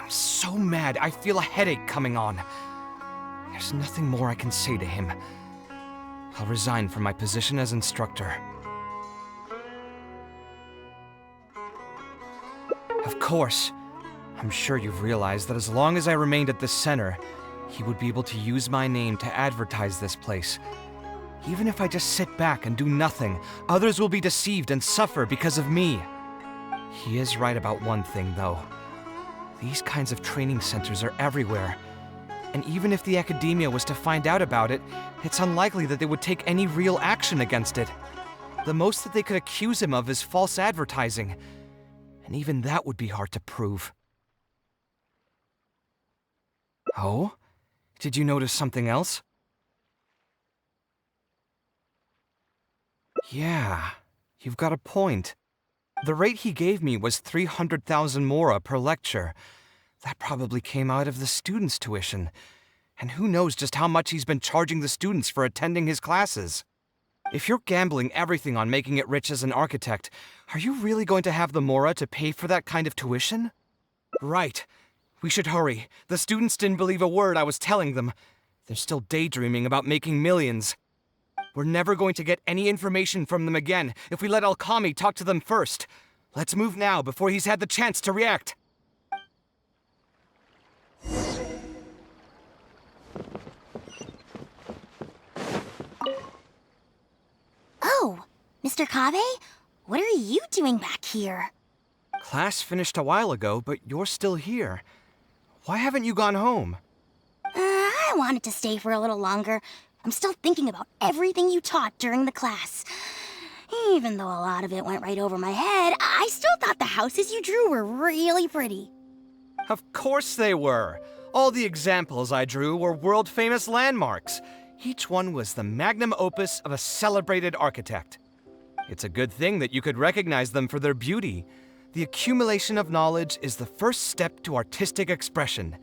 [SPEAKER 2] So mad, I feel a headache coming on. There's nothing more I can say to him. I'll resign from my position as instructor. Of course, I'm sure you've realized that as long as I remained at this center, he would be able to use my name to advertise this place. Even if I just sit back and do nothing, others will be deceived and suffer because of me. He is right about one thing, though. These kinds of training centers are everywhere. And even if the academia was to find out about it, it's unlikely that they would take any real action against it. The most that they could accuse him of is false advertising. And even that would be hard to prove. Oh? Did you notice something else? Yeah, you've got a point. The rate he gave me was 300,000 mora per lecture. That probably came out of the students' tuition. And who knows just how much he's been charging the students for attending his classes. If you're gambling everything on making it rich as an architect, are you really going to have the mora to pay for that kind of tuition? Right. We should hurry. The students didn't believe a word I was telling them. They're still daydreaming about making millions. We're never going to get any information from them again if we let Alkami talk to them first. Let's move now before he's had the chance to react.
[SPEAKER 6] Oh, Mr. Kaveh? What are you doing back here?
[SPEAKER 2] Class finished a while ago, but you're still here. Why haven't you gone home?
[SPEAKER 6] I wanted to stay for a little longer. I'm still thinking about everything you taught during the class. Even though a lot of it went right over my head, I still thought the houses you drew were really pretty.
[SPEAKER 2] Of course they were. All the examples I drew were world-famous landmarks. Each one was the magnum opus of a celebrated architect. It's a good thing that you could recognize them for their beauty. The accumulation of knowledge is the first step to artistic expression.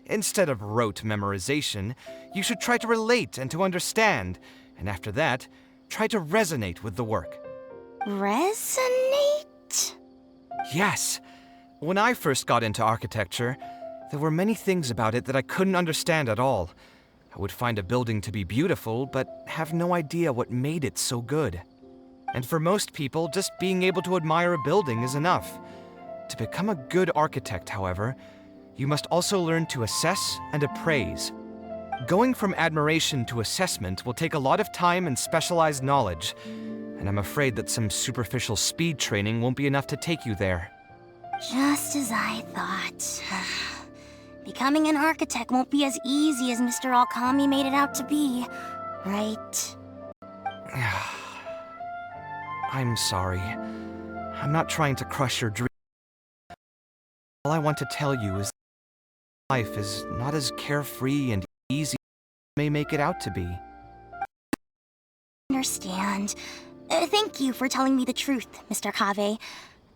[SPEAKER 2] Instead of rote memorization, you should try to relate and to understand, and after that, try to resonate with the work.
[SPEAKER 6] Resonate?
[SPEAKER 2] Yes. When I first got into architecture, there were many things about it that I couldn't understand at all. I would find a building to be beautiful, but have no idea what made it so good. And for most people, just being able to admire a building is enough. To become a good architect, however, you must also learn to assess and appraise. Going from admiration to assessment will take a lot of time and specialized knowledge, and I'm afraid that some superficial speed training won't be enough to take you there.
[SPEAKER 6] Just as I thought. Becoming an architect won't be as easy as Mr. Alkami made it out to be, right?
[SPEAKER 2] I'm sorry. I'm not trying to crush your dream. All I want to tell you is life is not as carefree and easy as it may make it out to be.
[SPEAKER 6] Understand. Thank you for telling me the truth, Mr. Kaveh.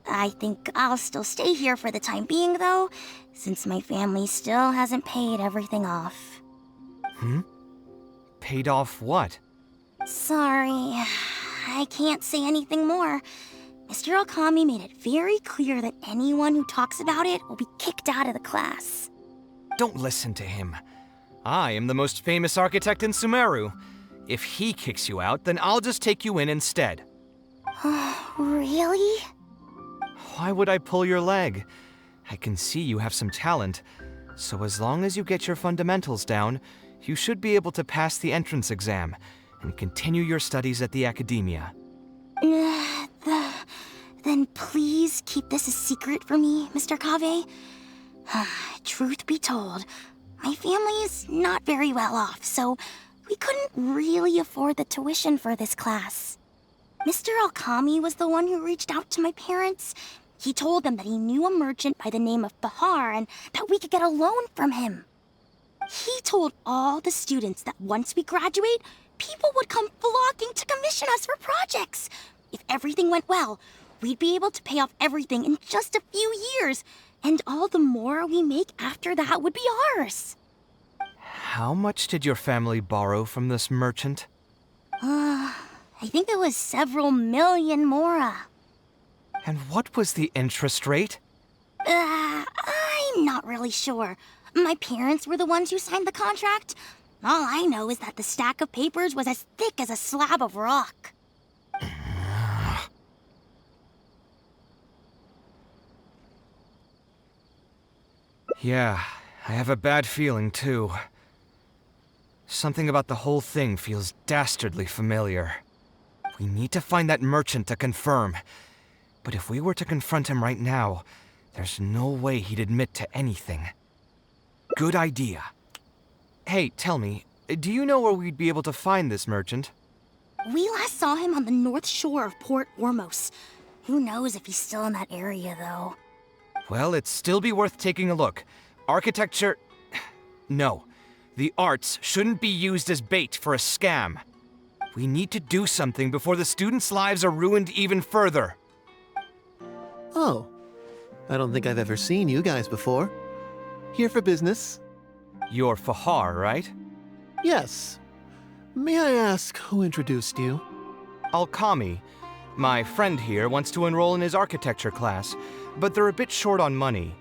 [SPEAKER 6] I think I'll still stay here for the time being, though, since my family still hasn't paid everything off.
[SPEAKER 2] Paid off what?
[SPEAKER 6] Sorry, I can't say anything more. Mr. Alkami made it very clear that anyone who talks about it will be kicked out of the class.
[SPEAKER 2] Don't listen to him. I am the most famous architect in Sumeru. If he kicks you out, then I'll just take you in instead.
[SPEAKER 6] Really?
[SPEAKER 2] Why would I pull your leg? I can see you have some talent, so as long as you get your fundamentals down, you should be able to pass the entrance exam and continue your studies at the academia.
[SPEAKER 6] Then please keep this a secret for me, Mr. Kaveh. Truth be told, my family is not very well off, so we couldn't really afford the tuition for this class. Mr. Alkami was the one who reached out to my parents. He told them that he knew a merchant by the name of Bahar and that we could get a loan from him. He told all the students that once we graduate, people would come flocking to commission us for projects. If everything went well, we'd be able to pay off everything in just a few years, and all the more we make after that would be ours.
[SPEAKER 2] How much did your family borrow from this merchant?
[SPEAKER 6] I think it was several million mora.
[SPEAKER 2] And what was the interest rate?
[SPEAKER 6] I'm not really sure. My parents were the ones who signed the contract. All I know is that the stack of papers was as thick as a slab of rock.
[SPEAKER 2] Yeah, I have a bad feeling too. Something about the whole thing feels dastardly familiar. We need to find that merchant to confirm. But if we were to confront him right now, there's no way he'd admit to anything. Good idea. Hey, tell me, do you know where we'd be able to find this merchant?
[SPEAKER 6] We last saw him on the north shore of Port Ormos. Who knows if he's still in that area, though.
[SPEAKER 2] Well, it'd still be worth taking a look. Architecture... No. The arts shouldn't be used as bait for a scam. We need to do something before the students' lives are ruined even further.
[SPEAKER 19] Oh. I don't think I've ever seen you guys before. Here for business?
[SPEAKER 2] You're Fahar, right?
[SPEAKER 19] Yes. May I ask who introduced you?
[SPEAKER 2] Alkami. My friend here wants to enroll in his architecture class, but they're a bit short on money.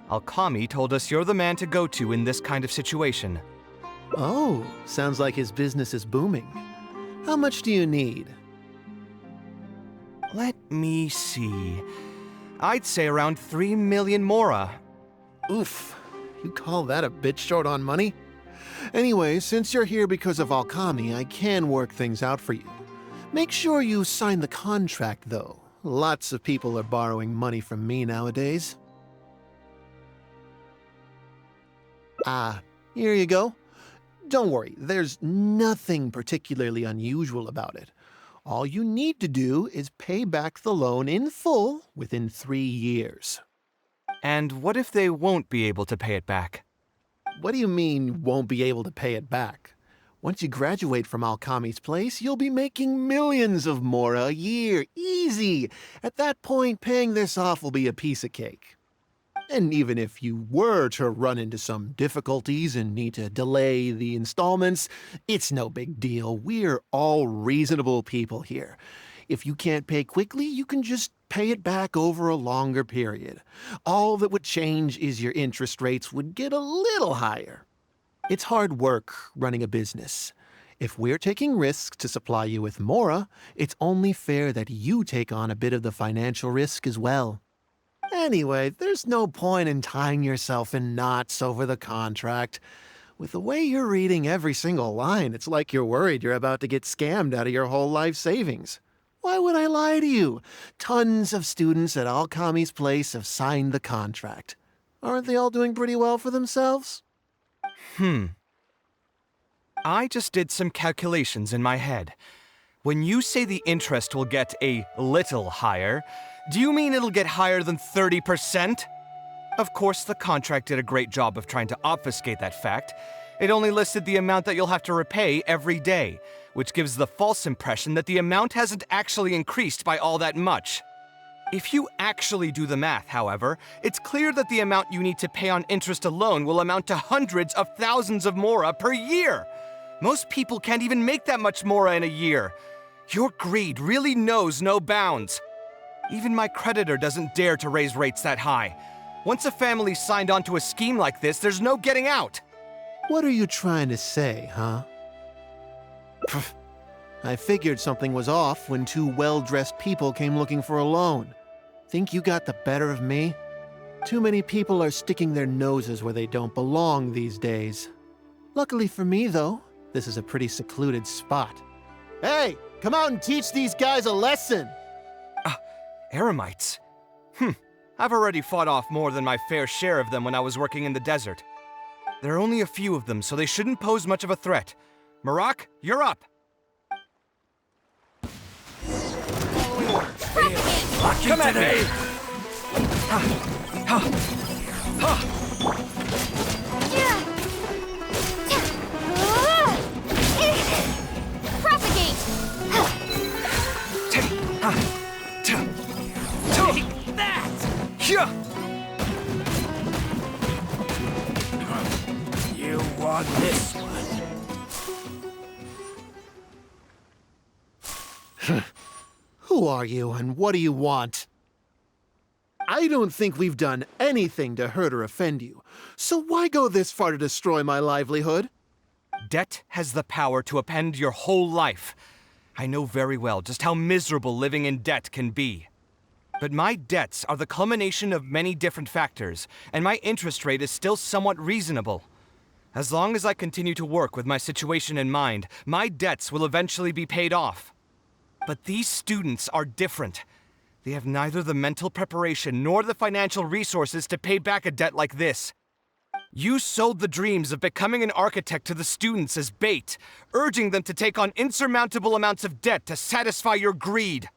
[SPEAKER 2] Alkami told us you're the man to go to in this kind of situation.
[SPEAKER 19] Oh, sounds like his business is booming. How much do you need?
[SPEAKER 2] Let me see. I'd say around 3 million mora.
[SPEAKER 19] Oof. You call that a bit short on money? Anyway, since you're here because of Alkami, I can work things out for you. Make sure you sign the contract, though. Lots of people are borrowing money from me nowadays. Here you go. Don't worry, there's nothing particularly unusual about it. All you need to do is pay back the loan in full within 3 years.
[SPEAKER 2] And what if they won't be able to pay it back?
[SPEAKER 19] What do you mean, won't be able to pay it back? Once you graduate from Alkami's place, you'll be making millions of mora a year. Easy! At that point, paying this off will be a piece of cake. And even if you were to run into some difficulties and need to delay the installments, it's no big deal. We're all reasonable people here. If you can't pay quickly, you can just pay it back over a longer period. All that would change is your interest rates would get a little higher. It's hard work running a business. If we're taking risks to supply you with mora, it's only fair that you take on a bit of the financial risk as well. Anyway, there's no point in tying yourself in knots over the contract. With the way you're reading every single line, it's like you're worried you're about to get scammed out of your whole life savings. Why would I lie to you? Tons of students at Alkami's place have signed the contract. Aren't they all doing pretty well for themselves?
[SPEAKER 2] I just did some calculations in my head. When you say the interest will get a little higher, do you mean it'll get higher than 30%? Of course, the contract did a great job of trying to obfuscate that fact. It only listed the amount that you'll have to repay every day, which gives the false impression that the amount hasn't actually increased by all that much. If you actually do the math, however, it's clear that the amount you need to pay on interest alone will amount to hundreds of thousands of mora per year. Most people can't even make that much mora in a year. Your greed really knows no bounds. Even my creditor doesn't dare to raise rates that high. Once a family's signed on to a scheme like this, there's no getting out.
[SPEAKER 19] What are you trying to say, huh? I figured something was off when two well-dressed people came looking for a loan. Think you got the better of me? Too many people are sticking their noses where they don't belong these days. Luckily for me, though, this is a pretty secluded spot. Hey, come out and teach these guys a lesson!
[SPEAKER 2] Eremites? I've already fought off more than my fair share of them when I was working in the desert. There are only a few of them, so they shouldn't pose much of a threat. Marak, you're up! Come at me!
[SPEAKER 6] Propagate!
[SPEAKER 2] Take that!
[SPEAKER 17] You want this one?
[SPEAKER 19] Who are you, and what do you want? I don't think we've done anything to hurt or offend you, so why go this far to destroy my livelihood?
[SPEAKER 2] Debt has the power to upend your whole life. I know very well just how miserable living in debt can be. But my debts are the culmination of many different factors, and my interest rate is still somewhat reasonable. As long as I continue to work with my situation in mind, my debts will eventually be paid off. But these students are different. They have neither the mental preparation nor the financial resources to pay back a debt like this. You sold the dreams of becoming an architect to the students as bait, urging them to take on insurmountable amounts of debt to satisfy your greed.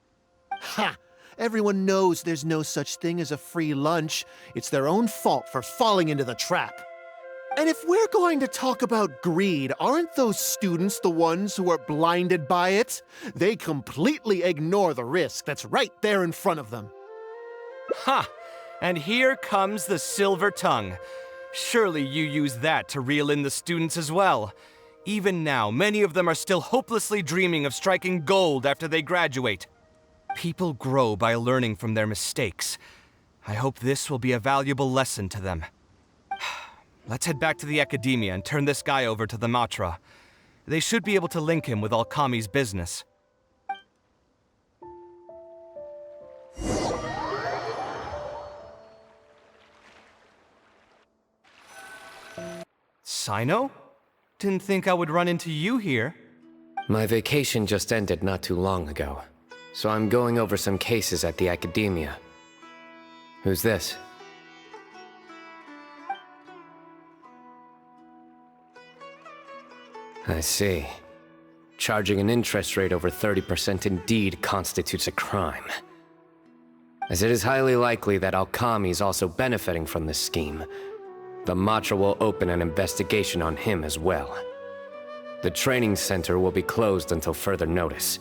[SPEAKER 19] Ha! Everyone knows there's no such thing as a free lunch. It's their own fault for falling into the trap. And if we're going to talk about greed, aren't those students the ones who are blinded by it? They completely ignore the risk that's right there in front of them.
[SPEAKER 2] Ha! And here comes the silver tongue. Surely you use that to reel in the students as well. Even now, many of them are still hopelessly dreaming of striking gold after they graduate. People grow by learning from their mistakes. I hope this will be a valuable lesson to them. Let's head back to the academia and turn this guy over to the Matra. They should be able to link him with Alkami's business. Sino? Didn't think I would run into you here.
[SPEAKER 14] My vacation just ended not too long ago, so I'm going over some cases at the academia. Who's this? I see. Charging an interest rate over 30% indeed constitutes a crime. As it is highly likely that Alkami is also benefiting from this scheme, the Matra will open an investigation on him as well. The training center will be closed until further notice.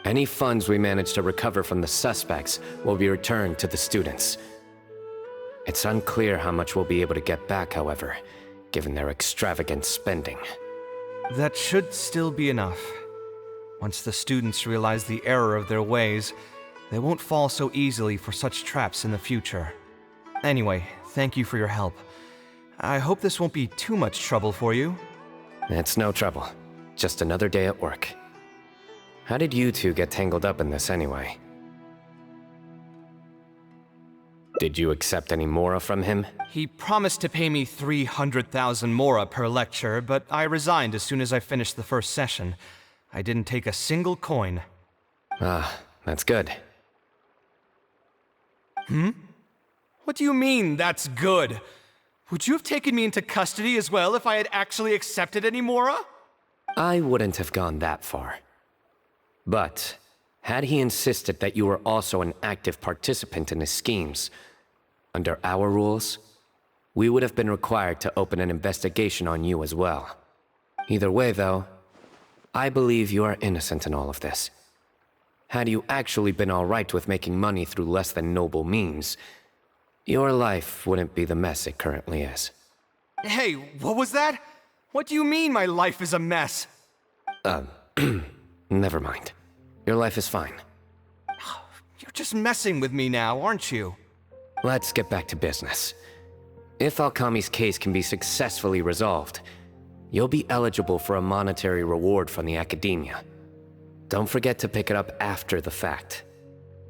[SPEAKER 14] Any funds we manage to recover from the suspects will be returned to the students. It's unclear how much we'll be able to get back, however, given their extravagant spending.
[SPEAKER 2] That should still be enough. Once the students realize the error of their ways, they won't fall so easily for such traps in the future. Anyway, thank you for your help. I hope this won't be too much trouble for you.
[SPEAKER 14] It's no trouble. Just another day at work. How did you two get tangled up in this anyway? Did you accept any mora from him?
[SPEAKER 2] He promised to pay me 300,000 mora per lecture, but I resigned as soon as I finished the first session. I didn't take a single coin.
[SPEAKER 14] Ah, that's good.
[SPEAKER 2] What do you mean, that's good? Would you have taken me into custody as well if I had actually accepted any mora?
[SPEAKER 14] I wouldn't have gone that far. But, had he insisted that you were also an active participant in his schemes, under our rules, we would have been required to open an investigation on you as well. Either way, though, I believe you are innocent in all of this. Had you actually been all right with making money through less than noble means, your life wouldn't be the mess it currently is.
[SPEAKER 2] Hey, what was that? What do you mean my life is a mess?
[SPEAKER 14] Never mind. Your life is fine.
[SPEAKER 2] You're just messing with me now, aren't you?
[SPEAKER 14] Let's get back to business. If Alkami's case can be successfully resolved, you'll be eligible for a monetary reward from the Academia. Don't forget to pick it up after the fact.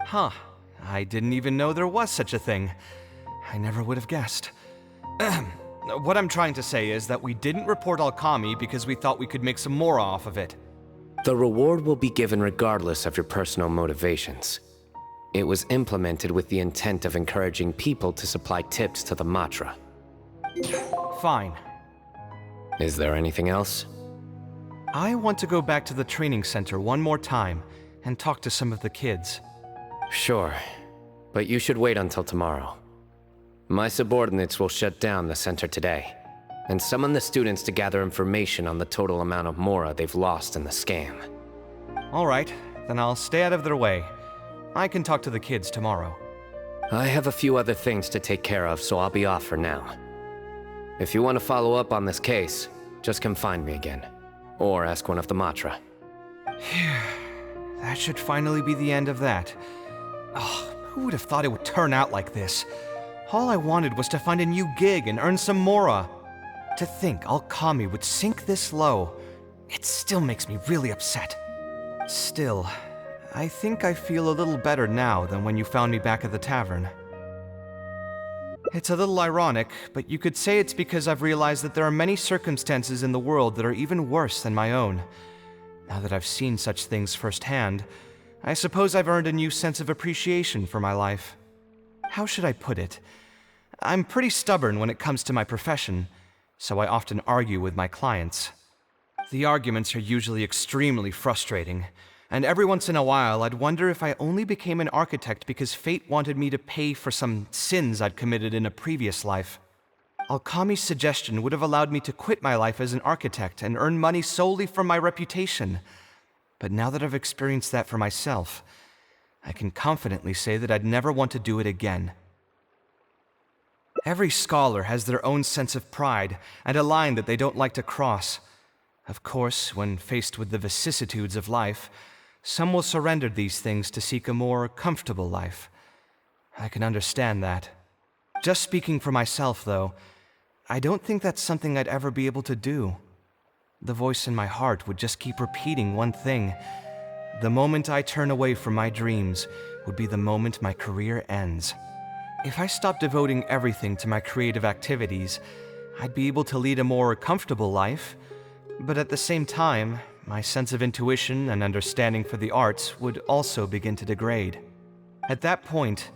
[SPEAKER 2] Huh. I didn't even know there was such a thing. I never would have guessed. What I'm trying to say is that we didn't report Alkami because we thought we could make some more off of it.
[SPEAKER 14] The reward will be given regardless of your personal motivations. It was implemented with the intent of encouraging people to supply tips to the Matra.
[SPEAKER 2] Fine.
[SPEAKER 14] Is there anything else?
[SPEAKER 2] I want to go back to the training center one more time and talk to some of the kids.
[SPEAKER 14] Sure, but you should wait until tomorrow. My subordinates will shut down the center today, and summon the students to gather information on the total amount of Mora they've lost in the scam.
[SPEAKER 2] All right, then I'll stay out of their way. I can talk to the kids tomorrow.
[SPEAKER 14] I have a few other things to take care of, so I'll be off for now. If you want to follow up on this case, just come find me again. Or ask one of the Matra.
[SPEAKER 2] That should finally be the end of that. Oh, who would have thought it would turn out like this? All I wanted was to find a new gig and earn some Mora. To think Alkami would sink this low, it still makes me really upset. Still, I think I feel a little better now than when you found me back at the tavern. It's a little ironic, but you could say it's because I've realized that there are many circumstances in the world that are even worse than my own. Now that I've seen such things firsthand, I suppose I've earned a new sense of appreciation for my life. How should I put it? I'm pretty stubborn when it comes to my profession, so I often argue with my clients. The arguments are usually extremely frustrating, and every once in a while I'd wonder if I only became an architect because fate wanted me to pay for some sins I'd committed in a previous life. Alkami's suggestion would have allowed me to quit my life as an architect and earn money solely from my reputation. But now that I've experienced that for myself, I can confidently say that I'd never want to do it again. Every scholar has their own sense of pride and a line that they don't like to cross. Of course, when faced with the vicissitudes of life, some will surrender these things to seek a more comfortable life. I can understand that. Just speaking for myself, though, I don't think that's something I'd ever be able to do. The voice in my heart would just keep repeating one thing. The moment I turn away from my dreams would be the moment my career ends. If I stopped devoting everything to my creative activities, I'd be able to lead a more comfortable life, but at the same time, my sense of intuition and understanding for the arts would also begin to degrade. At that point,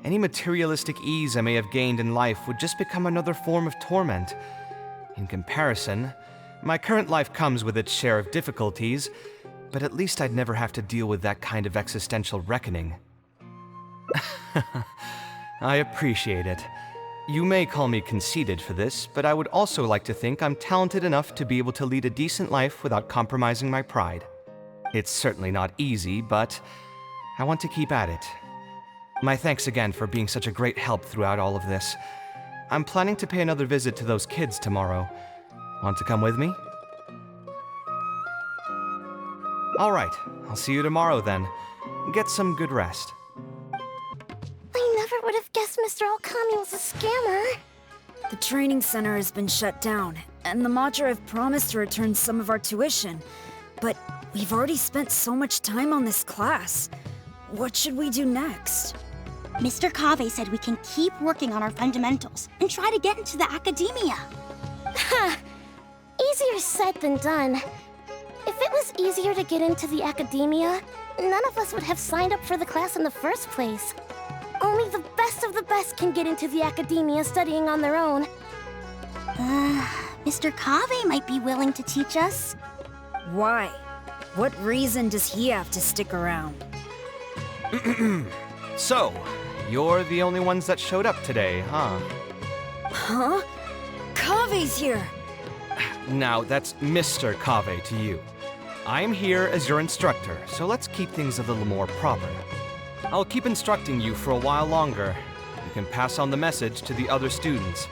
[SPEAKER 2] any materialistic ease I may have gained in life would just become another form of torment. In comparison, my current life comes with its share of difficulties, but at least I'd never have to deal with that kind of existential reckoning. I appreciate it. You may call me conceited for this, but I would also like to think I'm talented enough to be able to lead a decent life without compromising my pride. It's certainly not easy, but I want to keep at it. My thanks again for being such a great help throughout all of this. I'm planning to pay another visit to those kids tomorrow. Want to come with me? All right, I'll see you tomorrow then. Get some good rest.
[SPEAKER 6] I never would have guessed Mr. Alkami was a scammer.
[SPEAKER 20] The training center has been shut down, and the Matra have promised to return some of our tuition. But we've already spent so much time on this class. What should we do next?
[SPEAKER 21] Mr. Kaveh said we can keep working on our fundamentals and try to get into the academia.
[SPEAKER 6] Ha! Easier said than done. If it was easier to get into the academia, none of us would have signed up for the class in the first place. Only the best of the best can get into the academia studying on their own.
[SPEAKER 21] Mr. Kaveh might be willing to teach us.
[SPEAKER 20] Why? What reason does he have to stick around?
[SPEAKER 2] So, you're the only ones that showed up today, huh?
[SPEAKER 20] Huh? Kaveh's here!
[SPEAKER 2] Now, that's Mr. Kaveh to you. I'm here as your instructor, so let's keep things a little more proper. I'll keep instructing you for a while longer. You can pass on the message to the other students.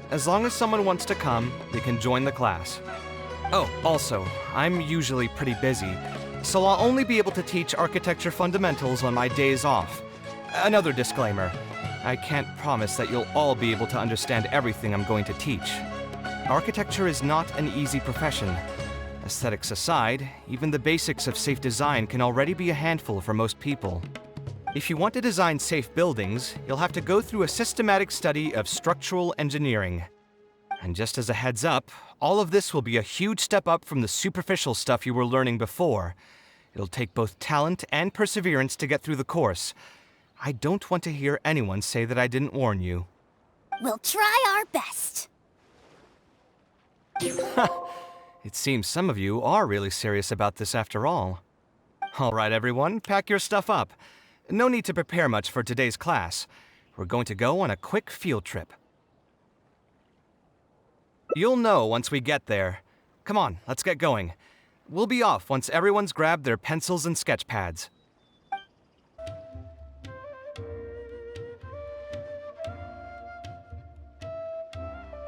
[SPEAKER 2] As long as someone wants to come, they can join the class. Oh, also, I'm usually pretty busy, so I'll only be able to teach architecture fundamentals on my days off. Another disclaimer, I can't promise that you'll all be able to understand everything I'm going to teach. Architecture is not an easy profession. Aesthetics aside, even the basics of safe design can already be a handful for most people. If you want to design safe buildings, you'll have to go through a systematic study of structural engineering. And just as a heads up, all of this will be a huge step up from the superficial stuff you were learning before. It'll take both talent and perseverance to get through the course. I don't want to hear anyone say that I didn't warn you.
[SPEAKER 6] We'll try our best.
[SPEAKER 2] It seems some of you are really serious about this after all. All right, everyone, pack your stuff up. No need to prepare much for today's class. We're going to go on a quick field trip. You'll know once we get there. Come on, let's get going. We'll be off once everyone's grabbed their pencils and sketch pads.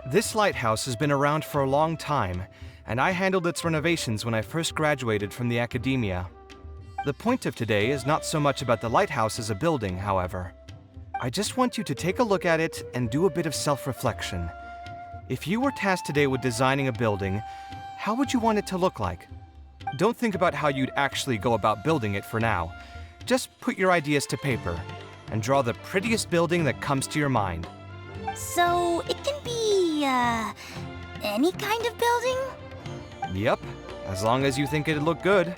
[SPEAKER 2] This lighthouse has been around for a long time, and I handled its renovations when I first graduated from the academia. The point of today is not so much about the lighthouse as a building, however. I just want you to take a look at it and do a bit of self-reflection. If you were tasked today with designing a building, how would you want it to look like? Don't think about how you'd actually go about building it for now. Just put your ideas to paper and draw the prettiest building that comes to your mind.
[SPEAKER 6] So, it can be, any kind of building?
[SPEAKER 2] Yep, as long as you think it'd look good.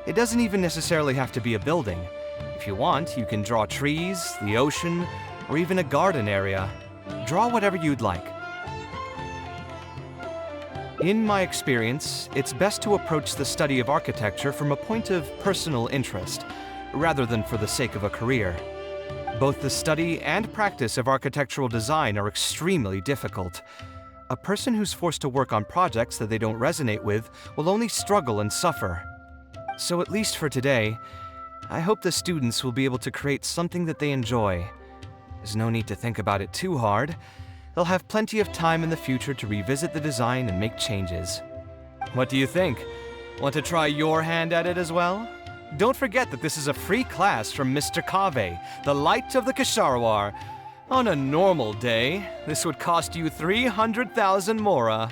[SPEAKER 2] It doesn't even necessarily have to be a building. If you want, you can draw trees, the ocean, or even a garden area. Draw whatever you'd like. In my experience, it's best to approach the study of architecture from a point of personal interest, rather than for the sake of a career. Both the study and practice of architectural design are extremely difficult. A person who's forced to work on projects that they don't resonate with will only struggle and suffer. So at least for today, I hope the students will be able to create something that they enjoy. There's no need to think about it too hard. They'll have plenty of time in the future to revisit the design and make changes. What do you think? Want to try your hand at it as well? Don't forget that this is a free class from Mr. Kaveh, the Light of the Ksharawar. On a normal day, this would cost you 300,000 mora.